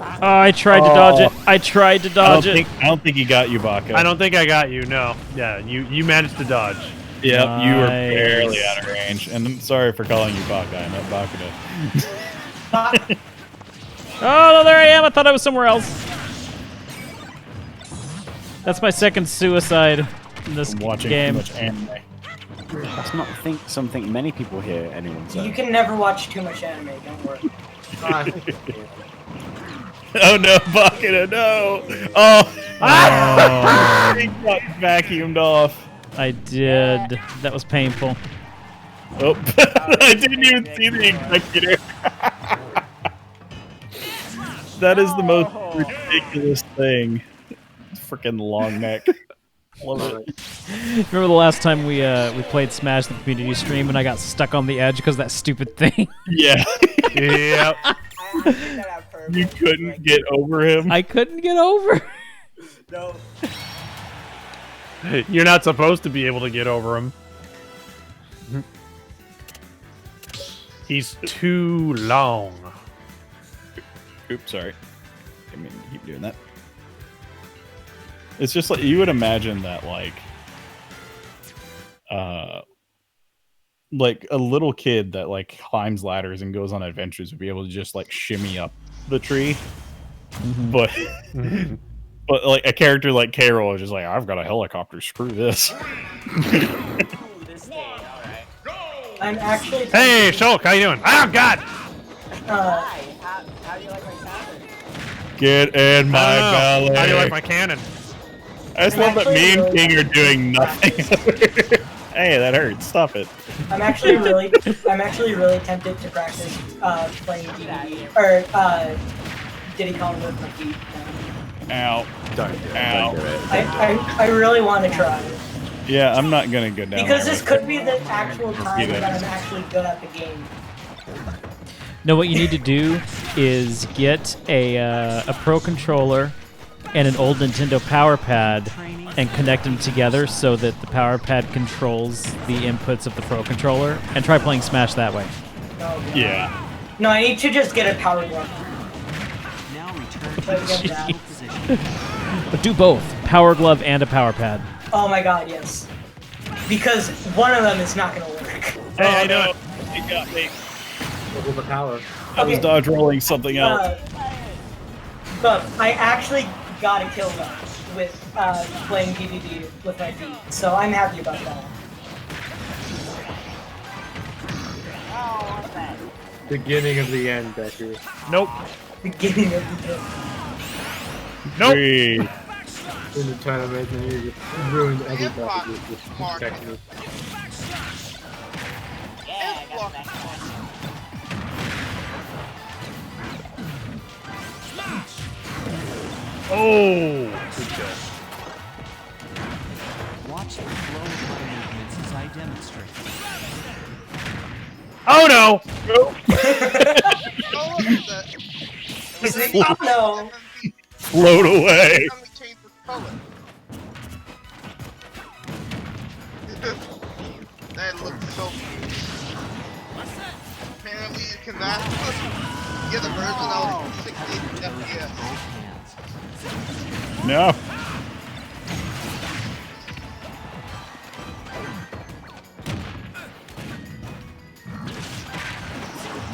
Oh, I tried to dodge it. I tried to dodge it.
I don't think he got you, Baku.
I don't think I got you. No. Yeah, you managed to dodge.
Yep, you were
Nice.
barely out of range. And I'm sorry for calling you Baku. I meant Bakuda.
Oh, no, there I am. I thought I was somewhere else. That's my second suicide in this
I'm watching
game.
too much anime.
That's not something many people hear anyone say.
You can never watch too much anime. Don't worry.
Oh no, Bakuda, no! Oh!
Oh.
He got vacuumed off.
I did. That was painful.
Oh, I didn't even see the executor. That is the most ridiculous thing. Freaking long neck. Love it.
Remember the last time we played Smash the community stream and I got stuck on the edge because of that stupid thing?
Yeah.
Yep.
I did that on purpose.
You couldn't get over him.
I couldn't get over.
No.
You're not supposed to be able to get over him. He's too long.
Oops, sorry. I mean, keep doing that. It's just like you would imagine that, like a little kid that like climbs ladders and goes on adventures would be able to just like shimmy up the tree, but but like a character like Carol is just like, I've got a helicopter. Screw this.
Ooh, this stage. Alright.
I'm actually.
Hey, Shulk, how you doing? Oh, God!
Hi. How do you like my cabin?
Get in my belly.
How do you like my cannon?
I just love that me and King are doing nothing. Hey, that hurts. Stop it.
I'm actually really tempted to practice playing DVD or Diddy Kong with my feet.
Ow.
Don't do it.
Ow.
Don't do it.
I really want to try
Yeah, I'm not gonna go down
because
there
this
with
could
it.
be the actual time
Repeat it.
that I'm actually good at the game.
No, what you need to do is get a Pro Controller and an old Nintendo Power Pad and connect them together so that the Power Pad controls the inputs of the Pro Controller, and try playing Smash that way.
Oh, God.
Yeah.
No, I need to just get a power glove.
Now return
So I get that.
position.
But do both, Power Glove and a Power Pad.
Oh my God, yes. Because one of them is not gonna work.
Hey, how you doing?
He got me.
Double the power.
I was
Okay.
dodge rolling something else.
But I actually got a kill though with playing DVD with my feet, so I'm happy about that.
Oh, what's that?
Beginning of the end, Becky.
Nope.
Beginning of the game.
Nope.
3.
In the tournament, and you ruined everybody with this
Mark.
technique.
Yeah, I got the next one.
Oh. Good kill.
Watch the flow of my movements as I demonstrate.
Oh no!
Oh, look at that.
He's like, oh no.
Float away.
Let me change the color. That looks so apparently you cannot get a version out of 60 FPS.
No.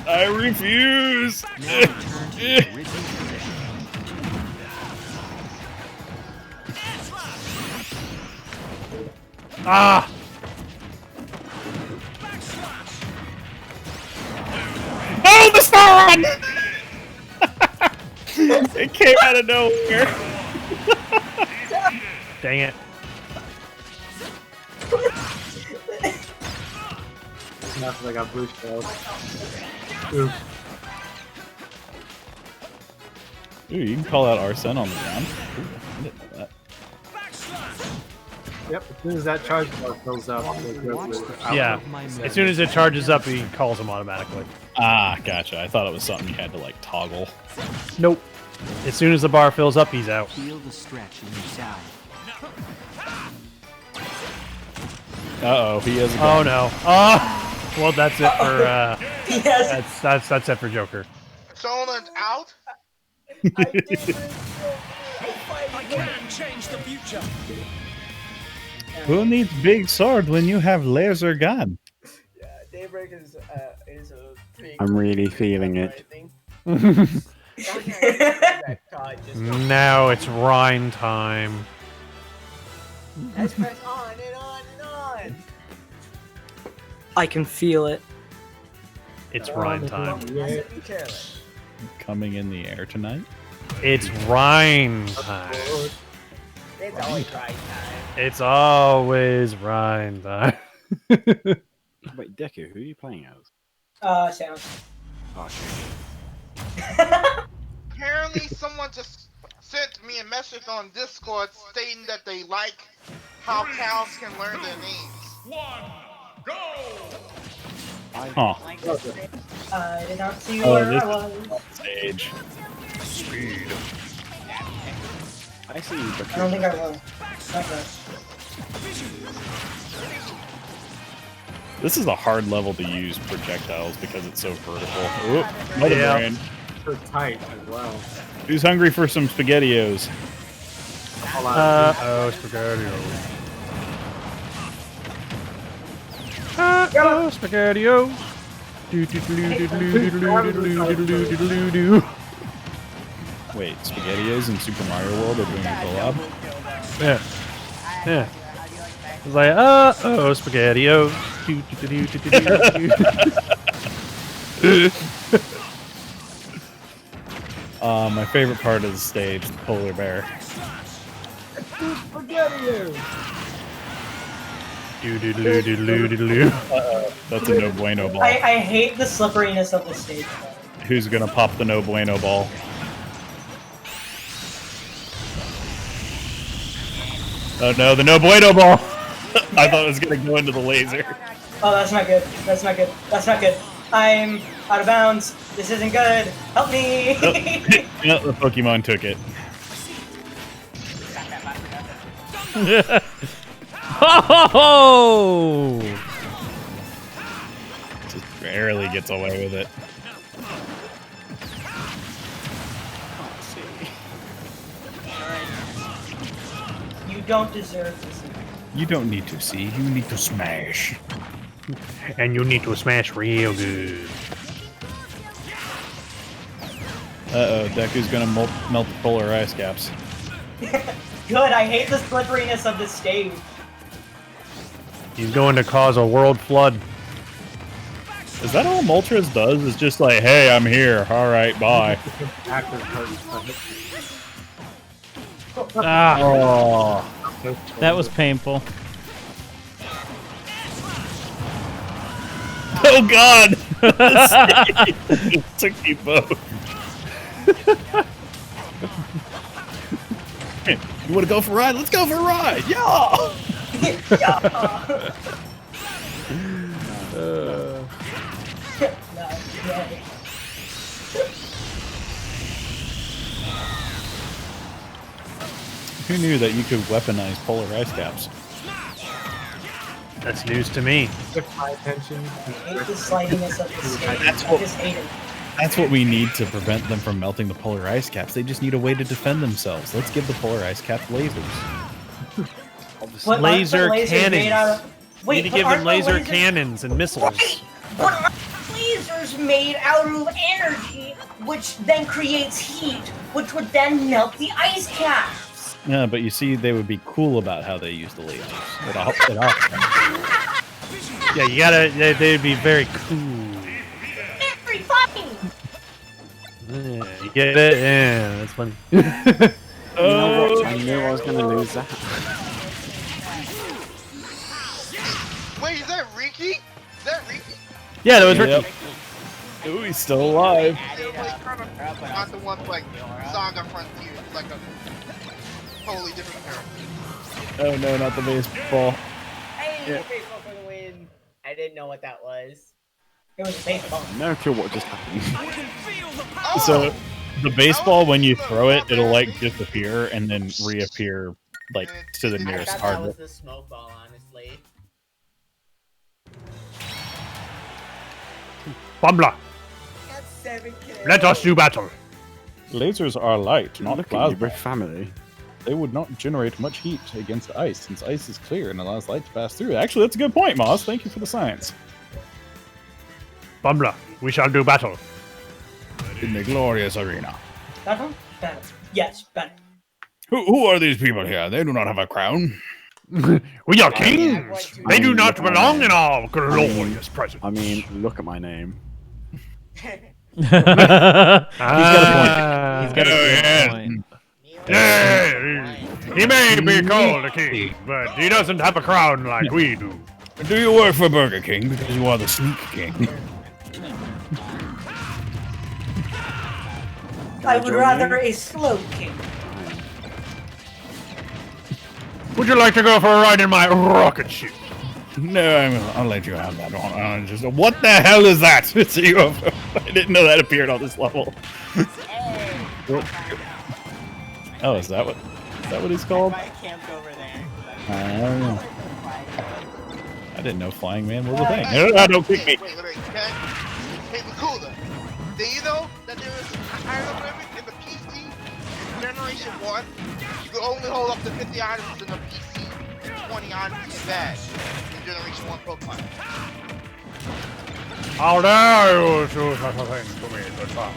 I refuse.
Ah!
Oh, the star run! It came out of nowhere.
Dang it.
After I got blue shells. Oops.
Ooh, you can call out Arsene on the ground. Ooh, I didn't know that.
Yep, as soon as that charge bar fills up, it goes to
Yeah. As soon as it charges up, he calls him automatically.
Ah, gotcha. I thought it was something you had to like toggle.
Nope. As soon as the bar fills up, he's out.
Feel the stretch in your side.
Uh-oh, he has a
Oh
gun.
no. Oh! Well, that's it for
Yes.
that's it for Joker.
Someone's out?
I
can change the future.
Who needs big sword when you have laser gun?
Yeah, Daybreak is a pretty.
I'm really feeling it.
Now it's Rhine time.
Let's press on and on and on.
I can feel it.
It's Rhine time.
I said be careless.
Coming in the air tonight?
It's Rhine time.
It's always right time.
It's always Rhine time.
Wait, Deku, who are you playing as?
Sound.
Oh, shit.
Apparently someone just sent me a message on Discord stating that they like how cows can learn their names.
Huh.
I did not see
Oh,
where
this
I was.
stage. Speed.
I see you, but
I don't think I will. Okay.
This is a hard level to use projectiles because it's so vertical. Oop, mother
Yeah.
brain.
So tight as well.
Who's hungry for some SpaghettiOs?
Oh, SpaghettiOs. Oh, SpaghettiOs. Do-do-do-do-do-do-do-do-do-do-do-do-do.
Wait, SpaghettiOs in Super Mario World are doing a collab?
Yeah. Yeah. It's like, oh, SpaghettiOs. Do-do-do-do-do-do-do-do.
My favorite part of the stage, the polar bear.
Do-do-do-do-do-do-do.
That's a no bueno ball.
I hate the slipperiness of the stage.
Who's gonna pop the no bueno ball? Oh no, the no bueno ball! I thought it was gonna go into the laser.
Oh, that's not good. That's not good. That's not good. I'm out of bounds. This isn't good. Help me!
No, the Pokemon took it.
Ho!
Just barely gets away with it.
You don't deserve this.
You don't need to see, you need to smash.
And you need to smash real good.
Uh-oh, Deku's gonna melt the polar ice caps.
Good, I hate the slipperiness of the stage.
He's going to cause a world flood.
Is that all Moltres does? Is just like, hey, I'm here. Alright, bye.
Active
Ah,
Oh.
That was painful.
Oh god! It took you both. You wanna go for a ride? Let's go for a ride! Yeah! Who knew that you could weaponize polar ice caps?
That's news to me.
Took my attention.
I hate the slidiness of the stage.
That's
I
what-
just hate it.
That's what we need to prevent them from melting the polar ice caps. They just need a way to defend themselves. Let's give the polar ice caps lasers.
But
Laser
aren't the lasers made out
cannons.
of-
You
Wait,
need to
but
give them
aren't the
laser
lasers-
cannons and missiles.
But are lasers made out of energy, which then creates heat, which would then melt the ice caps?
Yeah, but you see, they would be cool about how they use the lasers.
Yeah, you gotta. They'd be very cool.
Very funny.
You get it? Yeah, that's funny.
You know what? I knew I was going to lose that.
Wait, is that Ricky? Is that Ricky?
Yeah, that was
Yep.
Ricky.
Ooh, he's still alive.
It's like kind of not the one like Saga Frontier. It's like a totally different character.
Oh no, not the baseball.
Hey,
Yeah.
baseball for the win. I didn't know what that was.
It was baseball.
No clue what just happened.
Oh!
So the baseball, when you throw it, it'll like disappear and then reappear like to the
I
nearest
thought that was
target.
the smoke ball, honestly.
Bambla,
Got 7 kills.
let us do battle.
Lasers are light, not
Look at you,
plasma.
we're family.
They would not generate much heat against ice, since ice is clear and allows light to pass through. Actually, that's a good point, Moss. Thank you for the science.
Bambla, we shall do battle.
In the glorious arena.
Better? Better. Yes, better.
Who are these people here? They do not have a crown.
We are kings. They do not belong in our glorious presence.
I mean, look at my name.
He's got a point. He's got
Oh,
a
yeah.
point.
Yeah, he may be called a king, but he doesn't have a crown like we do.
Do you work for Burger King because you are the sneak king?
I would rather a slow king.
Would you like to go for a ride in my rocket ship?
No, I'll let you have that one. What the hell is that? It's a UFO. I didn't know that appeared on this level. Oh, is that what he's called?
I camped over there.
I don't know. I didn't know Flying Man was a thing. No, don't kick me.
Wait, okay? Hey, cool though. Did you know that there is a item limit in the PC Generation 1? You can only hold up to 50 items in the PC, 20 items in badge in Generation 1 Pokemon.
How dare you do such a thing to me, good son?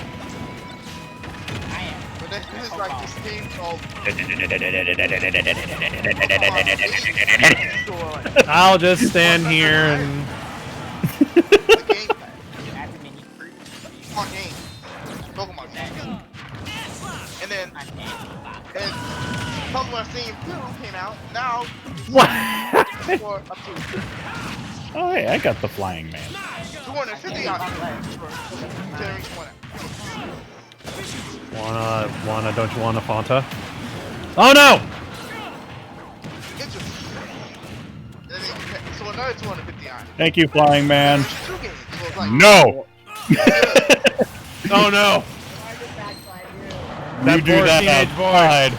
But this is like this game called
I'll just stand here and
the gameplay. Pokemon game. Pokemon game. And then Pokemon Scene 2 came out. Now
what?
for up to
Oh, hey, I got the Flying Man.
250 items for Generation 1.
Don't you want a Fanta? Oh no!
Interesting. So another 250 items.
Thank you, Flying Man.
There's 2 games, so it's like
No!
Oh no!
You
That
do
poor
that
teenage boy.
outside.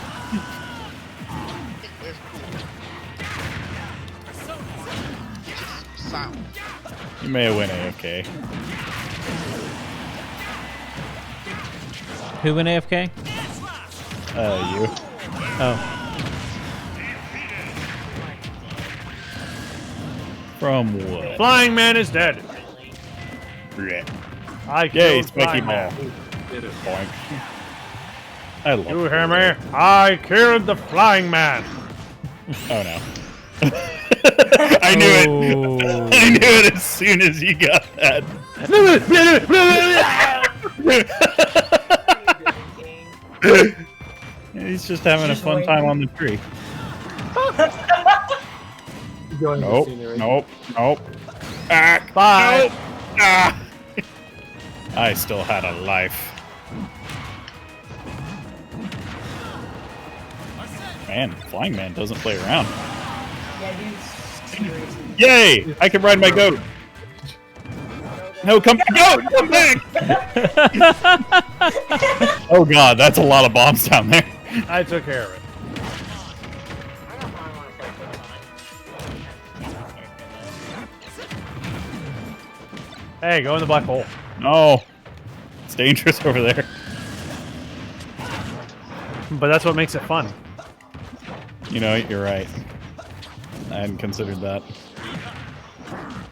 it's silent.
You may have win AFK.
Who went AFK?
You.
Oh.
From what?
Flying Man is dead.
Yeah.
I
Yay,
killed
Spiky
Flying
Ball.
Man.
Boink. I love
You
it.
hear me? I killed the Flying Man.
Oh no. I knew it.
Oh.
I knew it as soon as you got that. He's just having a fun time on the tree.
Enjoying the
Nope.
scenery.
Nope. Nope. Ah,
Bye.
nope. Ah. I still had a life. Man, Flying Man doesn't play around.
Yeah, he's serious.
Yay! I can ride my goat. No, come back! Come back! Oh god, that's a lot of bombs down there.
I took care of it. Hey, go in the black hole.
No. It's dangerous over there.
But that's what makes it fun.
You know, you're right. I hadn't considered that.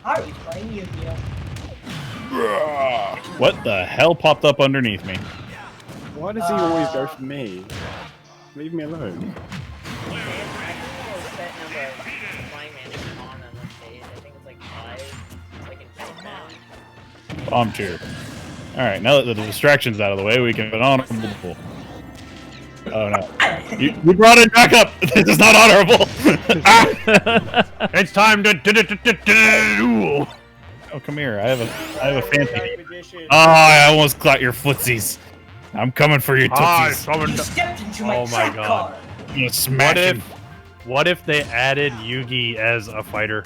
Are we playing Yu-Gi-Oh?
What the hell popped up underneath me?
Why does he always go for me? Leave me alone.
Bomb cheer. Alright, now that the distraction's out of the way, we can put on the pool. Oh no. You brought it back up! This is not honorable!
It's time to duel!
Oh, come here. I have a fancy. Oh, I almost caught your footsies. I'm coming for your tootsies.
You stepped into my trap car.
I'm gonna smash him.
What if they added Yugi as a fighter?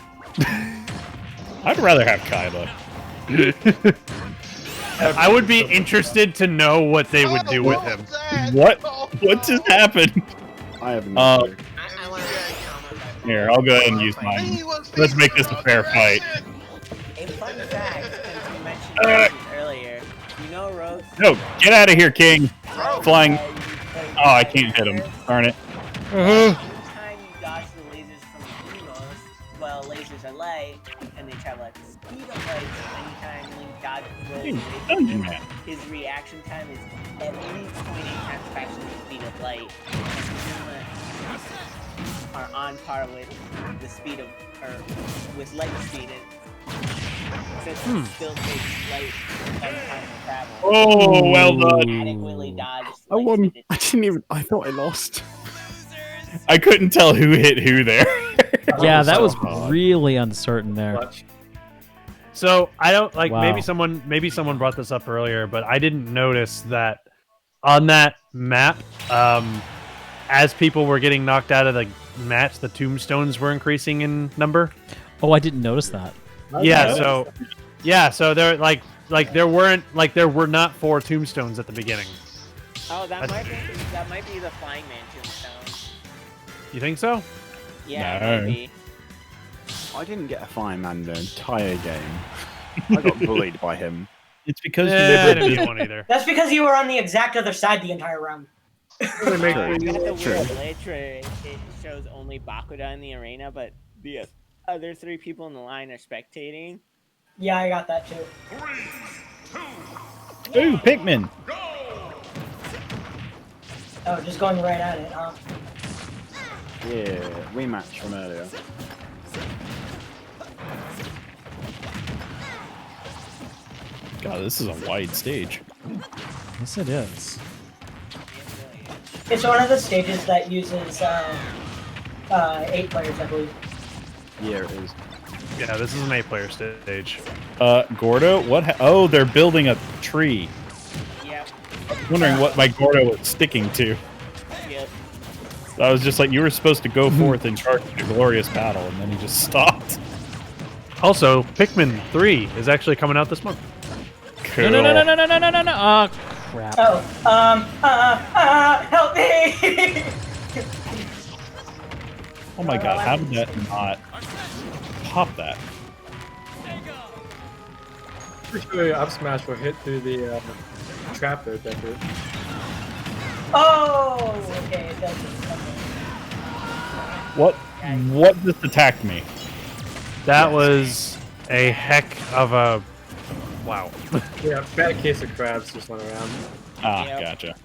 I'd rather have Kylo.
I would be interested to know what they would do with him.
What just happened?
I have no clue.
Here, I'll go ahead and use mine. Let's make this a fair fight.
A fun fact, since you mentioned Roses earlier, you know Rose?
No, get out of here, King. Flying. Oh, I can't hit him. Darn it.
Anytime you dodge the lasers from the Umos, well, lasers are light, and they travel at the speed of light, so anytime Link dodges those lasers, his reaction time is at least 0.8 times faster than the speed of light. Are on par with the speed of, or with light speed, and since it still takes light 10 times to travel.
Oh, well done.
Adequately dodged.
I won. I didn't even. I thought I lost.
I couldn't tell who hit who there.
Yeah, that was really uncertain there.
So I don't like.
Wow.
Maybe someone brought this up earlier, but I didn't notice that on that map, as people were getting knocked out of the match, the tombstones were increasing in number.
Oh, I didn't notice that.
So there there were not 4 tombstones at the beginning.
Oh, that might be the Flying Man tombstone.
You think so?
Yeah,
No.
maybe.
I didn't get a fine man the entire game. I got bullied by him.
It's because
I
you
didn't
never
get one either.
That's because you were on the exact other side the entire round.
I got the weird glitch where it shows only Bakuda in the arena, but the other 3 people in the line are spectating.
Yeah, I got that too.
3, 2,
Ooh, Pikmin.
Oh, just going right at it, huh?
Yeah, rematch from earlier.
God, this is a wide stage.
Yes, it is.
It's one of the stages that uses 8 players, I believe.
Yeah, it is.
Yeah, this is an 8-player stage.
Gordo, what? Oh, they're building a tree.
Yep.
I was wondering what my Gordo was sticking to.
Yep.
So I was just like, you were supposed to go forth and charge the glorious battle, and then he just stopped.
Also, Pikmin 3 is actually coming out this month.
Cool.
No. Oh, crap.
Oh, help me!
Oh my god, how did that not pop that?
Pretty sure up smash will hit through the trap there, Decker.
Oh, okay, it does.
What just attacked me?
That was a heck of a... Wow.
Yeah, fat case of crabs just went around.
Ah,
Yep.
gotcha.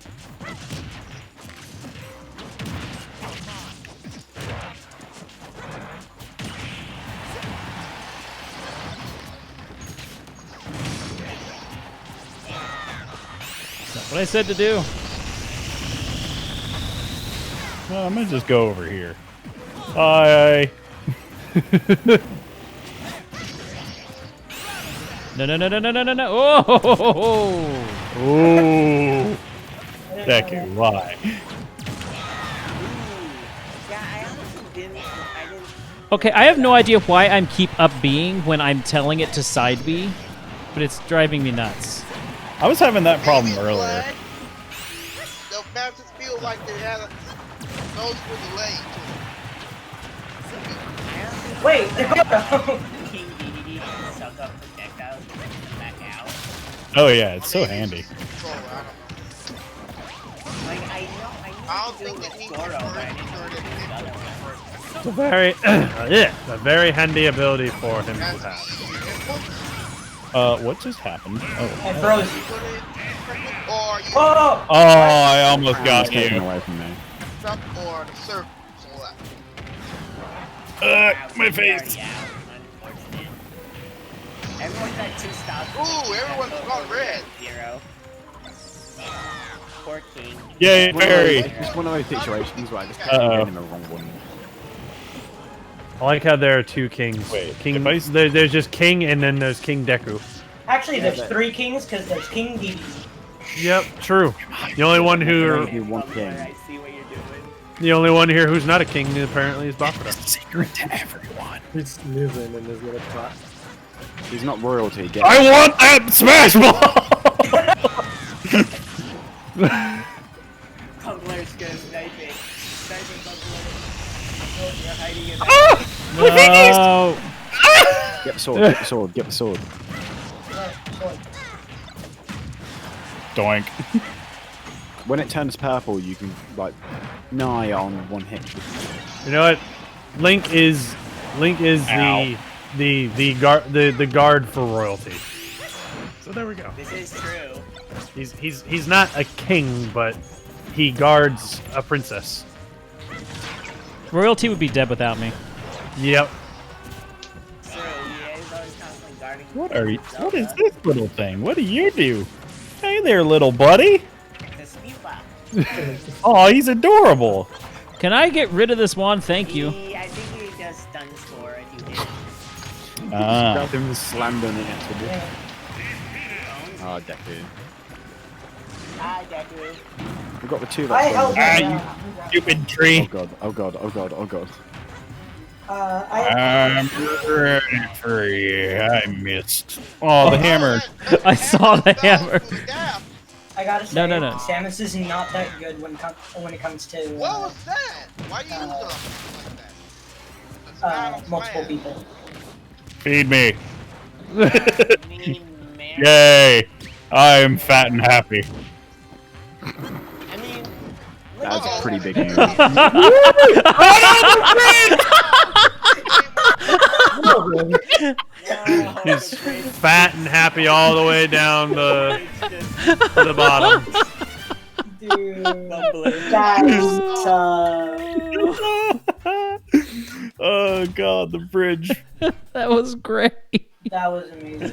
That's what I said to do.
Well, I'm gonna just go over here. Bye.
No. Oh!
Ooh. Deku, why?
Yeah, I honestly didn't.
Okay, I have no idea why I'm keep up being when I'm telling it to side B, but it's driving me nuts.
I was having that problem earlier.
The matches feel like they had a nose for delay.
Wait, the Gordo!
King DDD can suck up projectiles.
Oh yeah, it's so handy.
Like, I know
I
to do
don't
it
think
with
it
Goro,
needs
but I didn't know to do the other one.
It's a very, a very handy ability for him to have.
What just happened? Oh,
I froze.
Or you
Oh!
I almost got
taken
you.
away from me.
jump or the circle left.
My
Wow,
face.
yeah, unfortunate. Everyone's at 2 stocks.
Ooh, everyone's gone red.
0. Poor King.
Yay,
One of those-
Barry.
It's just one of those situations where I just keep
Uh-oh.
getting the wrong one.
I like how there are 2 kings.
Wait,
King,
if I-
there's just King and then there's King Deku.
Actually, there's 3 kings because there's King DD.
Yep, true. The only one
Only
who,
one king.
I see what you're doing.
the only one here who's not a king apparently is Bakuda.
Secret to everyone.
He's snoozing in his little spot.
He's not royalty. Get
I want that Smash Ball.
Kumbler's good sniping. Sniping Kumbler. Oh, you're hiding in
No.
Get the sword. Get the sword. Get the sword.
Doink.
When it turns purple, you can like nigh on one hit.
You know what? Link is
Ow.
the guard for royalty. So there we go.
This is true.
He's not a king, but he guards a princess.
Royalty would be dead without me.
Yep.
True. Yeah, he's always constantly guarding.
What are you? What is
Zelda.
this little thing? What do you do? Hey there, little buddy.
The speed flap.
Oh, he's adorable.
Can I get rid of this wand? Thank you.
I think he does stun score if you hit.
Ah.
Grabbed him and slammed on the extra. Oh, Deku.
Hi, Deku.
We got the 2
I
that's
held
gone.
him
you
down.
stupid
Oh
tree.
god, oh god, oh god, oh god.
I'm ready for you. I missed. Oh, the hammer.
I saw the hammer.
I gotta say,
No.
Samus is not that good when it comes to
What was that? Why you use it like that? That's not on
multiple
plan.
people.
Feed me.
Mean man.
Yay. I am fat and happy.
I mean, look
That's
at
pretty
that.
big news.
No,
He's
the bridge
fat and happy all the way down the
just
to the bottom.
Dude,
bubbling.
that's
Oh god, the bridge.
That was great.
that was amazing.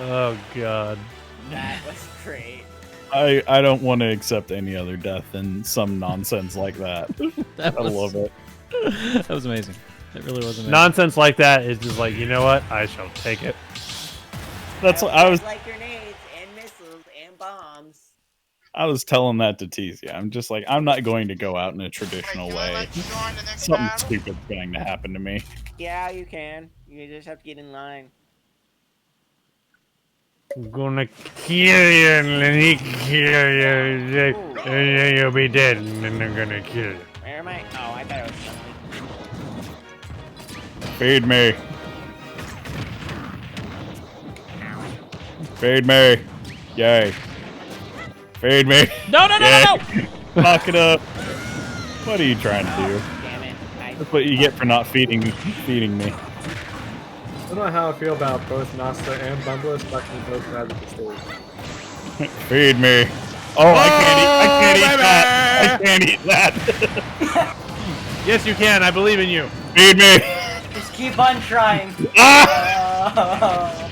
Oh god.
That was great.
I don't want to accept any other death than some nonsense like that.
That
I
was,
love it.
That was amazing. It really was amazing.
Nonsense like that is just like, you know what? I shall take it.
That's what I was
like grenades and missiles and bombs.
I was telling that to tease you. I'm just like, I'm not going to go out in a traditional
Wait, can I
way.
let you join the next
Something
battle?
stupid's going to happen to me.
Yeah, you can. You just have to get in line.
I'm gonna kill you and then he kill you. And then you'll be dead and then they're gonna kill you.
Where am I? Oh, I thought it was something.
Feed me. Feed me. Yay. Feed me.
No.
Yay. Knock it up. What are you trying to do?
Damn it.
That's what you get for not feeding me.
I don't know how I feel about both Nasta and Bumble, especially both sides of the stage.
Feed me. Oh, I can't eat that. I can't eat that.
Yes, you can. I believe in you.
Feed me.
Just keep on trying.
Ah!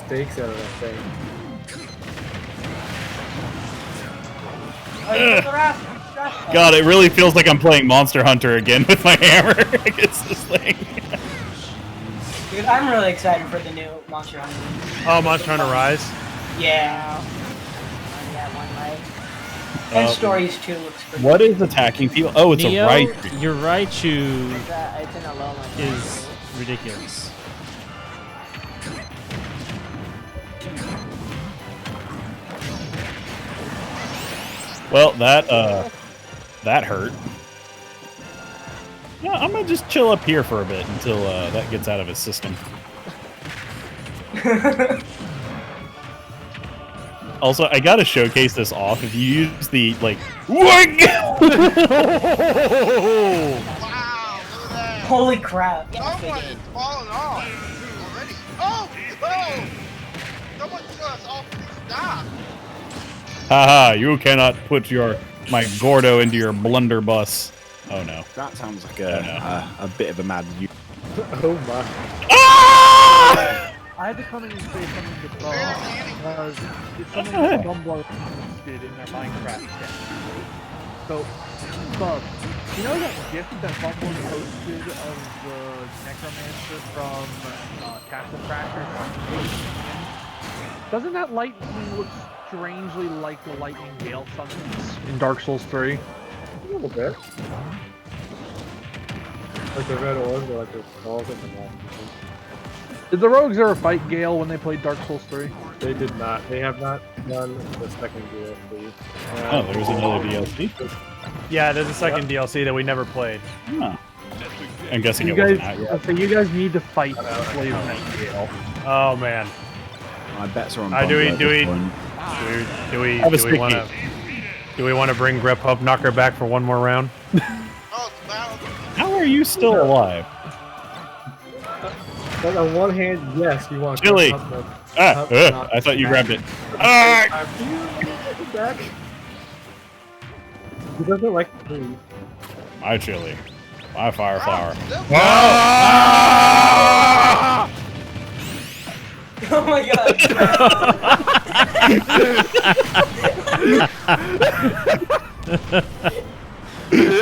Steaks out of that thing.
God, it really feels like I'm playing Monster Hunter again with my hammer against this thing.
Dude, I'm really excited for the new Monster Hunter.
Oh, Monster Hunter Rise.
Yeah.
Only got one life.
And Stories 2 looks pretty
What is attacking people? Oh, it's
Neo,
a right.
your Raichu
It's in a low one.
is ridiculous.
Well, that hurt. Yeah, I'm gonna just chill up here for a bit until that gets out of his system. Also, I gotta showcase this off. If you use the like,
Wow, look at that.
Holy crap!
Someone is falling off already. Oh, oh! Someone just off the stop.
haha, you cannot put my Gordo into your blunderbuss. Oh no.
That sounds like a bit of a mad.
Oh my.
Ah!
I had to come in and say something to Bob because it's something that Bumbler did in their Minecraft chat. So, Bob, you know that gift that Bumbler posted of the Necromancer from Castle Crashers? Doesn't that lightning look strangely like the Lightning Gale summons in Dark Souls 3?
A little bit. Like the red ones or like the skulls at the mouth.
Did the Rogues ever fight Gale when they played Dark Souls 3?
They did not. They have not done the second DLC.
Oh, there's another DLC.
Yeah, there's a second DLC that we never played.
Huh. I'm guessing
You
it
guys,
wasn't out yet.
so you guys need to fight Slave Knight Gale.
Oh man.
My bets are on.
Do we
Have a
do we want to bring Grip up, knock her back for one more round?
How are you still alive?
But on one hand, yes, you want
Chili.
to
I thought you grabbed it. Ah!
Back. He doesn't like food.
My chili. My fire flower.
Ah! Oh my god!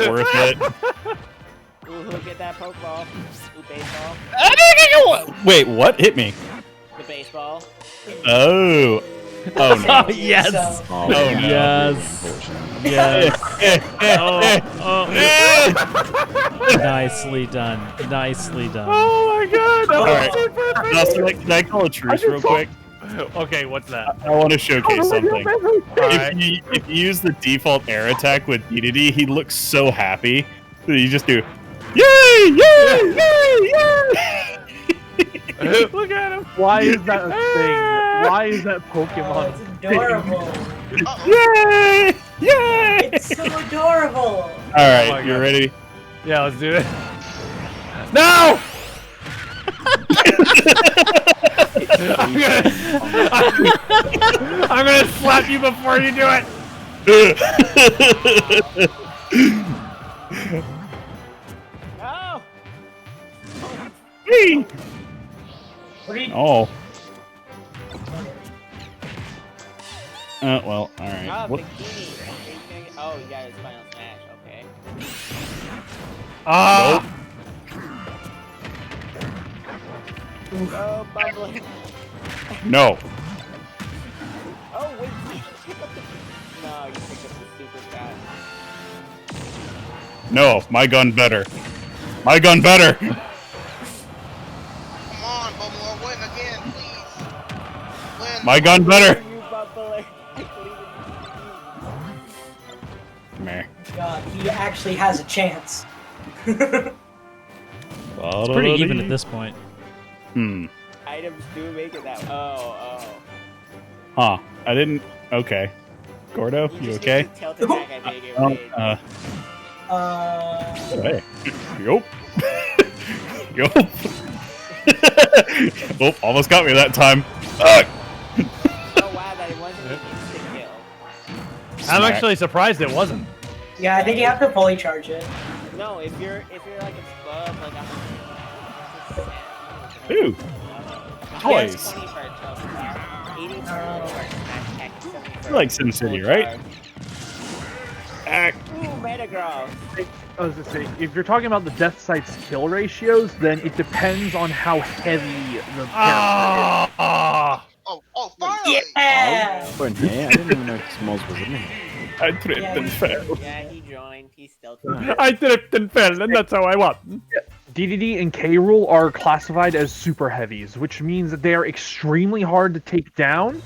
Worth it.
Ooh, who get that Pokeball? Ooh, baseball.
Wait, what? Hit me.
The baseball.
Oh. Oh no.
Yes.
Oh no.
Yes. Yes. Oh. Nicely done. Nicely done.
Oh my god!
All right. Can I call a truce real quick?
Okay, what's that?
I want to showcase something.
Alright.
If you use the default air attack with DDD, he looks so happy that you just do, yay, yay, yay, yay!
Look at him.
Why is that a thing? Why is that Pokemon?
It's adorable.
Yay! Yay!
It's so adorable.
All right,
my
you
God.
ready?
Yeah, let's do it. No! I'm gonna slap you before you do it.
No!
Whee!
What are you?
Oh. Well, all right.
Oh,
What?
bikini. Oh, you got his final smash. Okay.
Ah!
Oh, bubbling.
No.
Oh, wait. You pick up the... No, you picked up the super shot.
No, my gun better. My gun better.
Come on, Bubble, win again, please. Win.
My gun better.
You bubbler.
Meh.
God, he actually has a chance.
It's pretty even at this point.
Items do make it that. Oh.
Huh. I didn't. Okay. Gordo, you
just
okay?
need to tilt attack, I think it would.
Hey. Yup. Yup. Oh, almost got me that time.
Oh wow, that it wasn't an instant kill.
I'm actually surprised it wasn't.
Yeah, I think you have to fully charge it.
No, if you're like above like 100%.
Ooh. Twice.
20 for a jump. 80 for a smash attack, 70 for
You're like SimCity, right?
Ooh, Metagross.
I was gonna say, if you're talking about the death sites kill ratios, then it depends on how heavy the character is.
Oh, finally!
Yeah!
Oh, in here? I didn't even know Smoz was in here.
I tripped and fell.
Yeah, he joined. He's still
I tripped and fell, and that's how I won.
DDD and K Rule are classified as super heavies, which means that they are extremely hard to take down,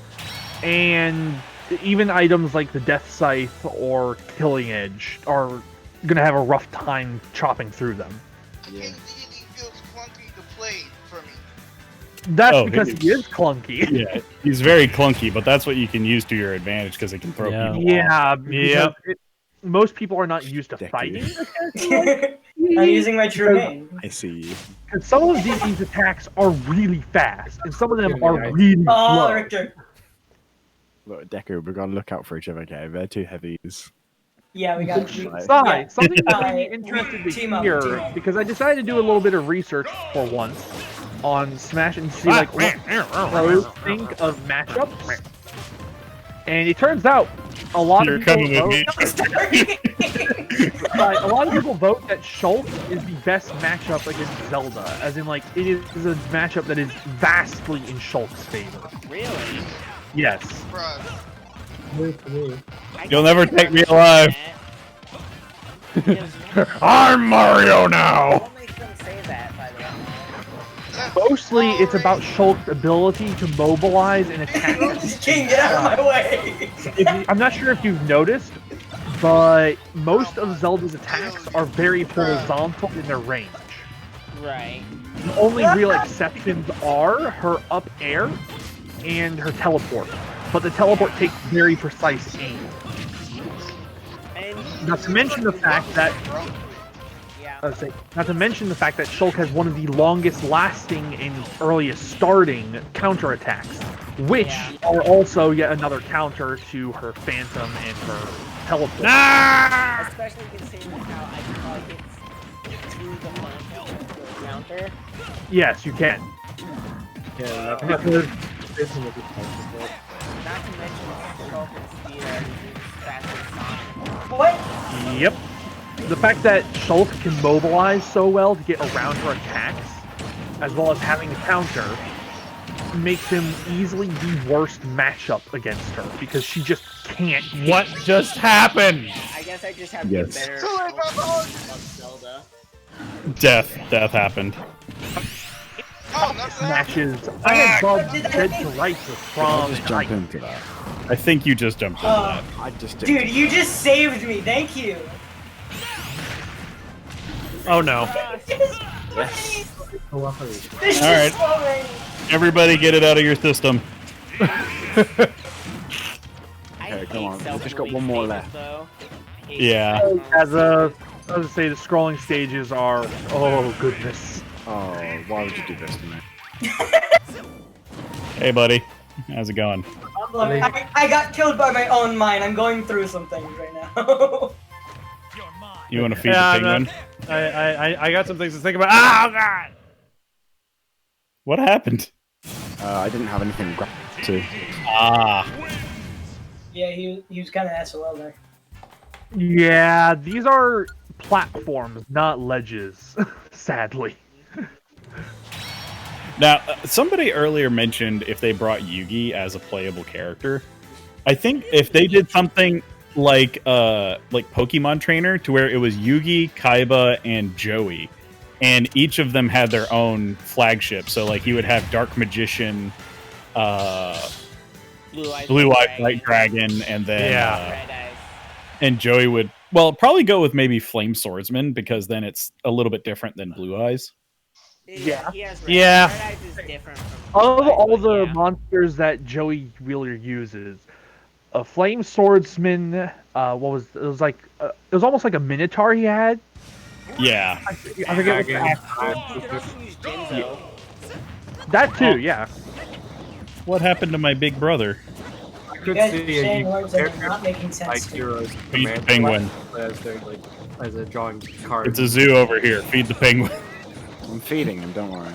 and even items like the Death Scythe or Killing Edge are gonna have a rough time chopping through them.
I think DD feels clunky to play for me.
That's
Oh,
because
he
he is clunky.
Yeah, he's very clunky, but that's what you can use to your advantage because it can throw
Yeah.
people
Yeah,
off.
because most people are not used to fighting a character like
I'm using my true
because-
name.
I see.
Because some of these attacks are really fast, and some of them are
Yeah.
really
Oh,
slow.
Richter.
Look, Deku, we've got to look out for each other, okay? They're two heavies.
Yeah, we got.
Sai, something that made me
Uh,
interested to
team up,
hear,
team up.
because I decided to do a little bit of research for once on Smash and see like what pros think of matchups. And it turns out a lot
You're
of people
coming with
vote,
me.
a lot of people vote that Shulk is the best matchup against Zelda, as in like it is a matchup that is vastly in Shulk's favor.
Really?
Yes.
Bruh.
You'll never take me alive.
I'm Mario now.
What makes them say that, by the way?
Mostly, it's about Shulk's ability to mobilize and attack.
King, get out of my way!
I'm not sure if you've noticed, but most of Zelda's attacks are very horizontal in their range.
Right.
The only real exceptions are her up air and her teleport. But the teleport takes very precise aim. Not to mention the fact that Shulk has one of the longest lasting and earliest starting counterattacks, which are also yet another counter to her Phantom and her teleport.
Especially considering how I can probably hit through the Phantom to a counter.
Yes, you can.
Yeah,
Not to mention Shulk and speed are faster than Sonic.
What?
Yep. The fact that Shulk can mobilize so well to get around her attacks, as well as having a counter, makes him easily the worst matchup against her, because she just can't hit.
What just happened?
I guess I just have to get better of Zelda.
Death happened.
Matches. I had Bob dead to rights with From
Just jump into that.
I think you just jumped into that.
I just
Dude, you just saved me. Thank you.
Oh no.
Yes.
All right, everybody, get it out of your system.
Okay, come on. We've just got one more left.
Yeah.
As I say, the scrolling stages are, oh goodness.
Oh, why would you do this to me?
Hey, buddy. How's it going?
Look, I got killed by my own mind. I'm going through some things right now.
You want to feed the penguin?
I got some things to think about. Oh god!
What happened?
I didn't have anything to grab to.
Ah.
Yeah, he was kind of SOL there.
Yeah, these are platforms, not ledges, sadly.
Now, somebody earlier mentioned if they brought Yugi as a playable character. I think if they did something like Pokemon Trainer, to where it was Yugi, Kaiba, and Joey, and each of them had their own flagship. So, like, you would have Dark Magician, Blue-Eyed White Dragon, and then and Joey would probably go with maybe Flame Swordsman, because then it's a little bit different than Blue Eyes.
Yeah.
Yeah.
Red Eyes is different from
Of
Blue Eyes,
all
but
the
yeah.
monsters that Joey Wheeler uses, a Flame Swordsman, it was almost like a Minotaur he had.
Yeah.
I forget what the
You can also use Jinzo.
That too, yeah.
What happened to my big brother?
I
You
could
guys
see
are saying
a
words that are not making sense.
like
to me.
heroes
Feed the
command
penguin.
as their as a drawing card.
It's a zoo over here. Feed the penguin.
I'm feeding him, don't worry.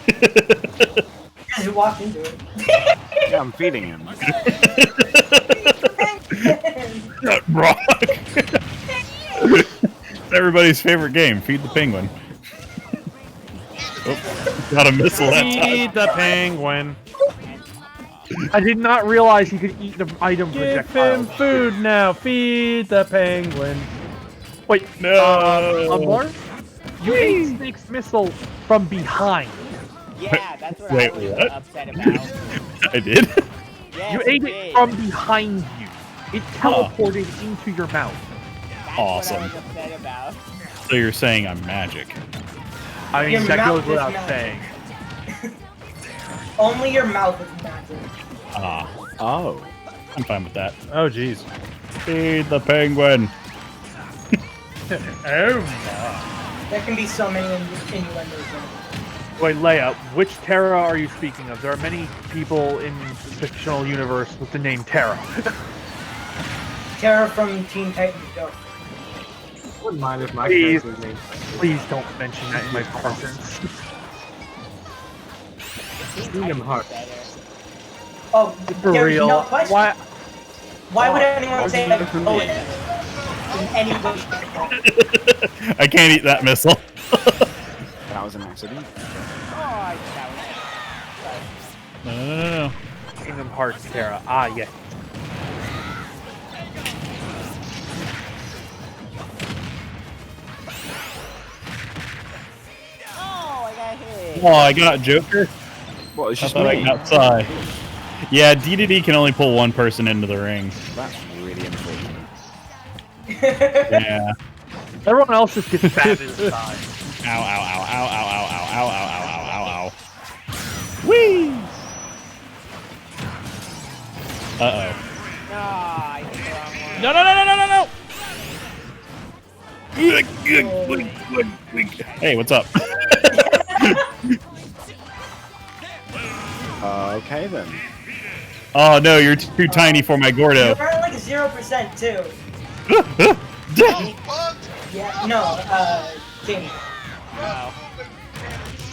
Because you walked into it.
Yeah, I'm feeding him.
Nut rock. It's everybody's favorite game. Feed the penguin. Oh, got a missile that time.
Feed the penguin.
I did not realize he could eat the item
Give
projectile.
him food now. Feed the penguin.
Wait,
No.
Unborn? You ate Snake's missile from behind.
Yeah, that's what
Wait,
I was
what?
upset about.
I did?
Yes,
You ate
did.
it from behind you. It teleported into your mouth.
That's
Awesome.
what I was upset about.
So you're saying I'm magic?
I mean,
Your
that
mouth
goes
is
without
magic.
saying.
Only your mouth is magic.
Ah,
Oh.
I'm fine with that.
Oh, jeez.
Feed the penguin.
Oh,
There can be so many innuendos in it.
Wait, Leia, which Terra are you speaking of? There are many people in the fictional universe with the name Terra.
Terra from Teen Titans Go.
Wouldn't mind if my
Please.
character's name.
Please don't mention that in my presence.
Kingdom Hearts.
Oh,
For
there's
real.
no question.
Why?
Why would anyone say that? Oh, in any way, shape, or form?
I can't eat that missile.
That was an accident.
No.
Kingdom Hearts Terra. Ah, yes.
Oh, I got Joker.
What, it's
I
just
thought I
me?
got Psy. Yeah, DDD can only pull one person into the ring.
That's really unfortunate.
Yeah.
Everyone else just gets fat inside.
Ow, ow, ow, ow, ow, ow, ow, ow, ow, ow, ow, ow, ow. Whee! Uh-oh.
No, no, no, no, no, no, no!
Hey, what's up?
Okay then.
Oh no, you're too tiny for my Gordo.
You're at like 0% too. Yeah, no, King.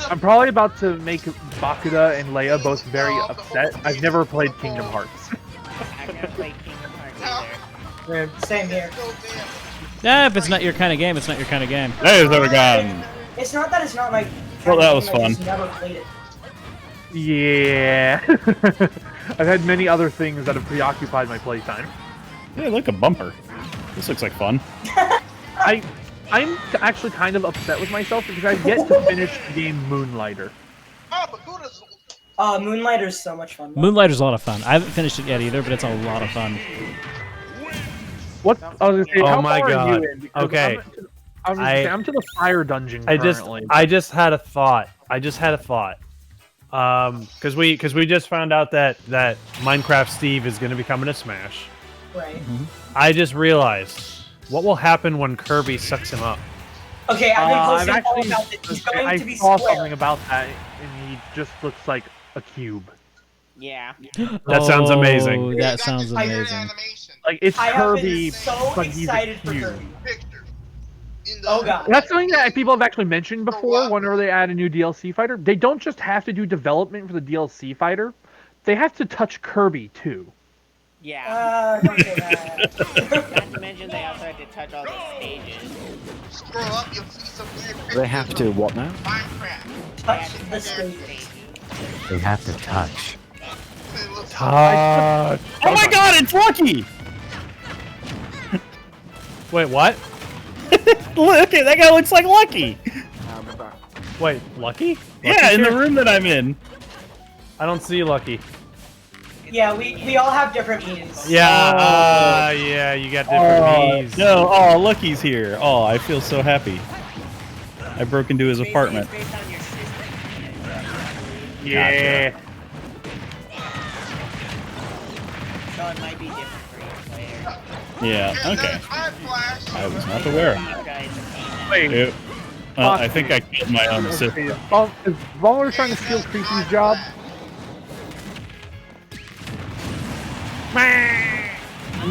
I'm probably about to make Bakuda and Leia both very upset. I've never played Kingdom Hearts.
I've never played Kingdom Hearts either.
Same here.
Yeah, if it's not your kind of game, it's not your kind of game.
There's our gun.
It's not that it's not my.
Well, that was
I just
fun.
never played it.
Yeah. I've had many other things that have preoccupied my playtime.
Hey, look, a bumper. This looks like fun.
I'm actually kind of upset with myself because I've yet to finish the game Moonlighter.
Moonlighter's so much fun. though.
Moonlighter's a lot of fun. I haven't finished it yet either, but it's a lot of fun.
What? I was gonna say,
Oh
how
my
far are
God.
you in? Because
Okay.
I'm to the fire dungeon
I
currently.
just had a thought. Because we just found out that Minecraft Steve is going to be coming to Smash.
Right.
I just realized what will happen when Kirby sucks him up.
Okay, I've been
I've
posting all
actually,
about this. He's going
I
to be
saw
square.
something about that, and he just looks like a cube.
Yeah.
That sounds amazing.
Oh, that sounds amazing.
Like it's
I have
Kirby,
been so
but he's a
excited for
cube.
Kirby. Oh god.
That's something that people have actually mentioned before. Whenever they add a new DLC fighter, they don't just have to do development for the DLC fighter; they have to touch Kirby too.
Yeah.
Don't say that.
Not to mention they also have to touch all the stages.
Scroll up, you'll see some weird
They have to what now?
Minecraft.
Touch the stage.
They have to touch.
Oh my god, it's Lucky!
Wait, what?
Look, that guy looks like Lucky!
Wait, Lucky?
Yeah, in the
here?
room that I'm in.
I don't see Lucky.
Yeah, we all have different means.
Yeah, yeah, you got different Ps.
No, oh, Lucky's here. Oh, I feel so happy. I broke into his apartment.
It's based on your system.
Yeah.
So it might be different for each player.
Yeah, okay. I was not aware of that.
Wait.
It- well, I think I killed my own assistant.
Is Baller trying to steal Creepy's job?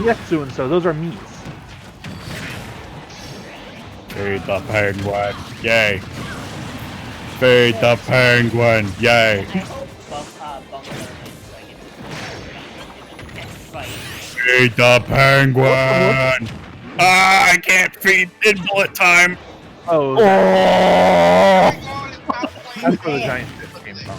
Yes, doing so. Those are meats.
Feed the penguin. Yay. Feed the penguin. Yay. Feed the penguin. Ah, I can't feed in bullet time.
Oh.
Oh.
That's where the giant fish came from.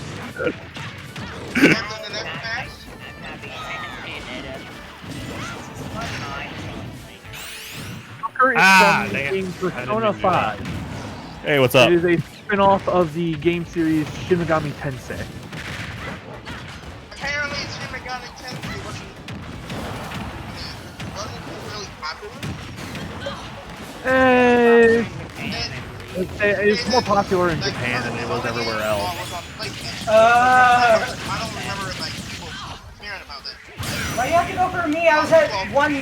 Fucker is from
dang it.
game
I
Persona
didn't mean to do
5.
Hey, what's up?
It is a spin-off of the game series Shin Megami Tensei.
Apparently, Shin Megami Tensei wasn't really popular.
It's more popular in Japan than it was everywhere else.
for me, I was at one.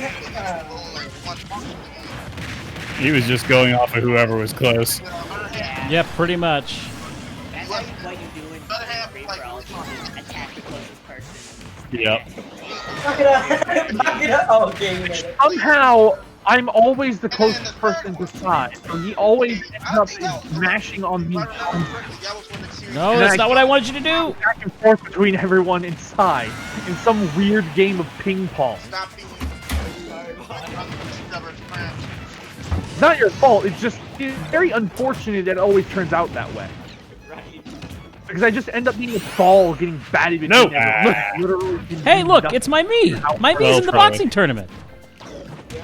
He was just going off of whoever was close.
Yeah, pretty much.
That's what you do in free for all. Attack the closest person.
Yep.
Fuck it up. Fuck it up. Oh, okay, you made it.
Somehow, I'm always the closest person to side, so he always ends up mashing on me.
No, that's not what I wanted you to do.
Back and forth between everyone inside in some weird game of ping pong. It's not your fault. It's very unfortunate that it always turns out that way. Because I just end up being a ball getting batted between everyone.
Hey, look, it's my me. My me's in the boxing tournament.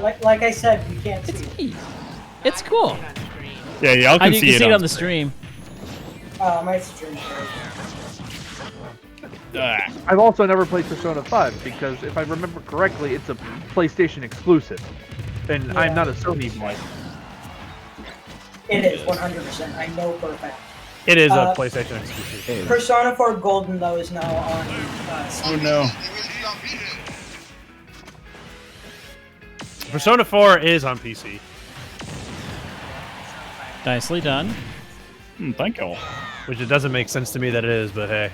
Like I said, you can't see.
It's me. It's cool.
Yeah, y'all can
You
see
can
it
see it on the stream.
My stream.
I've also never played Persona 5 because if I remember correctly, it's a PlayStation exclusive, and I'm not a Sony boy.
It is 100%. I know for a fact.
It is a PlayStation exclusive.
Persona 4 Golden though is now on.
Oh no.
Persona 4 is on PC.
Nicely done.
Thank you.
Which it doesn't make sense to me that it is, but hey.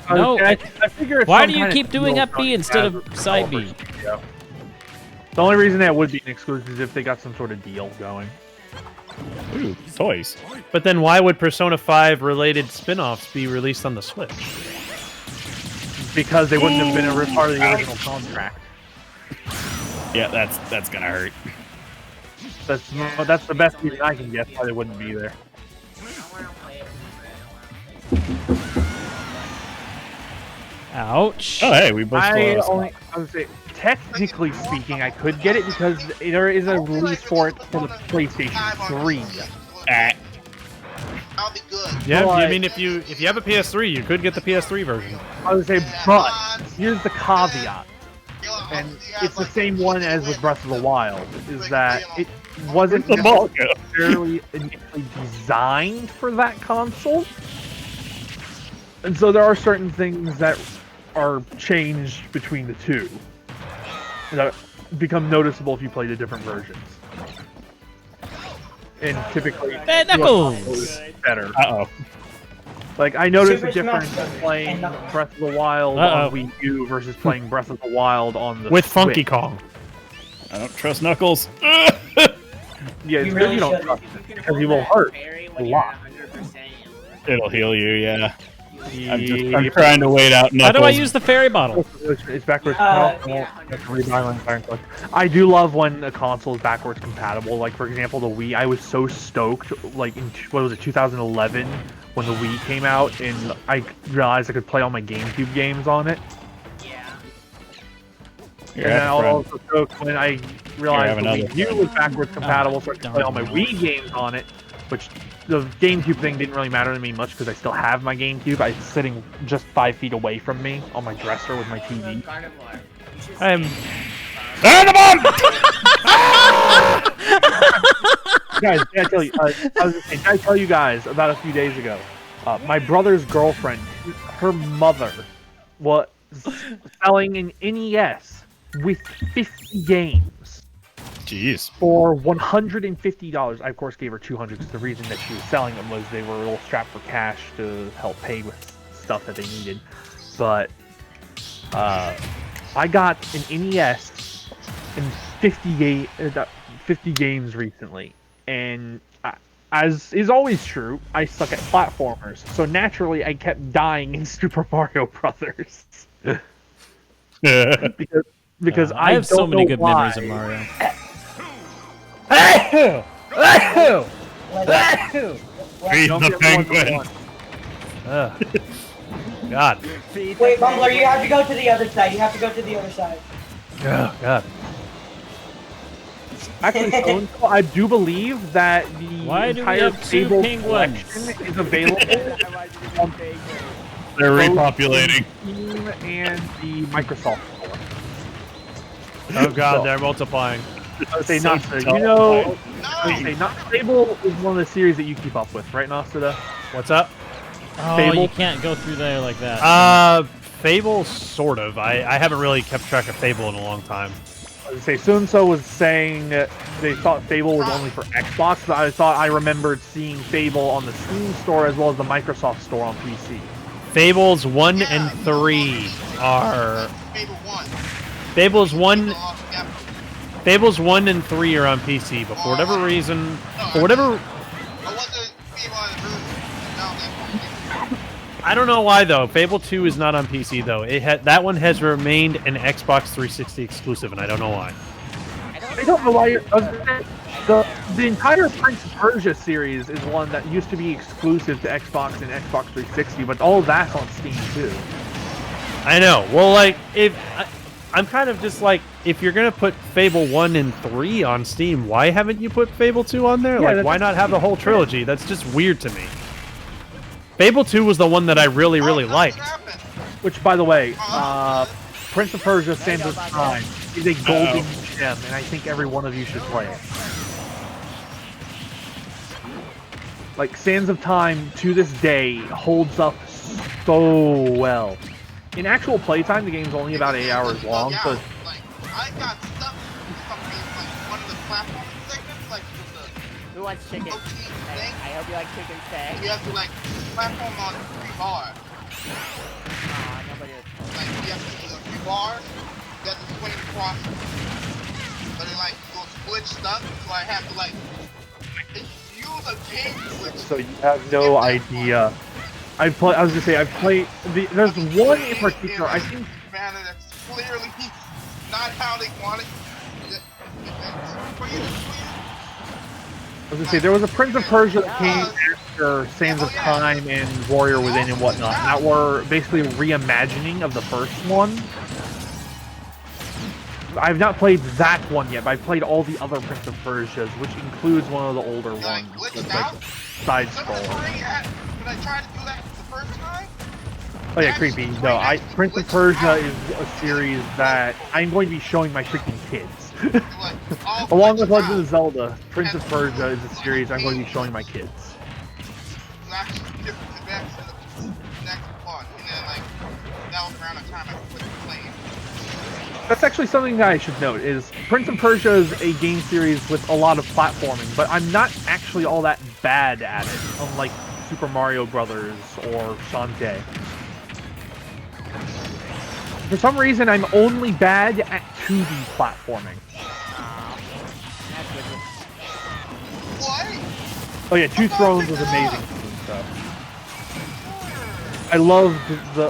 No,
I figure it's
why
some
do you
kind of
keep doing
deal
up B instead of side B?
The only reason that would be an exclusive is if they got some sort of deal going.
Ooh, toys.
But then why would Persona 5 related spin-offs be released on the Switch?
Because they wouldn't have been a part of the original contract.
Yeah, that's gonna hurt.
That's the best reason I can guess why they wouldn't be there.
Ouch.
Oh, hey, we both
I would say, technically speaking, I could get it because there is a release for it for the PlayStation 3.
I'll be good.
Yeah,
But-
I mean if you have a PS3, you could get the PS3 version.
I would say, but here's the caveat, and it's the same one as with Breath of the Wild, is that it wasn't necessarily initially designed for that console, and so there are certain things that are changed between the two that become noticeable if you play the different versions. And typically,
Knuckles!
better.
Uh-oh.
Like, I noticed a
Super Smash
difference
Bros.
in playing Breath of the Wild on Wii U versus playing Breath of the Wild on the
With
Switch.
Funky Kong.
I don't trust Knuckles.
Yeah, it's
You
good
really
you don't
should.
trust it, because he will hurt a lot.
It'll heal you, yeah. I'm trying to wait out Knuckles.
How do I use the fairy bottle?
It's backwards
yeah,
compatible. I do love when a console is backwards compatible. Like, for example, the Wii. I was so stoked, like, in, what was it, 2011, when the Wii came out, and I realized I could play all my GameCube games on it.
You're
And then I was
having
also stoked when I realized the
having
Wii U was backwards compatible, so I could play all my Wii games on it, which the GameCube thing didn't really matter to me much because I still have my GameCube. It's sitting just 5 feet away from me on my dresser with my TV.
I'm
Guys, did I tell you? Did I tell you guys about a few days ago? My brother's girlfriend, her mother, was selling an NES with 50 games.
Jeez.
For $150. I, of course, gave her $200 because the reason that she was selling them was they were a little strapped for cash to help pay with stuff that they needed. But I got an NES and 50 games recently. And as is always true, I suck at platformers. So naturally, I kept dying in Super Mario Brothers. because
I have so many good memories of Mario.
Feed the penguin.
God.
Wait, Mumbler, you have to go to the other side. You have to go to the other side.
Oh, God.
Actually, so I do believe that the
Why do we
entire
have two
table
penguins?
collection is available on
They're repopulating.
Steam and the Microsoft Store.
Oh, God,
So-
they're multiplying.
I would say Nasta, you know, I would say Fable is one of the series that you keep up with, right, Nasta?
What's up?
Oh,
Fable?
you can't go through there like that.
Fable, sort of. I haven't really kept track of Fable in a long time.
I was gonna say, Sunso was saying that they thought Fable was only for Xbox, but I thought I remembered seeing Fable on the Steam store as well as the Microsoft store on PC.
Fables 1 and 3 are...
Fable 1.
Fables 1...
Yep.
Fables 1 and 3 are on PC, but for whatever reason... For whatever... I don't know why though. Fable 2 is not on PC though. That one has remained an Xbox 360 exclusive, and I don't know why.
I don't know why. The entire Prince of Persia series is one that used to be exclusive to Xbox and Xbox 360, but all that's on Steam too.
I know. Well, like I'm kind of just like, if you're gonna put Fable 1 and 3 on Steam, why haven't you put Fable 2 on there?
Yeah,
like, why not have the whole trilogy? That's just weird to me. Fable 2 was the one that I really liked.
Which, by the way, Prince of Persia: Sands of Time is a golden gem, and I think every one of you should play it. Like, Sands of Time, to this day, holds up so well. In actual playtime, the game's only about 8 hours long, so...
I got stuck in one of the platform segments, like with the...
Who wants chicken? I hope you like chicken steak.
You have to, like, platform on 3 bars.
Nobody was
Like, you have to do the 3 bars, you have to swing across, but it, like, goes split stuff, so I have to, like, use a game switch.
So you have no idea. I've played there's one in particular, I think...
Man, that's clearly not how they want it.
I was gonna say, there was a Prince of Persia that came after Sands of Time and Warrior Within and whatnot, that were basically a reimagining of the first one. I've not played that one yet, but I've played all the other Prince of Persias, which includes one of the older ones, with like side scroller.
When I tried to do that the first time?
Oh yeah, creepy. No, Prince of Persia is a series that I'm going to be showing my freaking kids. Along with Legend of Zelda, Prince of Persia is a series I'm going to be showing my kids. That's actually something that I should note, is Prince of Persia is a game series with a lot of platforming, but I'm not actually all that bad at it, unlike Super Mario Brothers or Shantae. For some reason, I'm only bad at 2D platforming. Oh yeah, Two Thrones was amazing and stuff. I loved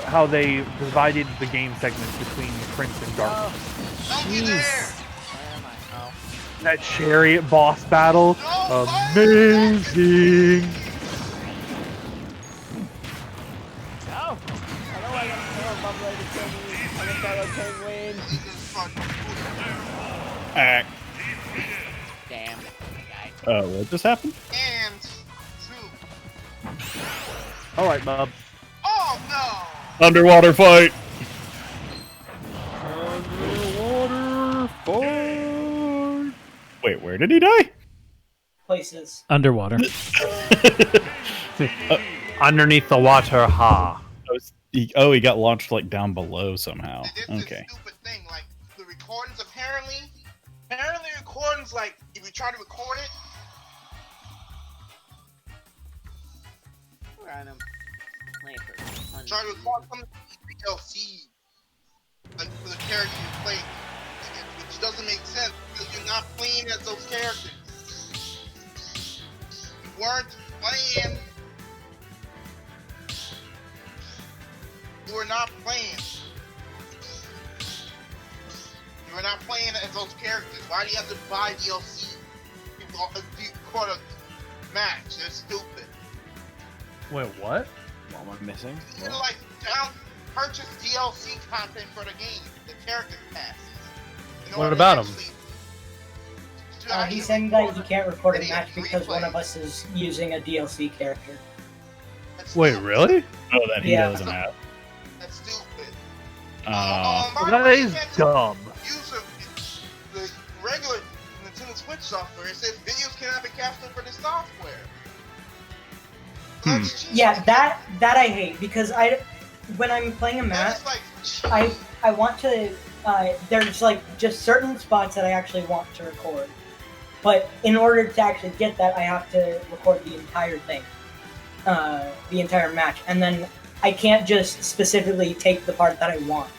how they divided the game segments between Prince and Dark.
Jeez.
That chariot boss battle, amazing.
No! I know I got to tell Bumblebee to kill me. I guess I will win. Damn.
What just happened?
And 2.
Alright, Bob.
Oh no!
Underwater fight!
Underwater fight!
Wait, where did he die?
Places.
Underwater.
Underneath the water, ha.
He got launched like down below somehow. Okay.
Stupid thing, like the recordings apparently recordings, like if you try to record it.
Random.
Try to record some DLC like for the character you play, which doesn't make sense because you're not playing as those characters. You weren't playing. You were not playing. You were not playing as those characters. Why do you have to buy DLC? People record a match. They're stupid.
Wait, what?
What am I missing?
You can like purchase DLC content for the game, the character passes.
What about them?
He's saying that you can't record a match because one of us is using a DLC character.
Wait, really?
Oh, that he doesn't have.
That's stupid.
That is dumb.
Use the regular Nintendo Switch software. It says videos cannot be captured for the software.
Yeah, that I hate because when I'm playing a match, I want to. There's like just certain spots that I actually want to record, but in order to actually get that, I have to record the entire thing, the entire match, and then I can't just specifically take the part that I want.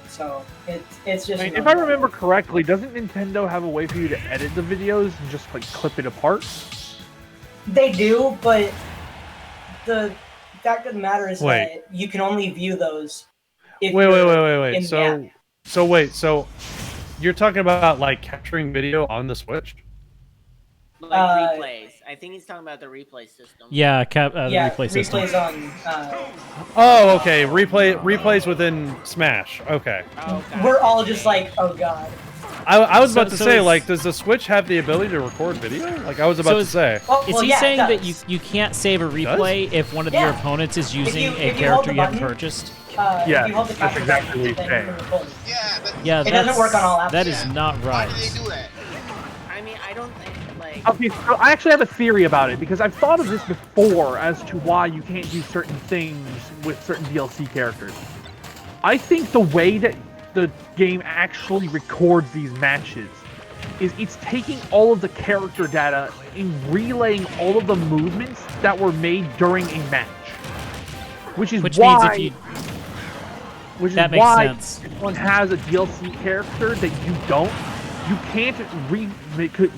So it's just.
I mean, if I remember correctly, doesn't Nintendo have a way for you to edit the videos and just like clip it apart?
They do, but the fact of the matter is that you can only view those. If
Wait. So you're talking about like capturing video on the Switch?
Like replays. I think he's talking about the replay system.
Yeah, the replay system.
Replays on.
Oh, okay. Replays within Smash. Okay.
We're all just like, oh god.
I was about to say, like, does the Switch have the ability to record video? Like, I was about to say.
Is he saying that you can't save a replay if one of your opponents is using a character you haven't purchased?
Yeah,
if you hold the
that's exactly what he's saying.
Yeah,
it doesn't work on all apps.
That is not right.
Why do they do that?
I mean, I don't think, like...
Okay, so I actually have a theory about it, because I've thought of this before as to why you can't do certain things with certain DLC characters. I think the way that the game actually records these matches is it's taking all of the character data and relaying all of the movements that were made during a match. Which
means
why...
if you...
Which
that
is why
makes sense.
if one has a DLC character that you don't, you can't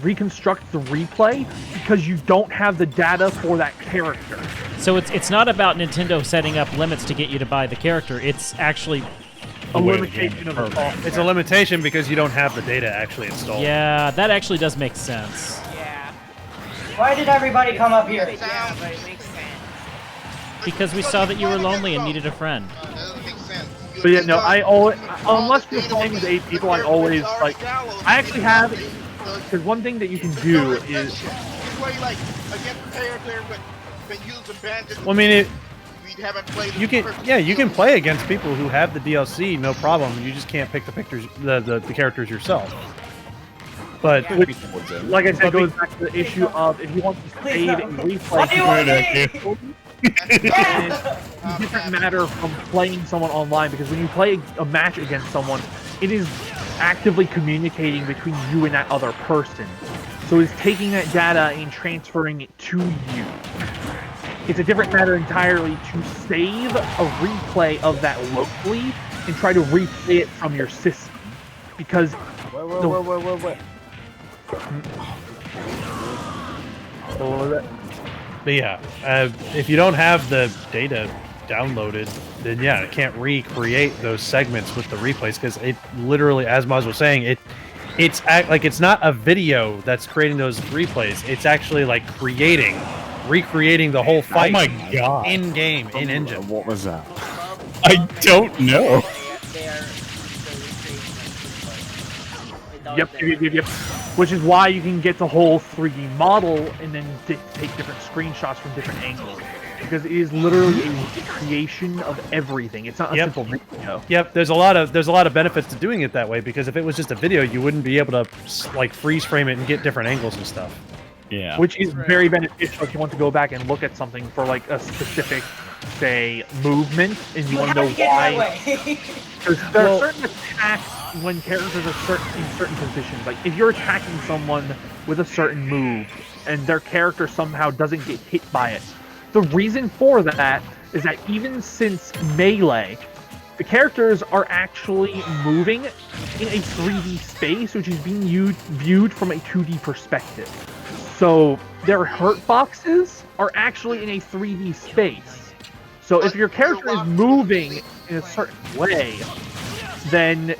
reconstruct the replay because you don't have the data for that character.
So it's not about Nintendo setting up limits to get you to buy the character. It's actually
a limitation of the software.
It's a limitation because you don't have the data actually installed.
Yeah, that actually does make sense.
Yeah.
Why did everybody come up here?
Yeah, but it makes sense.
Because we saw that you were lonely and needed a friend.
But yeah, no, I always, unless you're playing with 8 people, I always, like, I actually have, because one thing that you can do is...
Well, I mean, you can play against people who have the DLC, no problem. You just can't pick the pictures, the characters yourself. But
like I said, it goes back to the issue of if you want to save and replay. It's a different matter from playing someone online, because when you play a match against someone, it is actively communicating between you and that other person. So it's taking that data and transferring it to you. It's a different matter entirely to save a replay of that locally and try to replay it from your system. Because...
Wait.
What was that?
But yeah, if you don't have the data downloaded, then yeah, it can't recreate those segments with the replays, because it literally, as Maz was saying, it's not a video that's creating those replays. It's actually like recreating the whole fight.
Oh my god!
In game, in engine.
What was that?
I don't know.
Yep. Which is why you can get the whole 3D model and then take different screenshots from different angles. Because it is literally a recreation of everything. It's not a simple video.
Yep, there's a lot of benefits to doing it that way, because if it was just a video, you wouldn't be able to like freeze frame it and get different angles and stuff.
Yeah.
Which is very beneficial if you want to go back and look at something for like a specific, say, movement, and you want to know why. Because there are certain attacks when characters are in certain positions. Like if you're attacking someone with a certain move and their character somehow doesn't get hit by it, the reason for that is that even since Melee, the characters are actually moving in a 3D space, which is being viewed from a 2D perspective. So their hurt boxes are actually in a 3D space. So if your character is moving in a certain way, then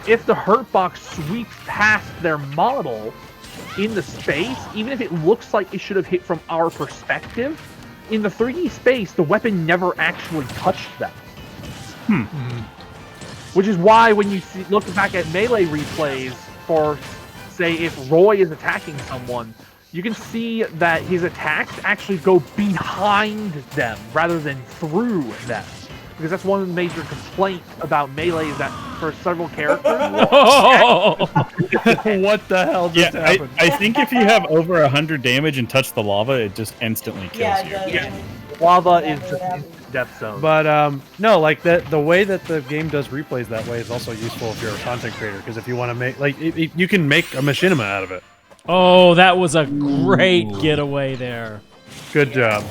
if the hurt box sweeps past their model in the space, even if it looks like it should have hit from our perspective, in the 3D space, the weapon never actually touched them. Which is why when you look back at Melee replays for, say, if Roy is attacking someone, you can see that his attacks actually go behind them rather than through them. Because that's one of the major complaints about Melee, is that for several characters.
What the hell just
Yeah,
happened?
I think if you have over 100 damage and touch the lava, it just instantly kills
Yeah,
you.
it does.
Lava is
Exactly
just
what
instant death zone.
But no, like the way that the game does replays that way is also useful if you're a content creator, because if you want to make you can make a machinima out of it.
Oh, that was a great getaway there.
Good job.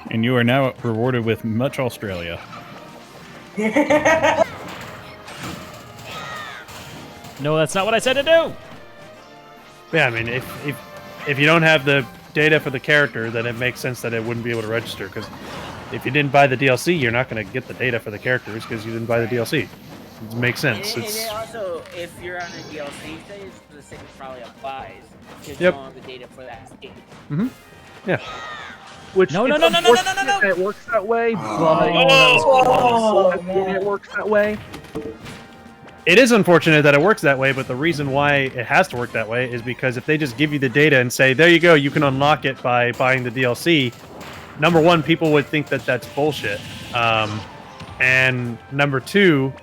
And you are now rewarded with much Australia.
No, that's not what I said to do.
Yeah, I mean, if you don't have the data for the character, then it makes sense that it wouldn't be able to register. Because if you didn't buy the DLC, you're not going to get the data for the characters because you didn't buy the DLC. It makes sense.
And it also, if you're on a DLC stage, the same probably applies because
Yep.
you don't have the data for that stage.
Mm-hmm. Yeah.
Which
No.
It works that way, but it works that way.
It is unfortunate that it works that way, but the reason why it has to work that way is because if they just give you the data and say, there you go, you can unlock it by buying the DLC, number one, people would think that that's bullshit. And number two,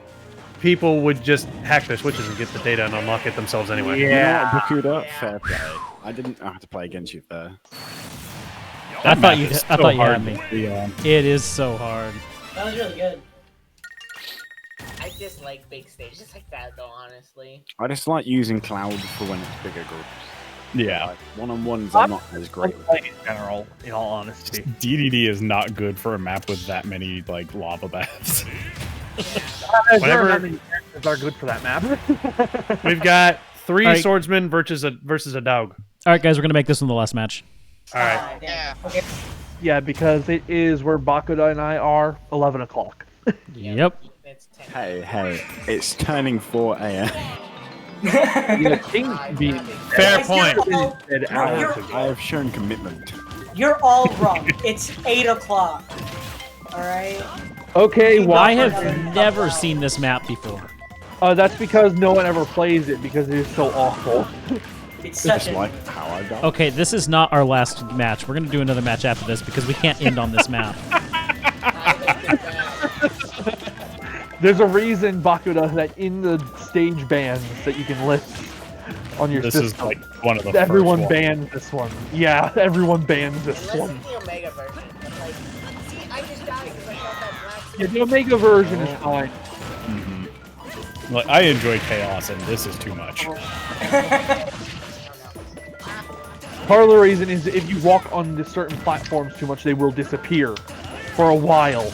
people would just hack their switches and get the data and unlock it themselves anyway.
Yeah, Bakuda, fair play. I didn't have to play against you there.
I thought you had
hard
me.
to be on.
It is so hard.
That was really good.
I dislike big stages like that, though, honestly.
I just like using cloud for when it's bigger groups.
Yeah.
Like, one-on-ones are not as great.
In general, in all honesty.
DDD is not good for a map with that many like lava baths.
Whenever-
Not many characters are good for that map.
We've got three
All right.
swordsmen versus a dog.
All right, guys, we're gonna make this one the last match.
All right.
Yeah.
Okay.
Yeah, because it is where Bakuda and I are, 11 o'clock.
Yep.
It's 10.
Hey, it's turning 4 a.m.
The thing being
Fair point.
said hours ago.
I have shown commitment.
You're all wrong. It's 8 o'clock. Alright?
Okay,
I
why?
have never seen this map before.
That's because no one ever plays it because it is so awful.
It's such
Just
a...
like how I got.
Okay, this is not our last match. We're gonna do another match after this because we can't end on this map.
There's a reason, Bakuda, that in the stage bans that you can list on your
This
system,
is like one of the
everyone
first ones.
bans this one. Yeah, everyone bans this
Unless
one.
it's the Omega version. But, like, see, I just died because I got that black
Yeah, the Omega version is fine.
Like I enjoy chaos, and this is too much.
Part of the reason is if you walk on the certain platforms too much, they will disappear for a while.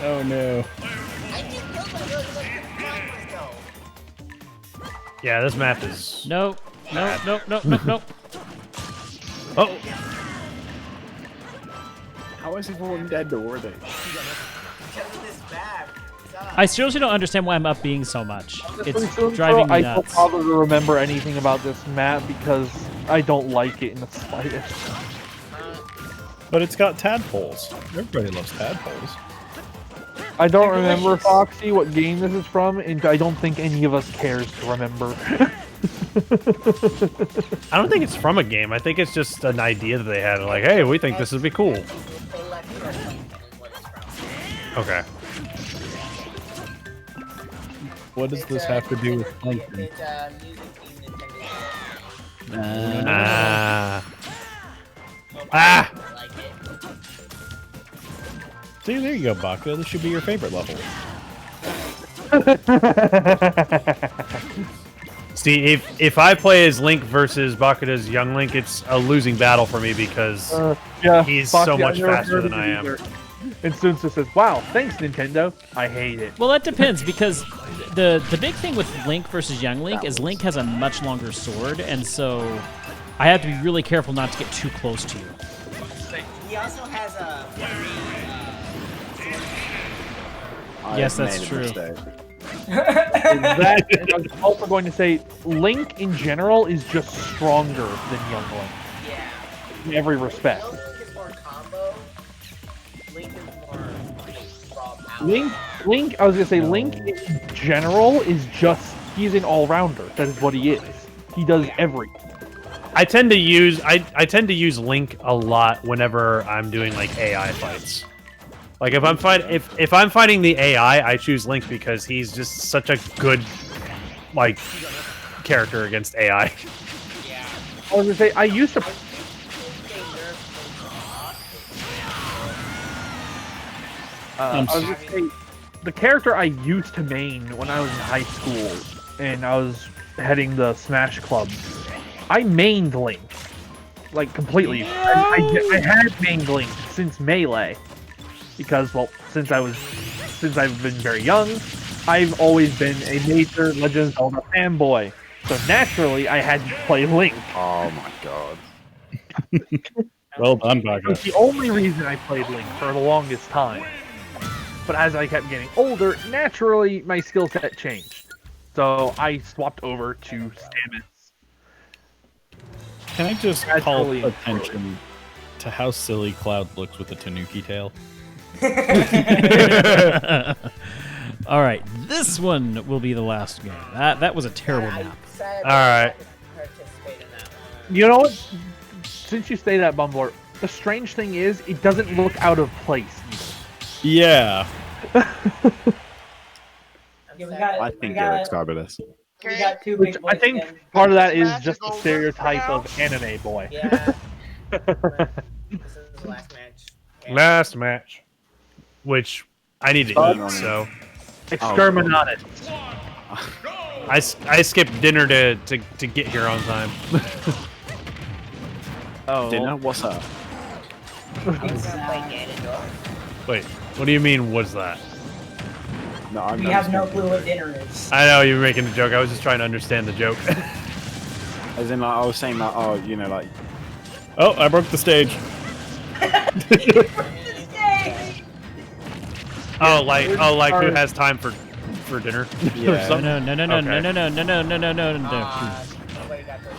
Oh no.
I just killed my brother with the though.
Yeah, this map is.
No.
Oh,
How is everyone dead already?
Because of this map.
I seriously don't understand why I'm up being so much. It's
Soon,
driving me
I don't
nuts.
bother to remember anything about this map because I don't like it in the slightest.
But it's got tadpoles. Everybody loves tadpoles.
I don't remember, Foxy, what game this is from, and I don't think any of us cares to remember.
I don't think it's from a game. I think it's just an idea that they had. Like, hey, we think this would be cool. Okay.
What does this have to do with Plankton?
It's a music theme Nintendo.
Ah.
Like it.
See, there you go, Baku. This should be your favorite level.
See, if I play as Link versus Bakuda's young Link, it's a losing battle for me because
Yeah,
he's
Foxy,
so
I've
much
never
faster
heard
than
of
I
it
am.
either. And Sunsa says, wow, thanks, Nintendo. I hate it.
Well, that depends because the big thing with Link versus Young Link is Link has a much longer sword, and so I have to be really careful not to get too close to you.
He also has a
Yes, that's true.
That, and I was also going to say, Link in general is just stronger than Young Link.
Yeah.
In every respect.
Link is more combo. Link is more raw power.
Link, I was going to say, Link in general is just, he's an all-rounder. That is what he is. He does everything.
I tend to use Link a lot whenever I'm doing like AI fights. Like if I'm fighting the AI, I choose Link because he's just such a good like character against AI.
Yeah.
I was gonna say I used to. I was gonna say the character I used to main when I was in high school and I was heading the Smash Club. I mained Link, like completely. I had mained Link since Melee, because well, since I've been very young, I've always been a major Legend of Zelda fanboy. So naturally, I had to play Link.
Oh my god.
Well done,
It
Baku.
was the only reason I played Link for the longest time. But as I kept getting older, naturally my skill set changed. So I swapped over to Samus.
Can I just
That's
call
really
attention to how silly Cloud looks with the Tanuki tail?
All right, this one will be the last game. That was a terrible map.
All right.
You know what? Since you say that, Bumbler, the strange thing is, it doesn't look out of place either.
Yeah.
I think it looks fabulous.
We got two
Which
big
I
boys
think
again.
part of that is just the stereotype of anime boy.
Yeah. This is the last match. Yeah.
Last match, which I need to eat, so
Exterminatus.
I skipped dinner to get here on time.
Oh.
Dinner? What's up?
Wait, what do you mean? What's that?
No, I'm
We
not
have no
expecting
clue what
it.
dinner is.
I know you were making a joke. I was just trying to understand the joke.
As in, like, I was saying, like, oh, you know, like.
Oh, I broke the stage.
Oh, like who has time for dinner?
Yeah.
Or something?
No, no, no, no,
Okay.
no, no, no, no, no, no, no, no, no.
Nobody got those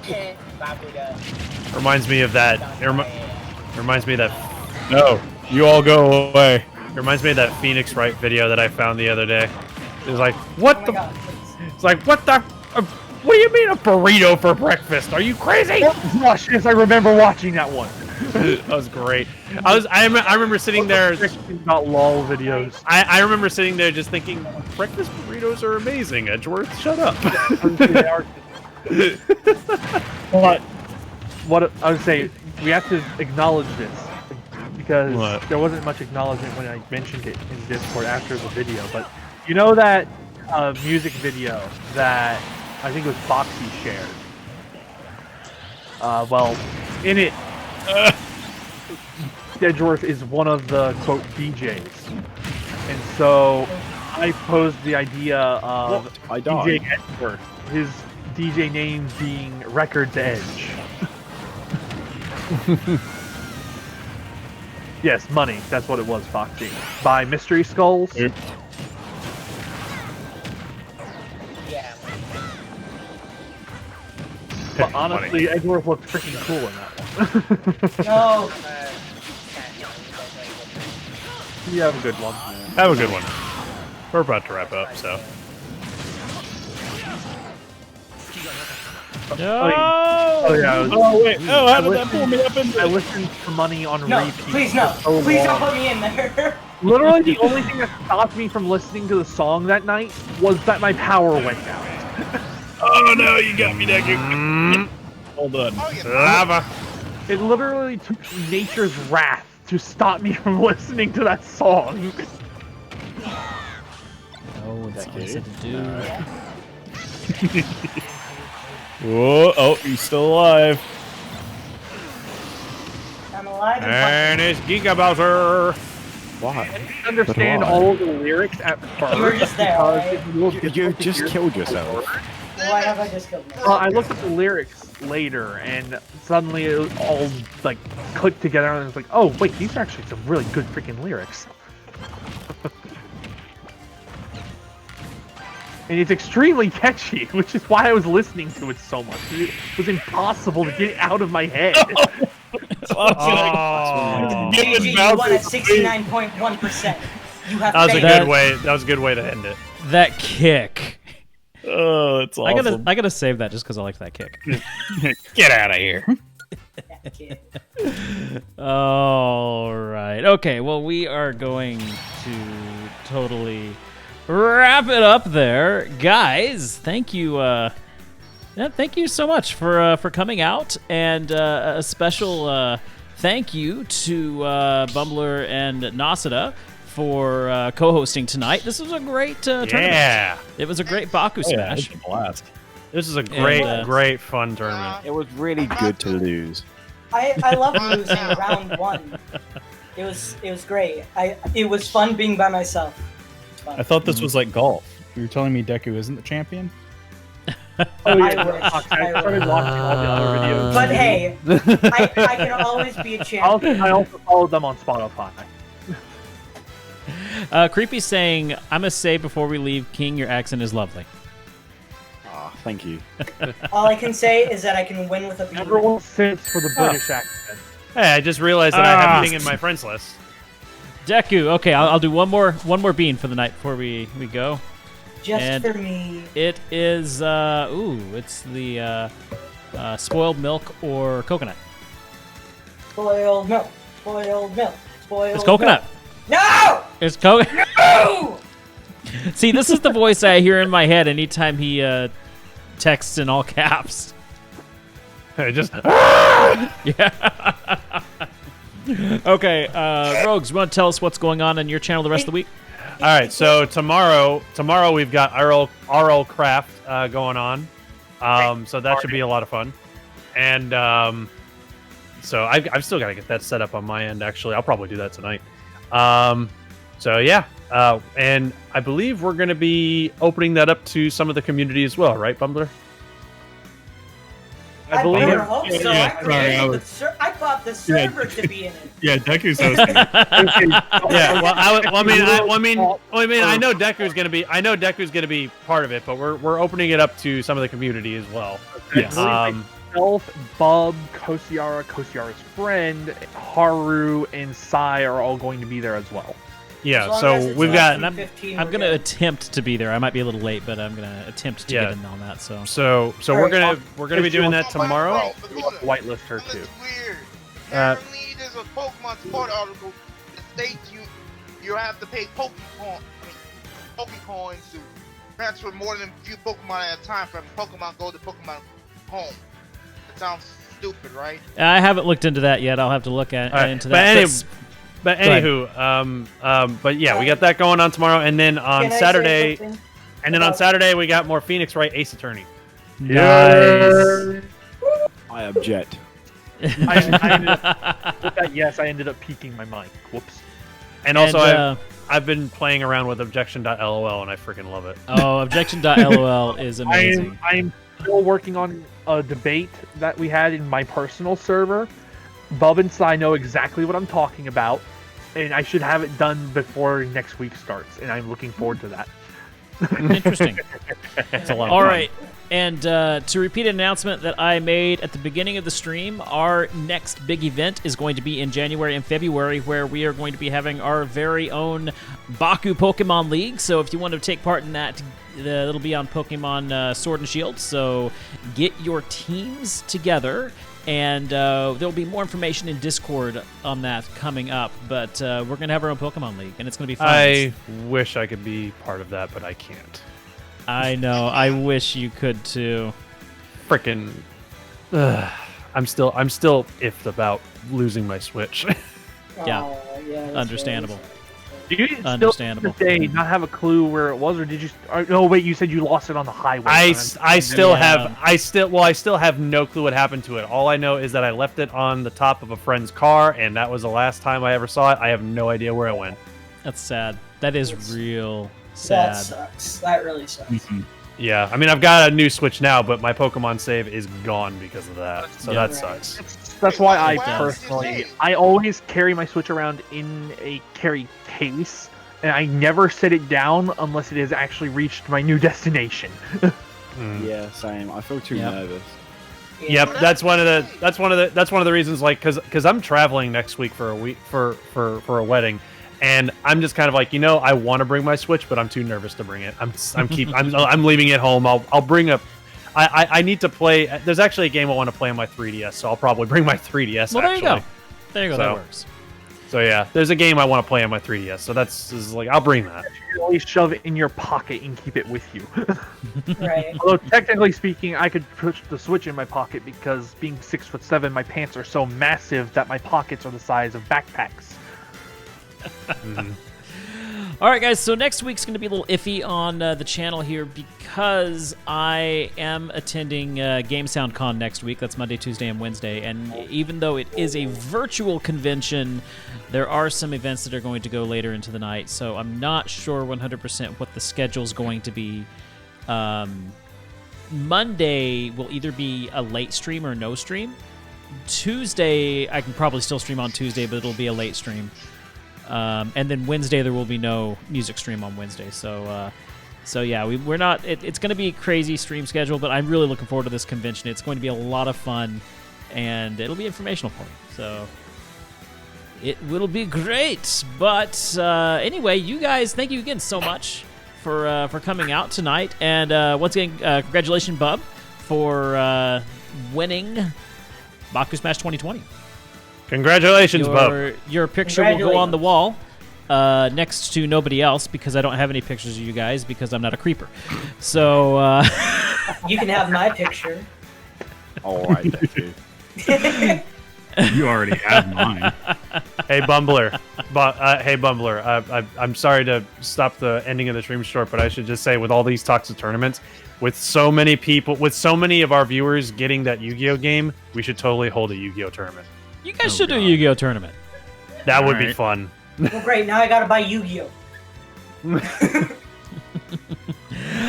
stars. Baku does.
Reminds me of that. Reminds me of that.
No, you all go away.
It reminds me of that Phoenix Wright video that I found the other day. It was like, what
Oh
the?
my god, please.
It's like, what the? What do you mean a burrito for breakfast? Are you crazy?
Oh, gosh, yes, I remember watching that one.
That was great. I remember sitting there.
Not lol videos.
I remember sitting there just thinking, breakfast burritos are amazing. Edgeworth, shut up.
But what I would say, we have to acknowledge this because
What?
there wasn't much acknowledgement when I mentioned it in Discord after the video. But you know that music video that I think it was Foxy shared. Well, in it, Edgeworth is one of the quote DJs, and so I posed the idea of
I died.
DJ Edgeworth, his DJ name being Records Edge. Yes, Money. That's what it was, Foxy. By Mystery Skulls.
Yep.
Yeah.
But honestly, Edgeworth looked freaking cool in that one.
No.
You have a good one.
Have a good one. We're about to wrap up, so.
No!
Oh yeah. I was,
Oh wait. Oh, how
I
did that pull me up into
I
it?
listened to Money on
No,
repeat.
please no.
for so
Please don't
long.
put me in there.
Literally, the only thing that stopped me from listening to the song that night was that my power went out.
Oh no, you got me, Deku. Hold on.
Oh, yeah.
Lava.
It literally took nature's wrath to stop me from listening to that song.
Oh, it's easy to do.
Whoa, oh, he's still alive.
I'm alive
And it's Giga Bowser.
Why?
I didn't understand
why?
all of the lyrics at first.
You were just there,
because
right?
it was
You just killed yourself.
Why have I just killed myself?
Well, I looked at the lyrics later, and suddenly it all like clicked together, and it's like, oh wait, these are actually some really good freaking lyrics. And it's extremely catchy, which is why I was listening to it so much. It was impossible to get it out of my head.
Oh.
Give
GG,
it
you
Bowser,
won at
please.
69.1%. You have
That was a
failed.
good way. That was a good way to end it.
That kick.
Oh, that's awesome.
I gotta save that just because I like that kick.
Get out of here.
kid.
All right. Okay. Well, we are going to totally wrap it up there, guys. Thank you. Thank you so much for coming out, and a special thank you to Bumbler and Nasada for co-hosting tonight. This was a great tournament.
Yeah.
It was a great Baku Smash.
It was a blast.
This is a great fun tournament.
It was really good to lose.
I love losing round 1. It was great. It was fun being by myself.
I thought this was like golf. You were telling me Deku isn't the champion?
Oh, yeah.
I wish.
I started watching all the other videos.
But hey, I can always be a champion.
I also follow them on Spotify.
Creepy saying, "I must say before we leave, King, your accent is lovely."
Thank you.
All I can say is that I can win with a beat.
Everyone sits for the British accent.
Hey, I just realized that I have a thing in my friends list.
Deku, okay, I'll do one more bean for the night before we go.
Just
and
for me.
It is it's the spoiled milk or coconut.
Spoiled milk. Spoiled milk. Spoiled
It's coconut.
Milk. No!
It's coconut.
No!
See, this is the voice I hear in my head anytime he texts in all caps.
Just
yeah. Okay, Rogues, you want to tell us what's going on your channel the rest of the week?
All right, so tomorrow we've got RL Craft going on, so that should be a lot of fun, and so I've still got to get that set up on my end. Actually, I'll probably do that tonight. So yeah, and I believe we're going to be opening that up to some of the community as well, right, Bumbler?
I
believe.
better hope so.
Yeah,
I bought the server to be in it.
Yeah, Deku's hosting.
Yeah, well, I know Deku's going to be. I know Deku's going to be part of it, but we're opening it up to some of the community as well.
Yes.
Myself, Bub, Kosiara's friend, Haru, and Sai are all going to be there as well.
Yeah,
As long
so
as it's
we've
less
got.
than
I'm
15,
I'm
we're
gonna
good.
attempt to be there. I might be a little late, but I'm gonna attempt to
Yeah.
get in on that. So
So we're gonna be doing that tomorrow.
Whitelist her too.
It's weird.
Uh,
Apparently, there's a Pokemon support article that states you have to pay Pokecoins to transfer more than a few Pokemon at a time from Pokemon Go to Pokemon Home. That sounds stupid, right?
I haven't looked into that yet. I'll have to look into that.
But
Go ahead.
anywho, but yeah, we got that going on tomorrow, and then on
Can I say
Saturday,
something?
and then on Saturday we got more Phoenix Wright Ace Attorney.
Nice.
I object.
I ended up, with that yes, I ended up peeking my mic. Whoops.
And also,
And,
I've been playing around with Objection.lol, and I freaking love it.
Oh, Objection.lol is amazing.
I'm still working on a debate that we had in my personal server. Bub and Sai know exactly what I'm talking about, and I should have it done before next week starts, and I'm looking forward to that.
Interesting.
It's a lot of
All
fun.
right. And to repeat an announcement that I made at the beginning of the stream, our next big event is going to be in January and February, where we are going to be having our very own Baku Pokemon League. So if you want to take part in that, it'll be on Pokemon Sword and Shield. So get your teams together. And there'll be more information in Discord on that coming up. But we're going to have our own Pokemon League, and it's going to be fun.
I wish I could be part of that, but I can't.
I know. I wish you could too.
Frickin', I'm still iffed about losing my Switch.
Yeah.
Oh, yeah, that's
Understandable.
Do you still
Understandable.
to this day not have a clue where it was, or did you? No, wait. You said you lost it on the highway.
I still
Yeah.
have no clue what happened to it. All I know is that I left it on the top of a friend's car, and that was the last time I ever saw it. I have no idea where it went.
That's sad. That is real
That
sad.
sucks. That really sucks.
Yeah, I mean, I've got a new Switch now, but my Pokemon save is gone because of that. So
Yeah.
that sucks.
That's why I
Wow.
personally, I always carry my Switch around in a carry case, and I never set it down unless it has actually reached my new destination.
Yeah, same. I feel too
Yep.
nervous.
Yep, that's one of the reasons. Like, because I'm traveling next week for a week for a wedding, and I'm just kind of like, I want to bring my Switch, but I'm too nervous to bring it. I'm leaving it home. I'll bring I need to play. There's actually a game I want to play on my 3DS, so I'll probably bring my 3DS.
Well, there
actually.
you go. There you go. That works.
So yeah, there's a game I want to play on my 3DS, so this is like I'll bring that.
You always shove it in your pocket and keep it with you.
Right.
Although technically speaking, I could put the Switch in my pocket because being 6'7", my pants are so massive that my pockets are the size of backpacks.
All right, guys, so next week's going to be a little iffy on the channel here because I am attending Game Sound Con next week. That's Monday, Tuesday, and Wednesday. And even though it is a virtual convention, there are some events that are going to go later into the night. So I'm not sure 100% what the schedule's going to be. Monday will either be a late stream or no stream. Tuesday, I can probably still stream on Tuesday, but it'll be a late stream. And then Wednesday there will be no music stream on Wednesday. So yeah, we're not. It's going to be a crazy stream schedule, but I'm really looking forward to this convention. It's going to be a lot of fun, and it'll be informational for you. So it will be great. But anyway, you guys, thank you again so much for coming out tonight. And once again, congratulations, Bub, for winning Baku Smash 2020.
Congratulations, Bub.
Your picture will go on the wall next to nobody else because I don't have any pictures of you guys because I'm not a creeper. So
You can have my picture.
All right, thank you.
You already have mine.
Hey, Bumbler. Hey, Bumbler. I'm sorry to stop the ending of the stream short, but I should just say, with all these toxic tournaments, with so many people, with so many of our viewers getting that Yu-Gi-Oh game, we should totally hold a Yu-Gi-Oh tournament.
You guys should do a Yu-Gi-Oh tournament.
That would be fun.
Well, great. Now I gotta buy Yu-Gi-Oh.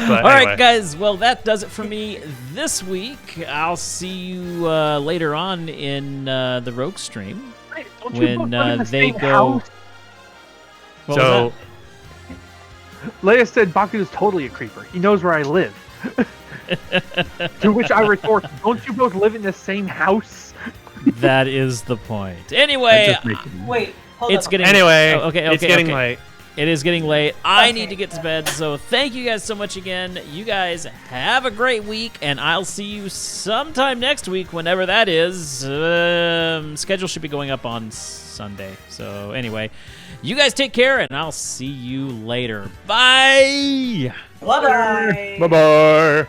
All right, guys. Well, that does it for me this week. I'll see you later on in the Rogue stream when they go. What was that?
Leia said Baku is totally a creeper. He knows where I live. To which I retort, don't you both live in the same house?
That is the point. Anyway,
wait, hold
it's
up.
getting
it's getting late.
It is getting late. I need to get to bed. So thank you guys so much again. You guys have a great week, and I'll see you sometime next week, whenever that is. Schedule should be going up on Sunday. So anyway, you guys take care, and I'll see you later. Bye.
Bye-bye.
Bye-bye.